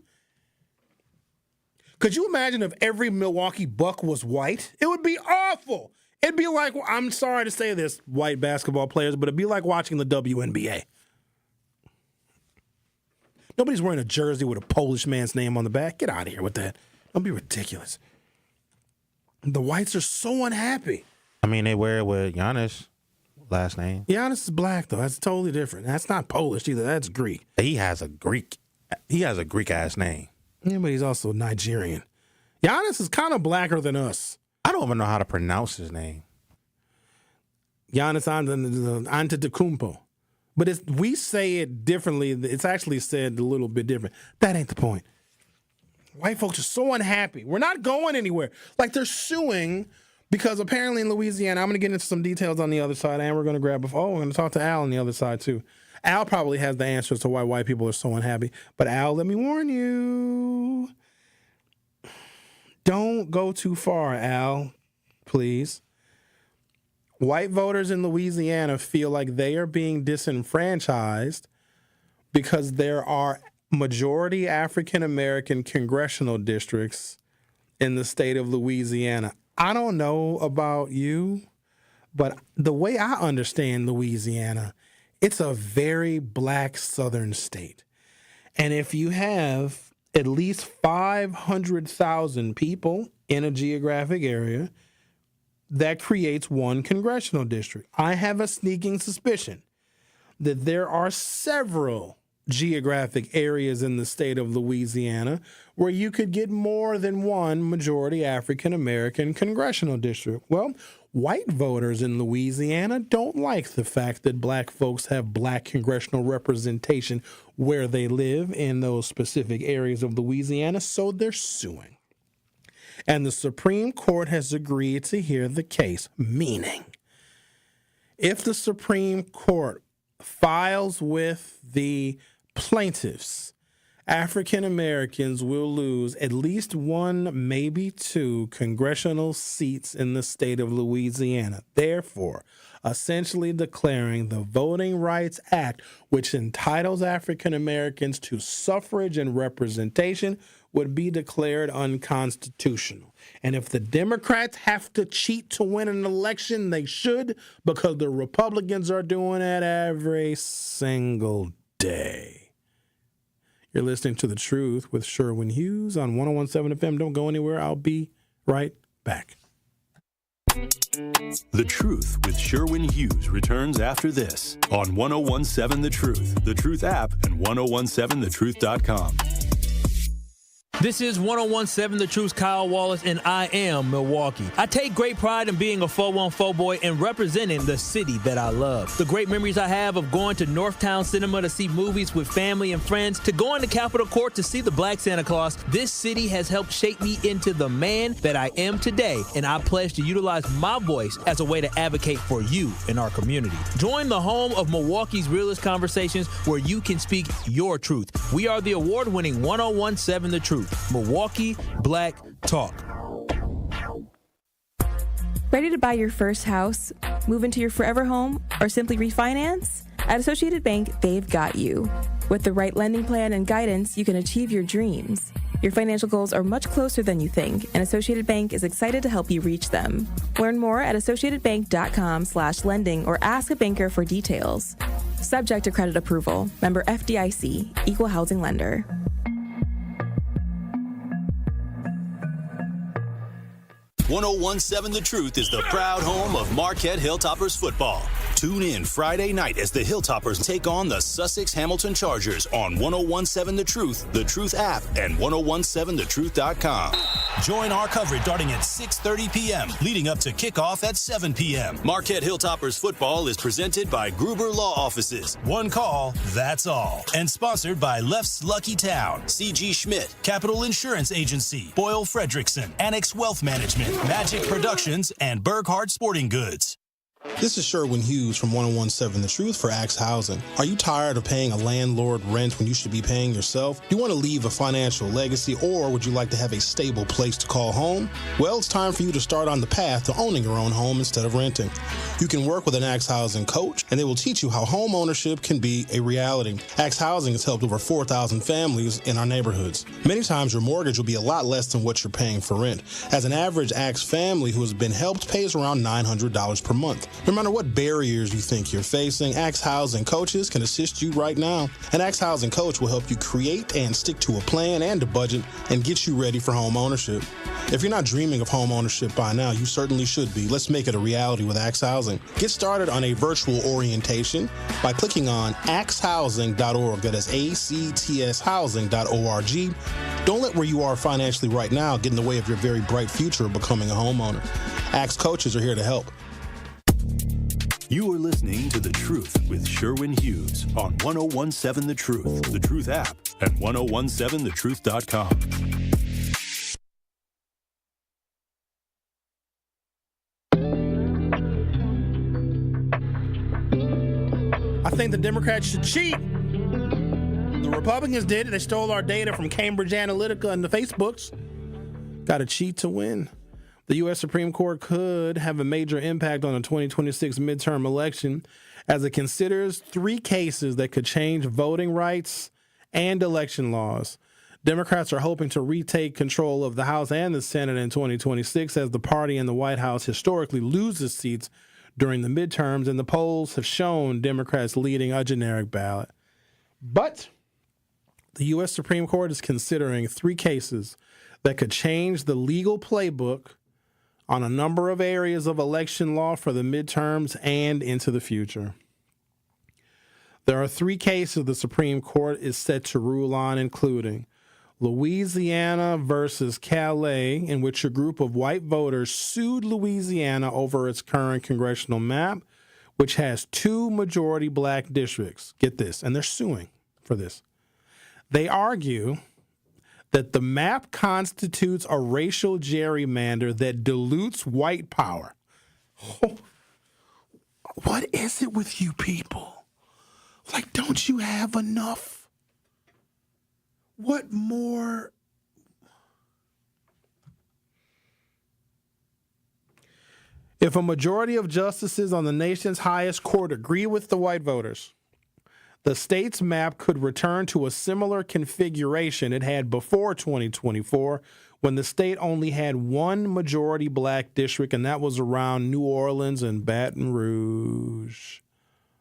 Could you imagine if every Milwaukee Buck was white? It would be awful. It'd be like, I'm sorry to say this, white basketball players, but it'd be like watching the WNBA. Nobody's wearing a jersey with a Polish man's name on the back. Get out of here with that. Don't be ridiculous. The whites are so unhappy. I mean, they wear it with Giannis' last name. Giannis is black, though. That's totally different. That's not Polish either. That's Greek. He has a Greek-ass name. Yeah, but he's also Nigerian. Giannis is kind of blacker than us. I don't even know how to pronounce his name. Giannis Antetokounmpo. But we say it differently. It's actually said a little bit different. That ain't the point. White folks are so unhappy. We're not going anywhere. Like, they're suing because apparently in Louisiana, I'm going to get into some details on the other side, and we're going to we're going to talk to Al on the other side, too. Al probably has the answers to why white people are so unhappy. But Al, let me warn you. Don't go too far, Al, please. White voters in Louisiana feel like they are being disenfranchised because there are majority African-American congressional districts in the state of Louisiana. I don't know about you, but the way I understand Louisiana, it's a very black southern state. And if you have at least 500,000 people in a geographic area, that creates one congressional district. I have a sneaking suspicion that there are several geographic areas in the state of Louisiana where you could get more than one majority African-American congressional district. Well, white voters in Louisiana don't like the fact that black folks have black congressional representation where they live in those specific areas of Louisiana, so they're suing. And the Supreme Court has agreed to hear the case, meaning if the Supreme Court files with the plaintiffs, African Americans will lose at least one, maybe two congressional seats in the state of Louisiana. Therefore, essentially declaring the Voting Rights Act, which entitles African Americans to suffrage and representation, would be declared unconstitutional. And if the Democrats have to cheat to win an election, they should, because the Republicans are doing it every single day. You're listening to The Truth with Sherwin Hughes on 101.7 FM. Don't go anywhere. I'll be right back. The Truth with Sherwin Hughes returns after this on 101.7 The Truth app, and 1017thetruth.com. This is 101.7 The Truth's Kyle Wallace, and I am Milwaukee. I take great pride in being a 414 boy and representing the city that I love. The great memories I have of going to Northtown Cinema to see movies with family and friends, to going to Capitol Court to see the Black Santa Claus, this city has helped shape me into the man that I am today, and I pledge to utilize my voice as a way to advocate for you in our community. Join the home of Milwaukee's realest conversations where you can speak your truth. We are the award-winning 101.7 The Truth. Milwaukee Black Talk. Ready to buy your first house, move into your forever home, or simply refinance? At Associated Bank, they've got you. With the right lending plan and guidance, you can achieve your dreams. Your financial goals are much closer than you think, and Associated Bank is excited to help you reach them. Learn more at associatedbank.com/lending or ask a banker for details. Subject to credit approval. Member FDIC, Equal Housing Lender. 101.7 The Truth is the proud home of Marquette Hilltoppers football. Tune in Friday night as the Hilltoppers take on the Sussex Hamilton Chargers on 101.7 The Truth app, and 1017thetruth.com. Join our coverage starting at 6:30 p.m., leading up to kickoff at 7 p.m. Marquette Hilltoppers football is presented by Gruber Law Offices. One call, that's all. And sponsored by Left's Lucky Town, C.G. Schmidt, Capital Insurance Agency, Boyle Fredrickson, Annex Wealth Management, Magic Productions, and Burghardt Sporting Goods. This is Sherwin Hughes from 101.7 The Truth for Axe Housing. Are you tired of paying a landlord rent when you should be paying yourself? Do you want to leave a financial legacy, or would you like to have a stable place to call home? Well, it's time for you to start on the path to owning your own home instead of renting. You can work with an Axe Housing coach, and they will teach you how home ownership can be a reality. Axe Housing has helped over 4,000 families in our neighborhoods. Many times your mortgage will be a lot less than what you're paying for rent. As an average Axe family who has been helped pays around $900 per month. No matter what barriers you think you're facing, Axe Housing Coaches can assist you right now. An Axe Housing Coach will help you create and stick to a plan and a budget and get you ready for home ownership. If you're not dreaming of home ownership by now, you certainly should be. Let's make it a reality with Axe Housing. Get started on a virtual orientation by clicking on axehousing.org. That is ACTS housing.org. Don't let where you are financially right now get in the way of your very bright future of becoming a homeowner. Axe Coaches are here to help. You are listening to The Truth with Sherwin Hughes on 1017 The Truth, The Truth app, and 1017thetruth.com. I think the Democrats should cheat. The Republicans did it. They stole our data from Cambridge Analytica and the Facebooks. Got to cheat to win. The U.S. Supreme Court could have a major impact on the 2026 midterm election as it considers 3 cases that could change voting rights and election laws. Democrats are hoping to retake control of the House and the Senate in 2026 as the party in the White House historically loses seats during the midterms, and the polls have shown Democrats leading a generic ballot. But the U.S. Supreme Court is considering 3 cases that could change the legal playbook on a number of areas of election law for the midterms and into the future. There are 3 cases the Supreme Court is set to rule on, including Louisiana versus Calais, in which a group of white voters sued Louisiana over its current congressional map, which has 2 majority black districts. Get this, and they're suing for this. They argue that the map constitutes a racial gerrymander that dilutes white power. Oh, what is it with you people? Like, don't you have enough? What more? If a majority of justices on the nation's highest court agree with the white voters, the state's map could return to a similar configuration it had before 2024, when the state only had 1 majority black district, and that was around New Orleans and Baton Rouge.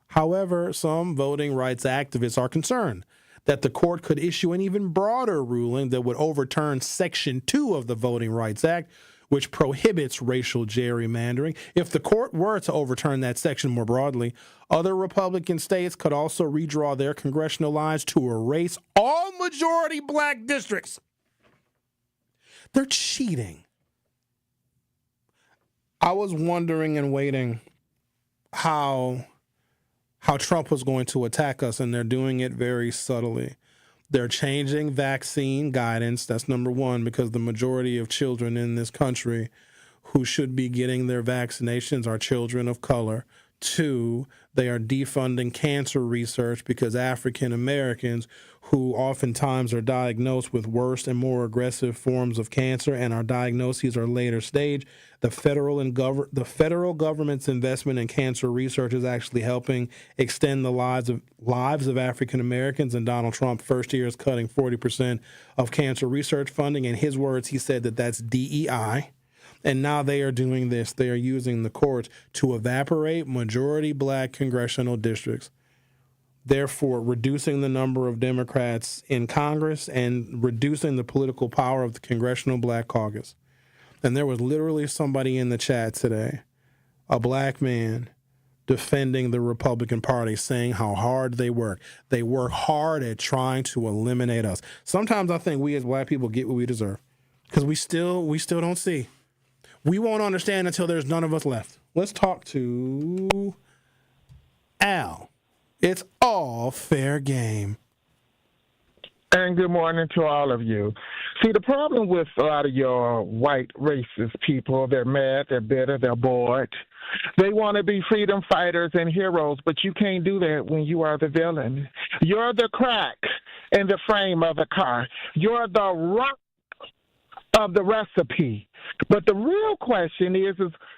However, some voting rights activists are concerned that the court could issue an even broader ruling that would overturn Section 2 of the Voting Rights Act, which prohibits racial gerrymandering. If the court were to overturn that section more broadly, other Republican states could also redraw their congressional lines to erase all majority black districts. They're cheating. I was wondering and waiting how Trump was going to attack us, and they're doing it very subtly. They're changing vaccine guidance. That's number 1, because the majority of children in this country who should be getting their vaccinations are children of color. 2, they are defunding cancer research because African Americans, who oftentimes are diagnosed with worse and more aggressive forms of cancer, and our diagnoses are later stage, the federal government's investment in cancer research is actually helping extend the lives of African Americans. And Donald Trump, first year, is cutting 40% of cancer research funding. In his words, he said that that's DEI. And now they are doing this. They are using the courts to evaporate majority black congressional districts, therefore reducing the number of Democrats in Congress and reducing the political power of the Congressional Black Caucus. And there was literally somebody in the chat today, a black man, defending the Republican Party, saying how hard they work. They work hard at trying to eliminate us. Sometimes I think we as black people get what we deserve, because we still don't see. We won't understand until there's none of us left. Let's talk to Al. It's all fair game. And good morning to all of you. See, the problem with a lot of your white racist people, they're mad, they're bitter, they're bored. They want to be freedom fighters and heroes, but you can't do that when you are the villain. You're the crack in the frame of the car. You're the rock of the recipe. But the real question is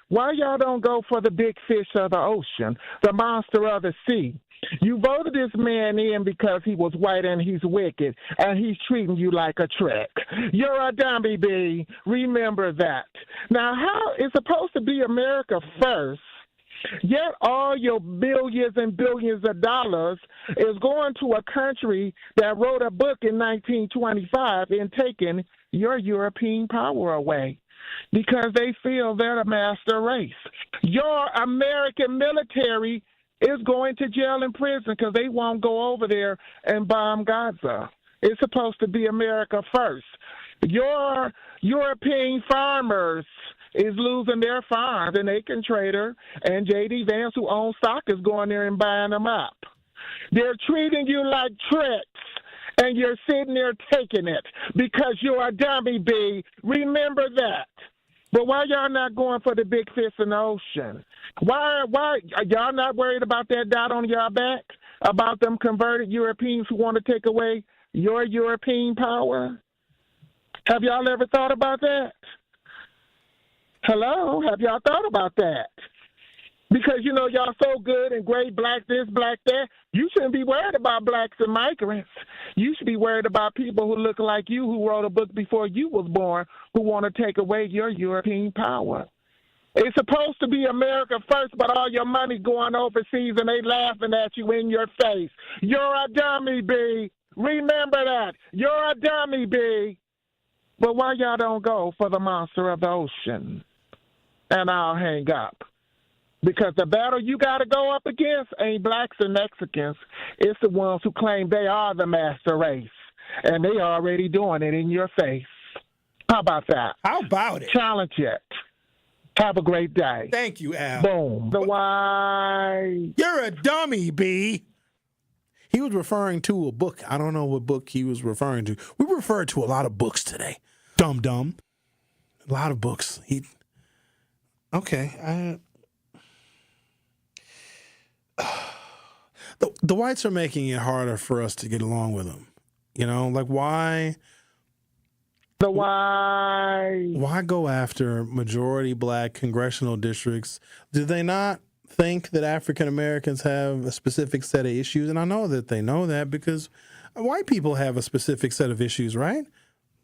why y'all don't go for the big fish of the ocean, the monster of the sea? You voted this man in because he was white and he's wicked, and he's treating you like a trick. You're a dummy, B. Remember that. Now, how it's supposed to be America first, Yet all your billions and billions of dollars is going to a country that wrote a book in 1925 and taking your European power away because they feel they're the master race. Your American military is going to jail and prison because they won't go over there and bomb Gaza. It's supposed to be America first. Your European farmers is losing their farms, and Aiken Trader and J.D. Vance, who own stock, is going there and buying them up. They're treating you like tricks, and you're sitting there taking it because you're a dummy, B. Remember that. But why y'all not going for the big fish in the ocean? Why are y'all not worried about that dot on y'all back, about them converted Europeans who want to take away your European power? Have y'all ever thought about that? Hello? Have y'all thought about that? Because, you know, y'all so good and great, black this, black that. You shouldn't be worried about blacks and migrants. You should be worried about people who look like you, who wrote a book before you was born, who want to take away your European power. It's supposed to be America first, but all your money going overseas and they laughing at you in your face. You're a dummy, B. Remember that. You're a dummy, B. But why y'all don't go for the monster of the ocean? And I'll hang up. Because the battle you got to go up against ain't blacks and Mexicans. It's the ones who claim they are the master race. And they already doing it in your face. How about that? How about it? Challenge it. Have a great day. Thank you, Al. Boom. The why? You're a dummy, B. He was referring to a book. I don't know what book he was referring to. We referred to a lot of books today. Dumb. A lot of books. Okay. The whites are making it harder for us to get along with them. You know, like why? The why? Why go after majority black congressional districts? Do they not think that African Americans have a specific set of issues? And I know that they know that because white people have a specific set of issues, right?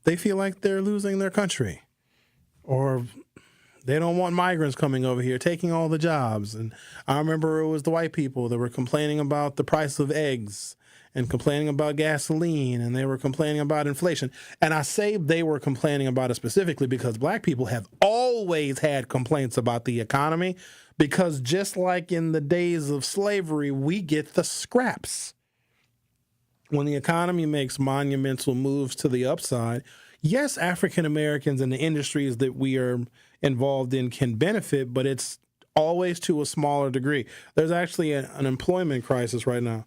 They feel like they're losing their country, or they don't want migrants coming over here, taking all the jobs. And I remember it was the white people that were complaining about the price of eggs and complaining about gasoline, and they were complaining about inflation. And I say they were complaining about it specifically because black people have always had complaints about the economy, because just like in the days of slavery, we get the scraps. When the economy makes monumental moves to the upside, yes, African Americans and the industries that we are involved in can benefit, but it's always to a smaller degree. There's actually an employment crisis right now.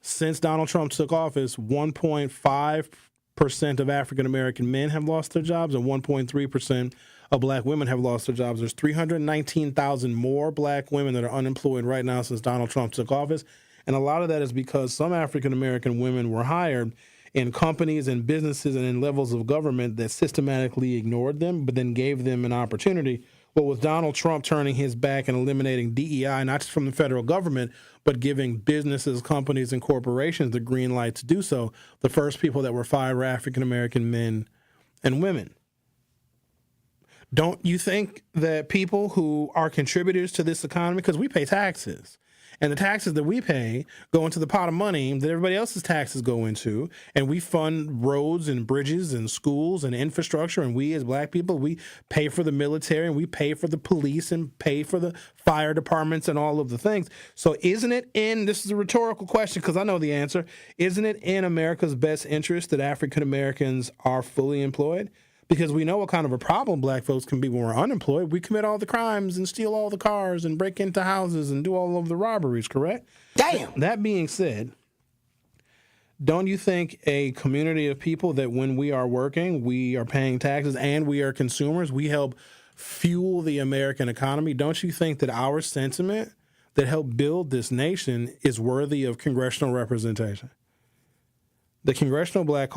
Since Donald Trump took office, 1.5% of African American men have lost their jobs and 1.3% of black women have lost their jobs. There's 319,000 more black women that are unemployed right now since Donald Trump took office. And a lot of that is because some African American women were hired in companies and businesses and in levels of government that systematically ignored them, but then gave them an opportunity. But with Donald Trump turning his back and eliminating DEI, not just from the federal government, but giving businesses, companies, and corporations the green light to do so, the first people that were fired were African American men and women. Don't you think that people who are contributors to this economy, because we pay taxes, and the taxes that we pay go into the pot of money that everybody else's taxes go into, and we fund roads and bridges and schools and infrastructure, and we as black people, we pay for the military and we pay for the police and pay for the fire departments and all of the things. So isn't it this is a rhetorical question because I know the answer, isn't it in America's best interest that African Americans are fully employed? Because we know what kind of a problem black folks can be when we're unemployed. We commit all the crimes and steal all the cars and break into houses and do all of the robberies, correct? Damn. That being said, don't you think a community of people that when we are working, we are paying taxes and we are consumers, we help fuel the American economy? Don't you think that our sentiment that helped build this nation is worthy of congressional representation? The Congressional Black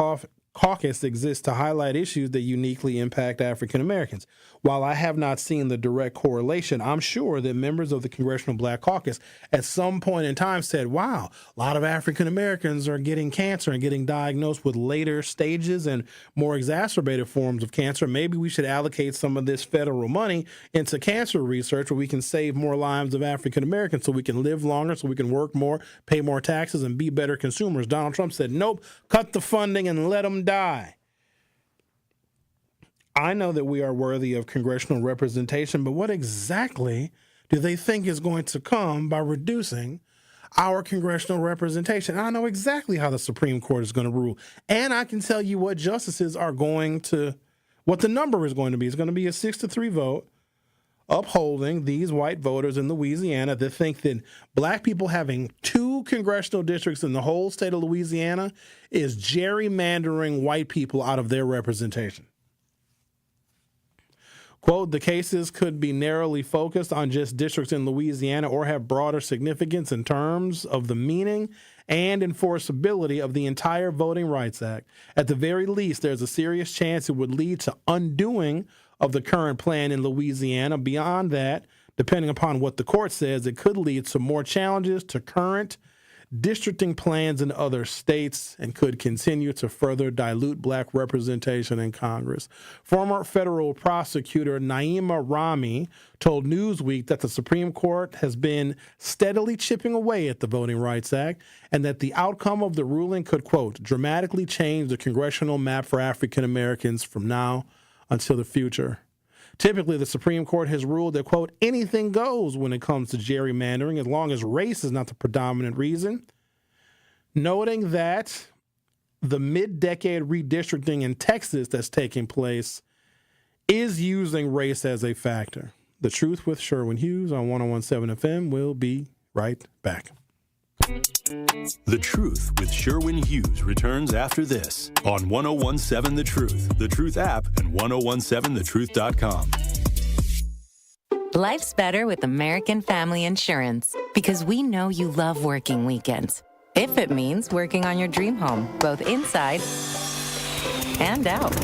Caucus exists to highlight issues that uniquely impact African Americans. While I have not seen the direct correlation, I'm sure that members of the Congressional Black Caucus at some point in time said, wow, a lot of African Americans are getting cancer and getting diagnosed with later stages and more exacerbated forms of cancer. Maybe we should allocate some of this federal money into cancer research where we can save more lives of African Americans so we can live longer, so we can work more, pay more taxes, and be better consumers. Donald Trump said, nope, cut the funding and let them die. I know that we are worthy of congressional representation, but what exactly do they think is going to come by reducing our congressional representation? I know exactly how the Supreme Court is going to rule. And I can tell you what justices are going to, what the number is going to be. It's going to be a 6-3 vote upholding these white voters in Louisiana that think that black people having 2 congressional districts in the whole state of Louisiana is gerrymandering white people out of their representation. Quote, the cases could be narrowly focused on just districts in Louisiana or have broader significance in terms of the meaning and enforceability of the entire Voting Rights Act. At the very least, there's a serious chance it would lead to undoing of the current plan in Louisiana. Beyond that, depending upon what the court says, it could lead to more challenges to current districting plans in other states and could continue to further dilute black representation in Congress. Former federal prosecutor Naima Rami told Newsweek that the Supreme Court has been steadily chipping away at the Voting Rights Act and that the outcome of the ruling could, quote, dramatically change the congressional map for African Americans from now until the future. Typically, the Supreme Court has ruled that, quote, anything goes when it comes to gerrymandering as long as race is not the predominant reason, noting that the mid-decade redistricting in Texas that's taking place is using race as a factor. The Truth with Sherwin Hughes on 101.7 FM will be right back. The Truth with Sherwin Hughes returns after this on 101.7 The Truth app, and 1017thetruth.com. Life's better with American Family Insurance because we know you love working weekends. If it means working on your dream home, both inside and out.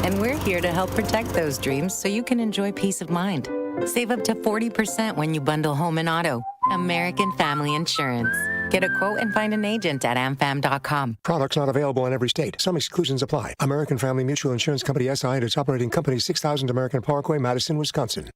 And we're here to help protect those dreams so you can enjoy peace of mind. Save up to 40% when you bundle home and auto. American Family Insurance. Get a quote and find an agent at amfam.com. Products not available in every state. Some exclusions apply. American Family Mutual Insurance Company, SI, and its operating company, 6000 American Parkway, Madison, Wisconsin.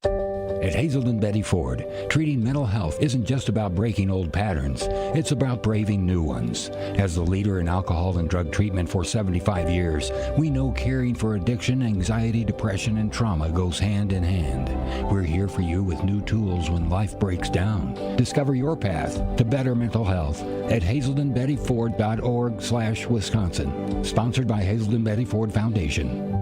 At Hazelden Betty Ford, treating mental health isn't just about breaking old patterns. It's about braving new ones. As the leader in alcohol and drug treatment for 75 years, we know caring for addiction, anxiety, depression, and trauma goes hand in hand. We're here for you with new tools when life breaks down. Discover your path to better mental health at hazeldenbettyford.org/Wisconsin. Sponsored by Hazelden Betty Ford Foundation.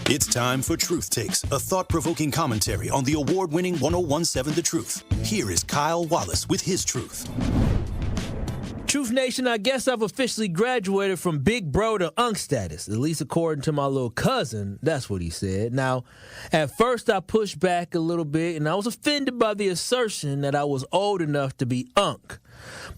It's time for Truth Takes, a thought-provoking commentary on the award-winning 101.7 The Truth. Here is Kyle Wallace with his truth. Truth Nation, I guess I've officially graduated from big bro to unk status, at least according to my little cousin. That's what he said. Now, at first I pushed back a little bit, and I was offended by the assertion that I was old enough to be unk.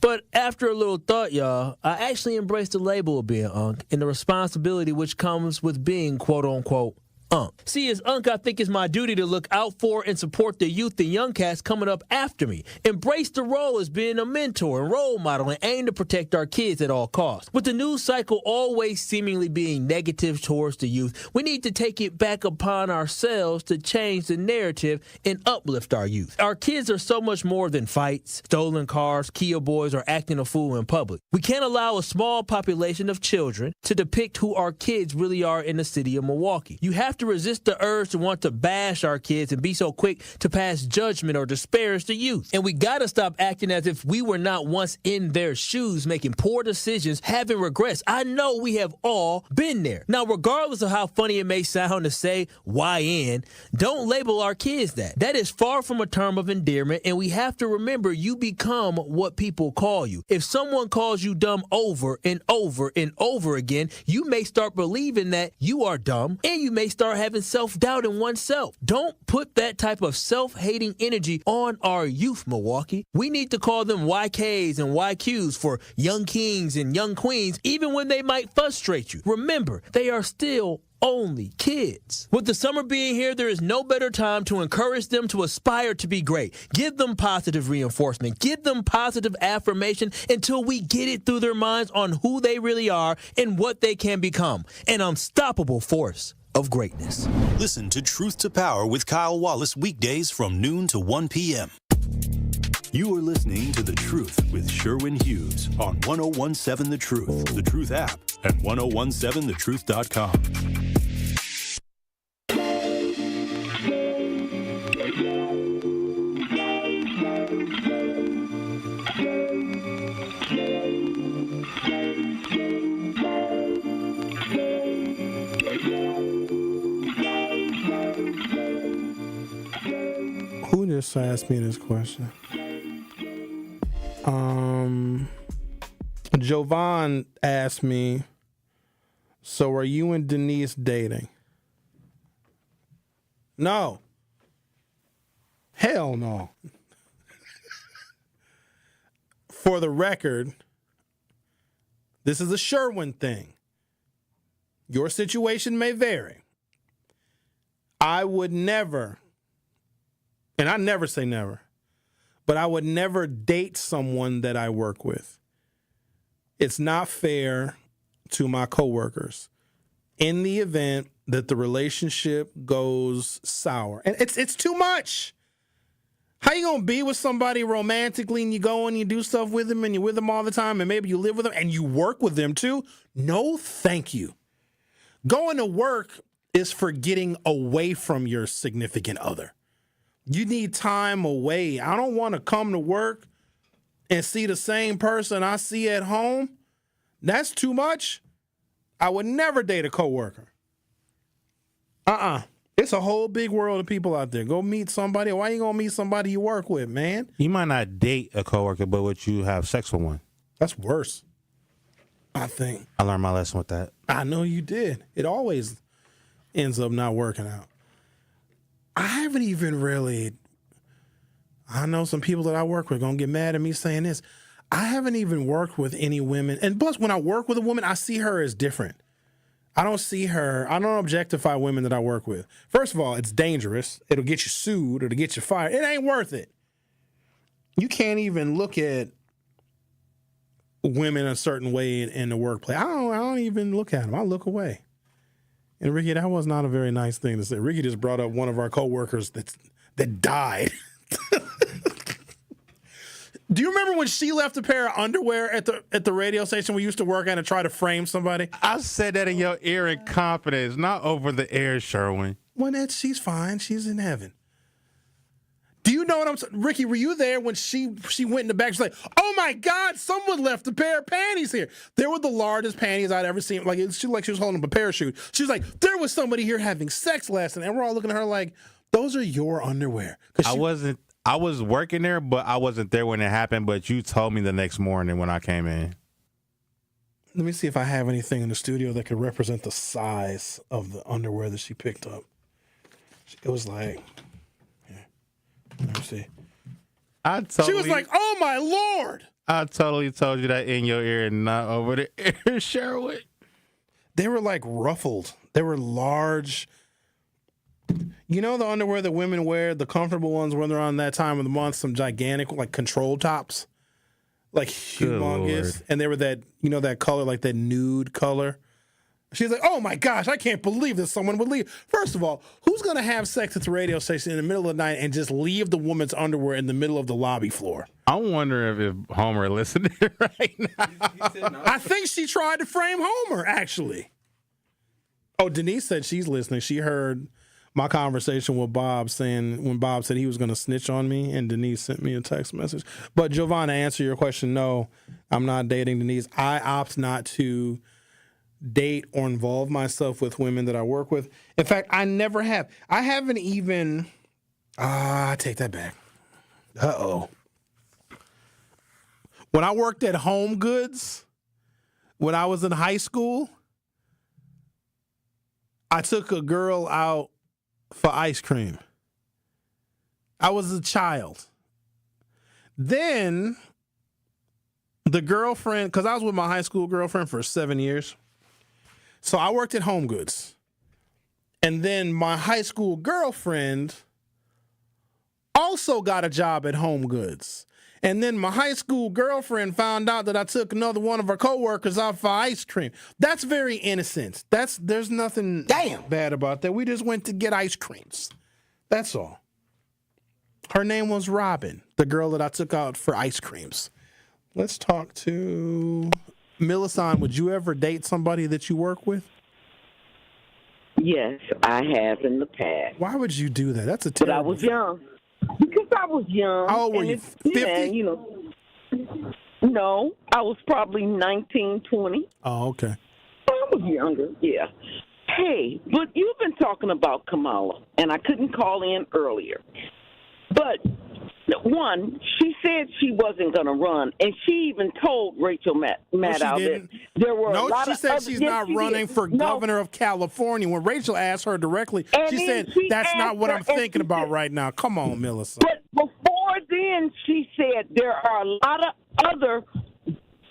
But after a little thought, y'all, I actually embraced the label of being unk and the responsibility which comes with being quote-unquote unk. See, as unk, I think it's my duty to look out for and support the youth and young cats coming up after me. Embrace the role as being a mentor and role model and aim to protect our kids at all costs. With the news cycle always seemingly being negative towards the youth, we need to take it back upon ourselves to change the narrative and uplift our youth. Our kids are so much more than fights, stolen cars, Kia boys, or acting a fool in public. We can't allow a small population of children to depict who our kids really are in the city of Milwaukee. You have to resist the urge to want to bash our kids and be so quick to pass judgment or disparage the youth. And we gotta stop acting as if we were not once in their shoes, making poor decisions, having regrets. I know we have all been there. Now, regardless of how funny it may sound to say YN, don't label our kids that. That is far from a term of endearment, and we have to remember you become what people call you. If someone calls you dumb over and over and over again, you may start believing that you are dumb, and you may start start having self-doubt in oneself. Don't put that type of self-hating energy on our youth, Milwaukee. We need to call them YKs and YQs for young kings and young queens, even when they might frustrate you. Remember, they are still only kids. With the summer being here, there is no better time to encourage them to aspire to be great. Give them positive reinforcement. Give them positive affirmation until we get it through their minds on who they really are and what they can become. An unstoppable force of greatness. Listen to Truth to Power with Kyle Wallace weekdays from noon to 1 p.m. You are listening to The Truth with Sherwin Hughes on 1017 The Truth, The Truth app, and 1017thetruth.com. Who just asked me this question? Jovan asked me, so are you and Denise dating? No. Hell no. For the record, this is a Sherwin thing. Your situation may vary. I would never, and I never say never, but I would never date someone that I work with. It's not fair to my coworkers in the event that the relationship goes sour. And it's too much. How you going to be with somebody romantically and you go and you do stuff with them and you're with them all the time and maybe you live with them and you work with them too? No, thank you. Going to work is for getting away from your significant other. You need time away. I don't want to come to work and see the same person I see at home. That's too much. I would never date a coworker. It's a whole big world of people out there. Go meet somebody. Why you gonna meet somebody you work with, man? You might not date a coworker, but would you have sex with one? That's worse, I think. I learned my lesson with that. I know you did. It always ends up not working out. I haven't even really, I know some people that I work with are going to get mad at me saying this. I haven't even worked with any women. And plus, when I work with a woman, I see her as different. I don't objectify women that I work with. First of all, it's dangerous. It'll get you sued. It'll get you fired. It ain't worth it. You can't even look at women a certain way in the workplace. I don't even look at them. I look away. And Ricky, that was not a very nice thing to say. Ricky just brought up one of our coworkers that died. Do you remember when she left a pair of underwear at the radio station we used to work at and try to frame somebody? I said that in your ear in confidence, not over the air, Sherwin. Well, she's fine. She's in heaven. Do you know what I'm saying? Ricky, were you there when she went in the back? She's like, oh, my God, someone left a pair of panties here. They were the largest panties I'd ever seen. She was holding up a parachute. She was like, there was somebody here having sex last night. And we're all looking at her like, those are your underwear. I was working there, but I wasn't there when it happened. But you told me the next morning when I came in. Let me see if I have anything in the studio that could represent the size of the underwear that she picked up. It was like... Let me see. She was like, oh, my Lord. I totally told you that in your ear and not over the ear, Sherwin. They were like ruffled. They were large. You know the underwear that women wear, the comfortable ones when they're on that time of the month, some gigantic like control tops, like humongous. And they were that color, like that nude color. She's like, oh, my gosh, I can't believe that someone would leave. First of all, who's going to have sex at the radio station in the middle of the night and just leave the woman's underwear in the middle of the lobby floor? I'm wondering if Homer listening right now. I think she tried to frame Homer, actually. Oh, Denise said she's listening. She heard my conversation with Bob when Bob said he was going to snitch on me, and Denise sent me a text message. But, Giovanna, to answer your question, no, I'm not dating Denise. I opt not to date or involve myself with women that I work with. In fact, I never have. I haven't even... I take that back. Uh-oh. When I worked at Home Goods, when I was in high school, I took a girl out for ice cream. I was a child. Then the girlfriend, because I was with my high school girlfriend for 7 years. So I worked at Home Goods. And then my high school girlfriend also got a job at Home Goods. And then my high school girlfriend found out that I took another one of her coworkers out for ice cream. That's very innocent. There's nothing bad about that. We just went to get ice creams. That's all. Her name was Robin, the girl that I took out for ice creams. Let's talk to Millicent. Would you ever date somebody that you work with? Yes, I have in the past. Why would you do that? That's a terrible. But I was young. Because I was young. How old were you? 50? Yeah, no, I was probably 19, 20. Oh, okay. I was younger, yeah. Hey, but you've been talking about Kamala, and I couldn't call in earlier. But, one, she said she wasn't going to run, and she even told Rachel Maddow that there were a lot of she said she's not running for governor of California. When Rachel asked her directly, she said, that's not what I'm thinking about right now. Come on, Melissa. But before then, she said there are a lot of other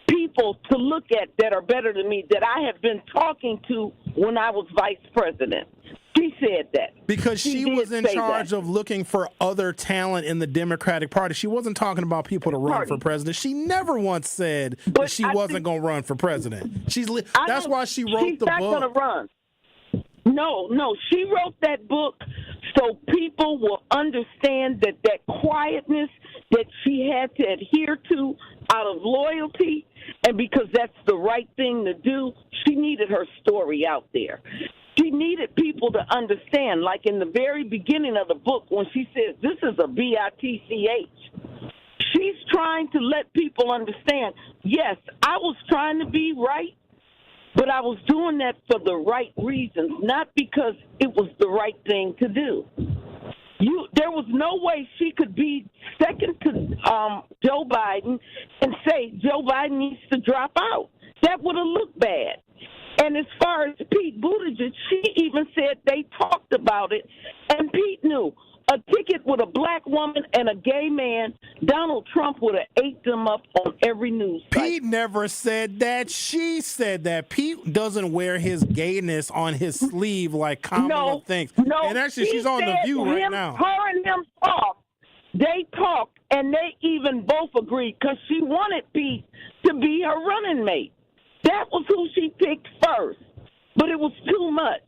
people to look at that are better than me that I have been talking to when I was vice president. She said that. Because she was in charge of looking for other talent in the Democratic Party. She wasn't talking about people to run for president. She never once said that she wasn't going to run for president. That's why she wrote the book. She's not going to run. No. She wrote that book so people will understand that quietness that she had to adhere to out of loyalty, and because that's the right thing to do, she needed her story out there. She needed people to understand, like in the very beginning of the book when she says, this is a bitch. She's trying to let people understand, yes, I was trying to be right, but I was doing that for the right reasons, not because it was the right thing to do. There was no way she could be second to Joe Biden and say Joe Biden needs to drop out. That would have looked bad. And as far as Pete Buttigieg, she even said they talked about it, and Pete knew. A ticket with a black woman and a gay man, Donald Trump would have ate them up on every news site. Pete never said that. She said that. Pete doesn't wear his gayness on his sleeve like Kamala thinks. No, and actually, she's on The View right now. Her and him talked. They talked, and they even both agreed because she wanted Pete to be her running mate. That was who she picked first, but it was too much.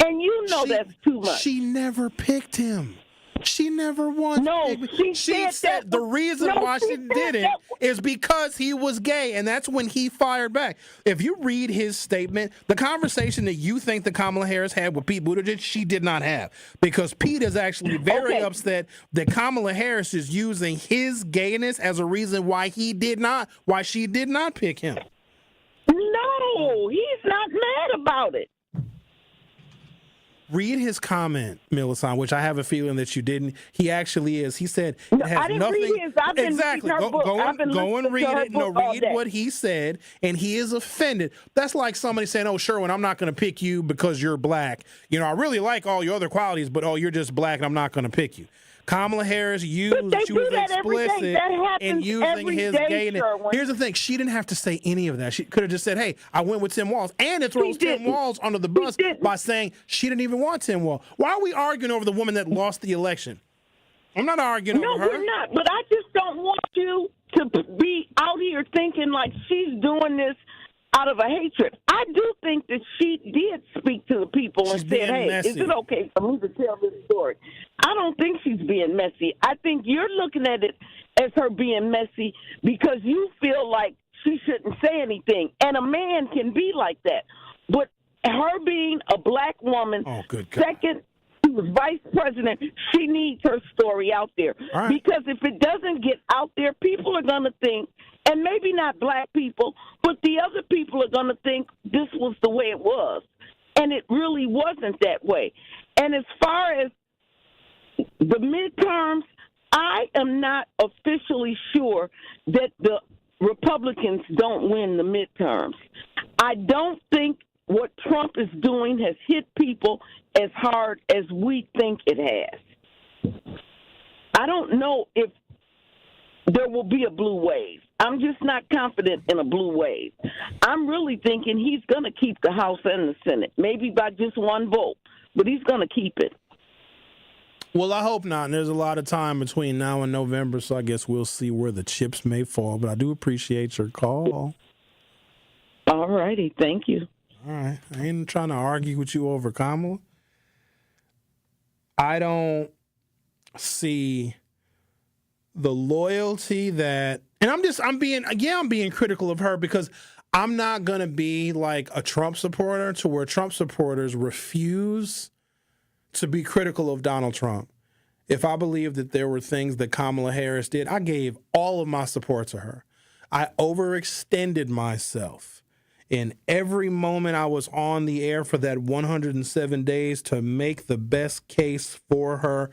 And you know that's too much. She never picked him. She never won. No, she said the reason why she did it is because he was gay, and that's when he fired back. If you read his statement, the conversation that you think that Kamala Harris had with Pete Buttigieg, she did not have, because Pete is actually very upset that Kamala Harris is using his gayness as a reason why she did not pick him. No, he's not mad about it. Read his comment, Millicent, which I have a feeling that you didn't. He actually is. He said it has I didn't nothing. Read his. I've been exactly. Her book. Go and read it. No, read what he said, and he is offended. That's like somebody saying, "Oh, Sherwin, I'm not going to pick you because you're black. You know, I really like all your other qualities, but you're just black, and I'm not going to pick you." Kamala Harris used she was explicit in using his gayness. Here's the thing: she didn't have to say any of that. She could have just said, "Hey, I went with Tim Walz," and it throws Tim Walz under the bus by saying she didn't even want Tim Walz. Why are we arguing over the woman that lost the election? I'm not arguing over her. No, we're not. But I just don't want you to be out here thinking like she's doing this out of a hatred. I do think that she did speak to the people and said, hey, is it okay for me to tell this story? I don't think she's being messy. I think you're looking at it as her being messy because you feel like she shouldn't say anything. And a man can be like that. But her being a black woman, second, she was vice president, she needs her story out there. Right. Because if it doesn't get out there, people are going to think, and maybe not black people, but the other people are going to think this was the way it was. And it really wasn't that way. And as far as the midterms, I am not officially sure that the Republicans don't win the midterms. I don't think what Trump is doing has hit people as hard as we think it has. I don't know if there will be a blue wave. I'm just not confident in a blue wave. I'm really thinking he's going to keep the House and the Senate, maybe by just one vote, but he's going to keep it. Well, I hope not. And there's a lot of time between now and November, so I guess we'll see where the chips may fall. But I do appreciate your call. All righty. Thank you. All right. I ain't trying to argue with you over Kamala. I don't see the loyalty that, and I'm being critical of her because I'm not going to be like a Trump supporter to where Trump supporters refuse to be critical of Donald Trump. If I believe that there were things that Kamala Harris did, I gave all of my support to her. I overextended myself in every moment I was on the air for that 107 days to make the best case for her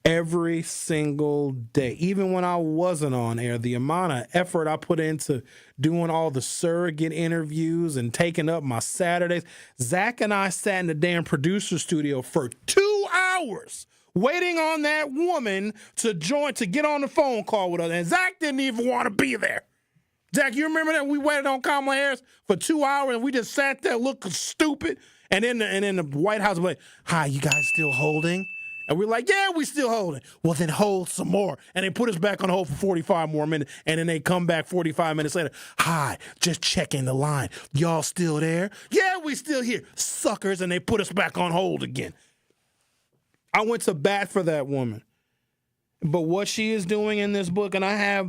every single day. Even when I wasn't on air, the amount of effort I put into doing all the surrogate interviews and taking up my Saturdays. Zach and I sat in the damn producer studio for 2 hours waiting on that woman to get on the phone call with us. And Zach didn't even want to be there. Zach, you remember that we waited on Kamala Harris for 2 hours and we just sat there looking stupid? And then the White House was like, hi, you guys still holding? And we're like, yeah, we still holding. Well, then hold some more. And they put us back on hold for 45 more minutes. And then they come back 45 minutes later. Hi, just checking the line. Y'all still there? Yeah, we still here. Suckers. And they put us back on hold again. I went to bat for that woman. But what she is doing in this book, and I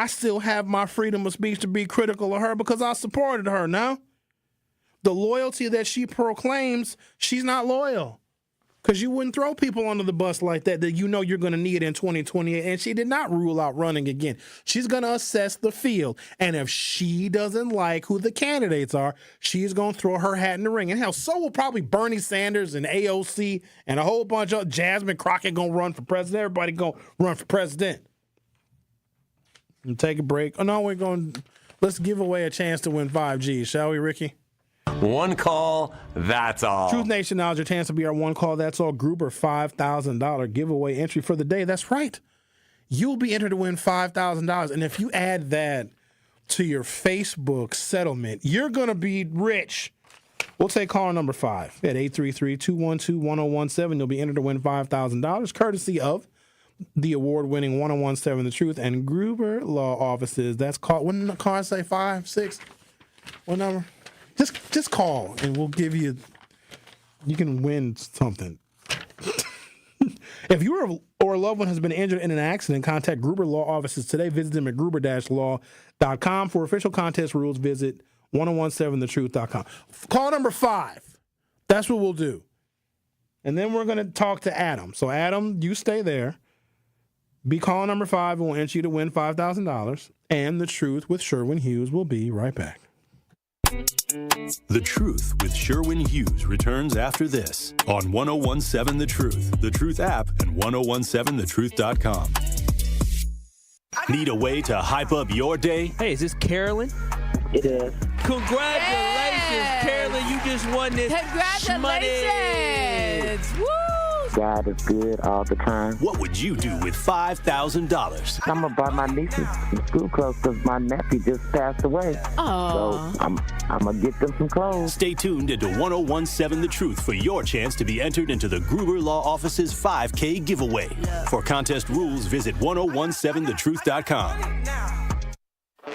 still have my freedom of speech to be critical of her because I supported her. Now, the loyalty that she proclaims, she's not loyal. Because you wouldn't throw people under the bus like that you know you're going to need in 2028. And she did not rule out running again. She's going to assess the field. And if she doesn't like who the candidates are, she's going to throw her hat in the ring. And hell, so will probably Bernie Sanders and AOC and a whole bunch of Jasmine Crockett going to run for president. Everybody going to run for president. And take a break. Oh, no, let's give away a chance to win 5G, shall we, Ricky? One call, that's all. Truth Nation, now is your chance to be our one call, that's all. Gruber $5,000 giveaway entry for the day. That's right. You'll be entered to win $5,000. And if you add that to your Facebook settlement, you're going to be rich. We'll take caller number 5 at 833-212-1017. You'll be entered to win $5,000, courtesy of the award-winning 1017 The Truth and Gruber Law Offices. That's called, wouldn't the car say 5, 6? What number? Just call, and we'll give you can win something. If you or a loved one has been injured in an accident, contact Gruber Law Offices today. Visit them at gruber-law.com. For official contest rules, visit 1017thetruth.com. Call number 5. That's what we'll do. And then we're going to talk to Adam. So, Adam, you stay there. Be call number 5, and we'll enter you to win $5,000. And The Truth with Sherwin Hughes will be right back. The Truth with Sherwin Hughes returns after this on 1017 The Truth, The Truth app, and 1017thetruth.com. Need a way to hype up your day? Hey, is this Carolyn? It is. Congratulations, Carolyn. You just won this Congratulations. Money. Woo! God is good all the time. What would you do with $5,000? I'm going to buy my nieces some school clothes because my nephew just passed away. Oh. So I'm going to get them some clothes. Stay tuned into 1017 The Truth for your chance to be entered into the Gruber Law Office's 5K giveaway. For contest rules, visit 1017thetruth.com.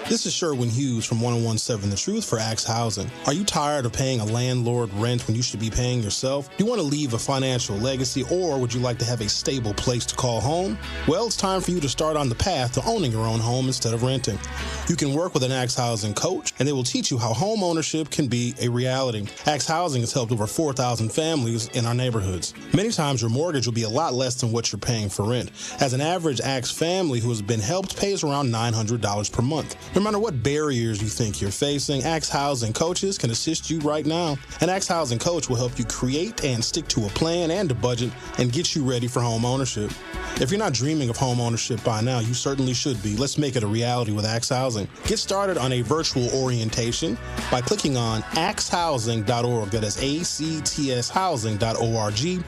This is Sherwin Hughes from 1017 The Truth for Axe Housing. Are you tired of paying a landlord rent when you should be paying yourself? Do you want to leave a financial legacy, or would you like to have a stable place to call home? Well, it's time for you to start on the path to owning your own home instead of renting. You can work with an Axe Housing coach, and they will teach you how home ownership can be a reality. Axe Housing has helped over 4,000 families in our neighborhoods. Many times your mortgage will be a lot less than what you're paying for rent. As an average Axe family who has been helped pays around $900 per month. No No matter what barriers you think you're facing, Axe Housing Coaches can assist you right now. An Axe Housing Coach will help you create and stick to a plan and a budget and get you ready for home ownership. If you're not dreaming of home ownership by now, you certainly should be. Let's make it a reality with Axe Housing. Get started on a virtual orientation by clicking on axhousing.org. That is ACTS housing.org.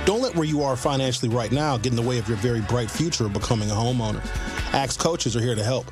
Don't let where you are financially right now get in the way of your very bright future of becoming a homeowner. Axe Coaches are here to help.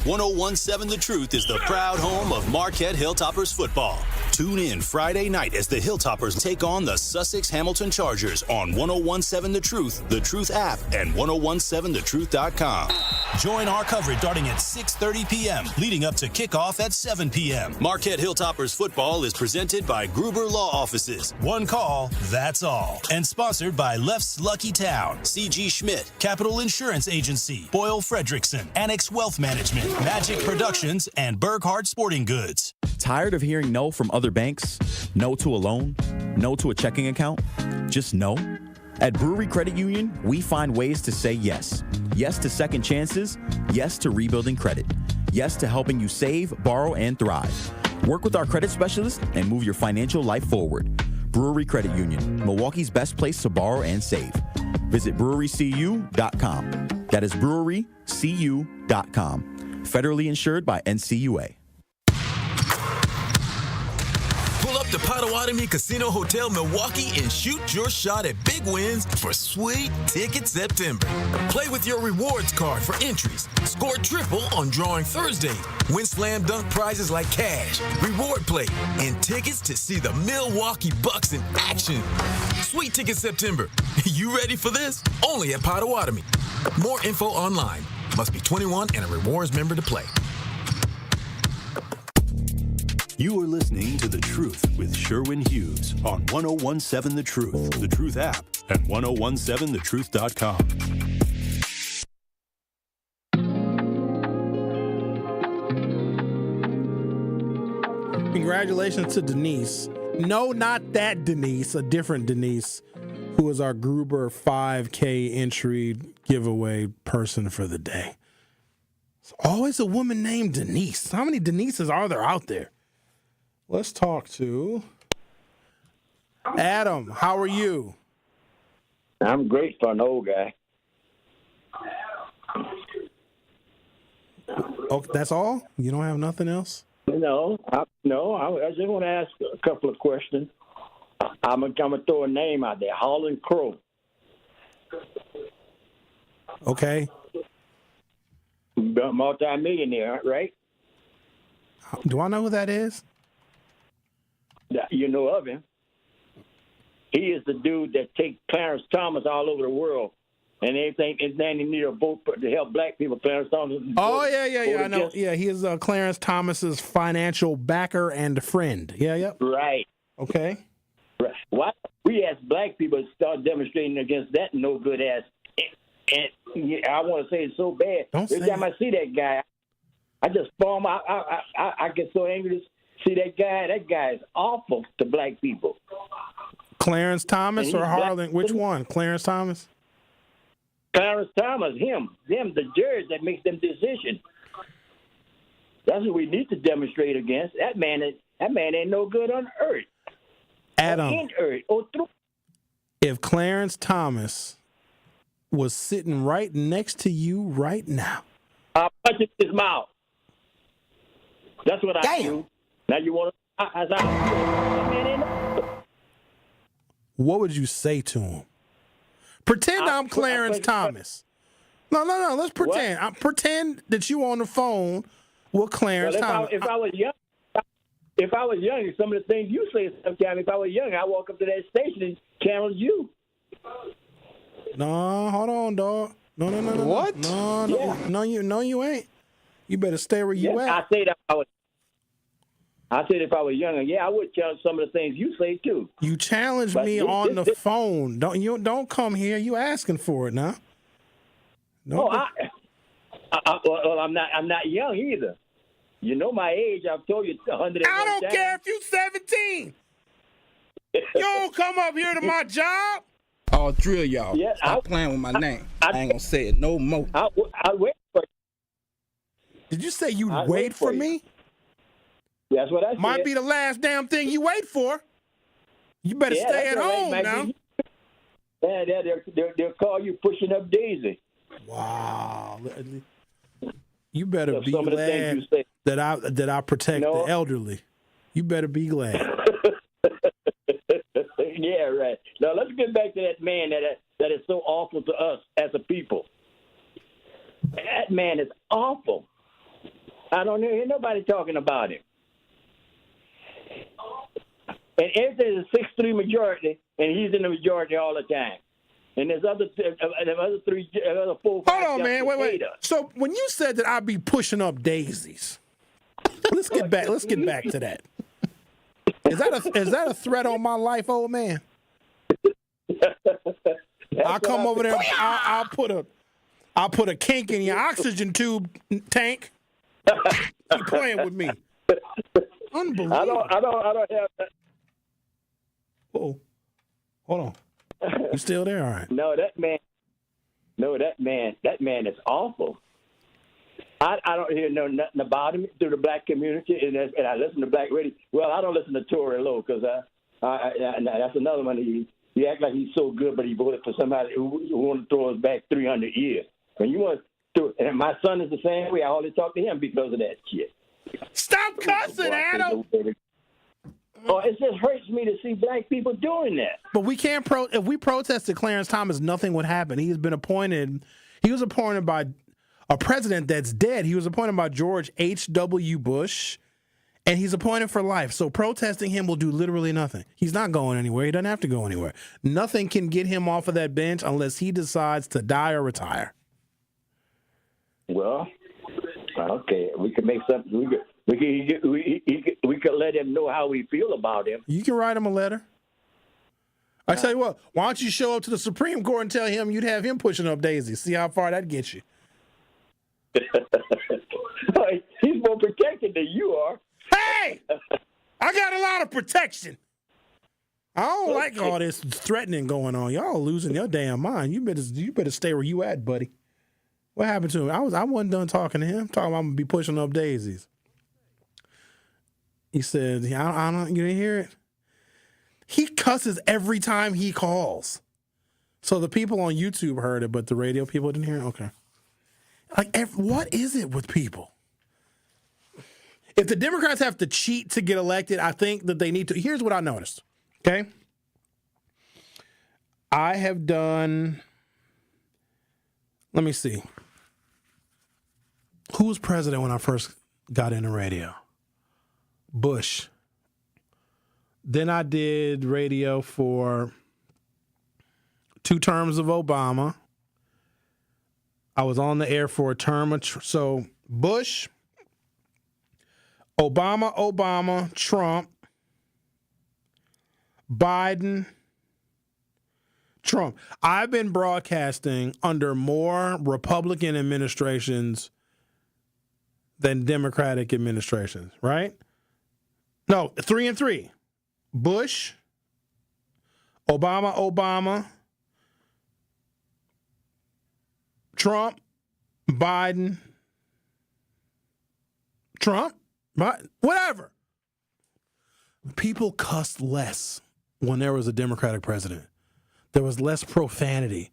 1017 The Truth is the proud home of Marquette Hilltoppers football. Tune in Friday night as the Hilltoppers take on the Sussex Hamilton Chargers on 1017 The Truth app, and 1017thetruth.com. Join our coverage starting at 6:30 p.m., leading up to kickoff at 7 p.m. Marquette Hilltoppers football is presented by Gruber Law Offices. One call, that's all. And sponsored by Left's Lucky Town, C.G. Schmidt, Capital Insurance Agency, Boyle Fredrickson, Annex Wealth Management, Magic Productions, and Burghardt Sporting Goods. Tired of hearing no from other banks? No to a loan? No to a checking account? Just no? At Brewery Credit Union, we find ways to say yes. Yes to second chances. Yes to rebuilding credit. Yes to helping you save, borrow, and thrive. Work with our credit specialists and move your financial life forward. Brewery Credit Union, Milwaukee's best place to borrow and save. Visit brewerycu.com. That is brewerycu.com. Federally insured by NCUA. Pull up to Potawatomi Casino Hotel Milwaukee and shoot your shot at big wins for Sweet Ticket September. Play with your rewards card for entries. Score triple on Drawing Thursday. Win slam dunk prizes like cash, reward play, and tickets to see the Milwaukee Bucks in action. Sweet Ticket September. You ready for this? Only at Potawatomi. More info online. Must be 21 and a rewards member to play. You are listening to The Truth with Sherwin Hughes on 1017 The Truth app, and 1017thetruth.com. Congratulations to Denise. No, not that Denise, a different Denise, who is our Gruber 5K entry giveaway person for the day. It's always a woman named Denise. How many Denises are there out there? Let's talk to Adam. How are you? I'm great for an old guy. Oh, that's all? You don't have nothing else? No. I just want to ask a couple of questions. I'm gonna throw a name out there, Holland Crow. Okay. Multi-millionaire, right? Do I know who that is? You know of him. He is the dude that takes Clarence Thomas all over the world, and anything is then he need a boat to help black people. Clarence Thomas. Oh yeah. I know. Yeah, he is Clarence Thomas's financial backer and friend. Yeah, yep. Right. Okay. Right. Why we as black people start demonstrating against that no good ass? And I want to say it so bad. Every time I see that guy, I just form. I get so angry to see that guy. That guy is awful to black people. Clarence Thomas or Harlan? Which one? Clarence Thomas? Clarence Thomas, them, the judge that makes them decision. That's what we need to demonstrate against. That man ain't no good on earth. Adam, in earth or through. If Clarence Thomas was sitting right next to you right now, I'll punch his mouth. That's what I do. Now you want to? What would you say to him? Pretend I'm Clarence Thomas. No. Let's pretend. Pretend that you on the phone with Clarence Thomas. If I was young, some of the things you say sometimes, if I was young, I walk up to that station and challenge you. No, hold on, dog. No. What? No, you ain't. You better stay where you at. I said if I was younger, I would challenge some of the things you say too. You challenge me on the phone. Don't come here. You asking for it now? No. Well, I'm not young either. You know my age. I've told you 100. I don't care if you're 17. You don't come up here to my job. I'll drill y'all. Stop playing with my name. I ain't gonna say it no more. I wait for Did you say you'd wait for me? That's what I said. Might be the last damn thing you wait for. You better stay at home now. They'll call you pushing up Daisy. Wow. You better be glad that I protect the elderly. You better be glad. Yeah, right. Now let's get back to that man that is so awful to us as a people. That man is awful. I don't hear nobody talking about him. And if there's a 6-3 majority, and he's in the majority all the time, and there's other 4, 5. Hold on, man. Wait. So when you said that I'd be pushing up daisies, let's get back to that. Is that a threat on my life, old man? I'll come over there. I'll put a kink in your oxygen tube tank. You're playing with me. Unbelievable. I don't have that. Oh, hold on. You still there? All right. No, that man is awful. I don't hear nothing about him through the black community, and I listen to black radio. Well, I don't listen to Tory Lowe because that's another one. He act like he's so good, but he voted for somebody who want to throw us back 300 years. When you want to, and my son is the same way. I only talk to him because of that shit. Stop cussing, Adam. Oh, it just hurts me to see black people doing that. But we can't if we protested Clarence Thomas, nothing would happen. He was appointed by a president that's dead. He was appointed by George H.W. Bush, and he's appointed for life. So protesting him will do literally nothing. He's not going anywhere. He doesn't have to go anywhere. Nothing can get him off of that bench unless he decides to die or retire. Well, okay, we can make something. We could let him know how we feel about him. You can write him a letter. I tell you what, why don't you show up to the Supreme Court and tell him you'd have him pushing up daisies? See how far that gets you. He's more protected than you are. Hey! I got a lot of protection. I don't like all this threatening going on. Y'all losing your damn mind. You better stay where you at, buddy. What happened to him? I wasn't done talking to him. Talking about I'm gonna be pushing up daisies. He said, I don't. You didn't hear it? He cusses every time he calls. So the people on YouTube heard it, but the radio people didn't hear it? Okay. What is it with people? If the Democrats have to cheat to get elected, I think that they need to. Here's what I noticed, okay? I have done, let me see. Who was president when I first got into radio? Bush. Then I did radio for 2 terms of Obama. I was on the air for a term of so Bush, Obama, Trump, Biden, Trump. I've been broadcasting under more Republican administrations than Democratic administrations, right? No, 3 and 3. Bush, Obama, Trump, Biden, Trump, Biden, whatever. People cussed less when there was a Democratic president. There was less profanity.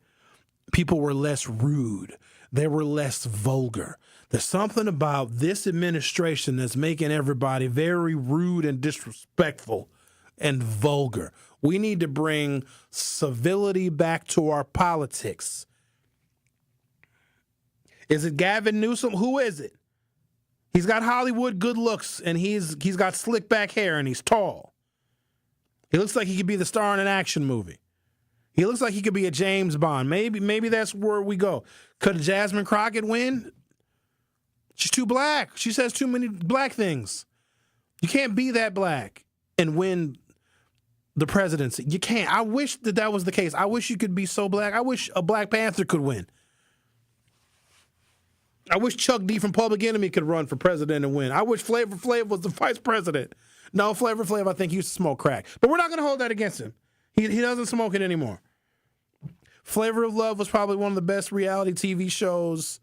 People were less rude. They were less vulgar. There's something about this administration that's making everybody very rude and disrespectful and vulgar. We need to bring civility back to our politics. Is it Gavin Newsom? Who is it? He's got Hollywood good looks, and he's got slick back hair, and he's tall. He looks like he could be the star in an action movie. He looks like he could be a James Bond. Maybe that's where we go. Could Jasmine Crockett win? She's too black. She says too many black things. You can't be that black and win the presidency. You can't. I wish that was the case. I wish you could be so black. I wish a Black Panther could win. I wish Chuck D from Public Enemy could run for president and win. I wish Flavor Flav was the vice president. No, Flavor Flav, I think, used to smoke crack. But we're not going to hold that against him. He doesn't smoke it anymore. Flavor of Love was probably one of the best reality TV shows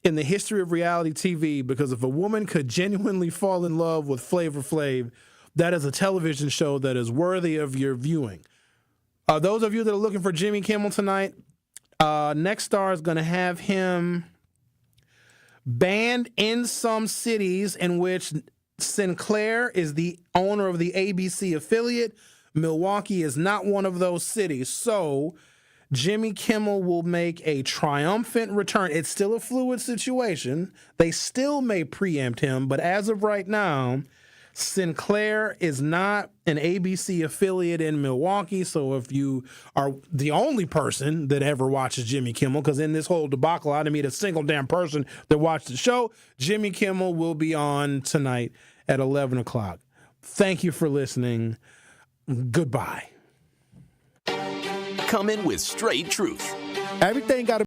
in the history of reality TV, because if a woman could genuinely fall in love with Flavor Flav, that is a television show that is worthy of your viewing. Those of you that are looking for Jimmy Kimmel tonight, Next Star is going to have him banned in some cities in which Sinclair is the owner of the ABC affiliate. Milwaukee is not one of those cities. So Jimmy Kimmel will make a triumphant return. It's still a fluid situation. They still may preempt him, but as of right now, Sinclair is not an ABC affiliate in Milwaukee. So if you are the only person that ever watches Jimmy Kimmel, because in this whole debacle, I didn't meet a single damn person that watched the show, Jimmy Kimmel will be on tonight at 11 o'clock. Thank you for listening. Goodbye. Come in with straight truth. Everything got to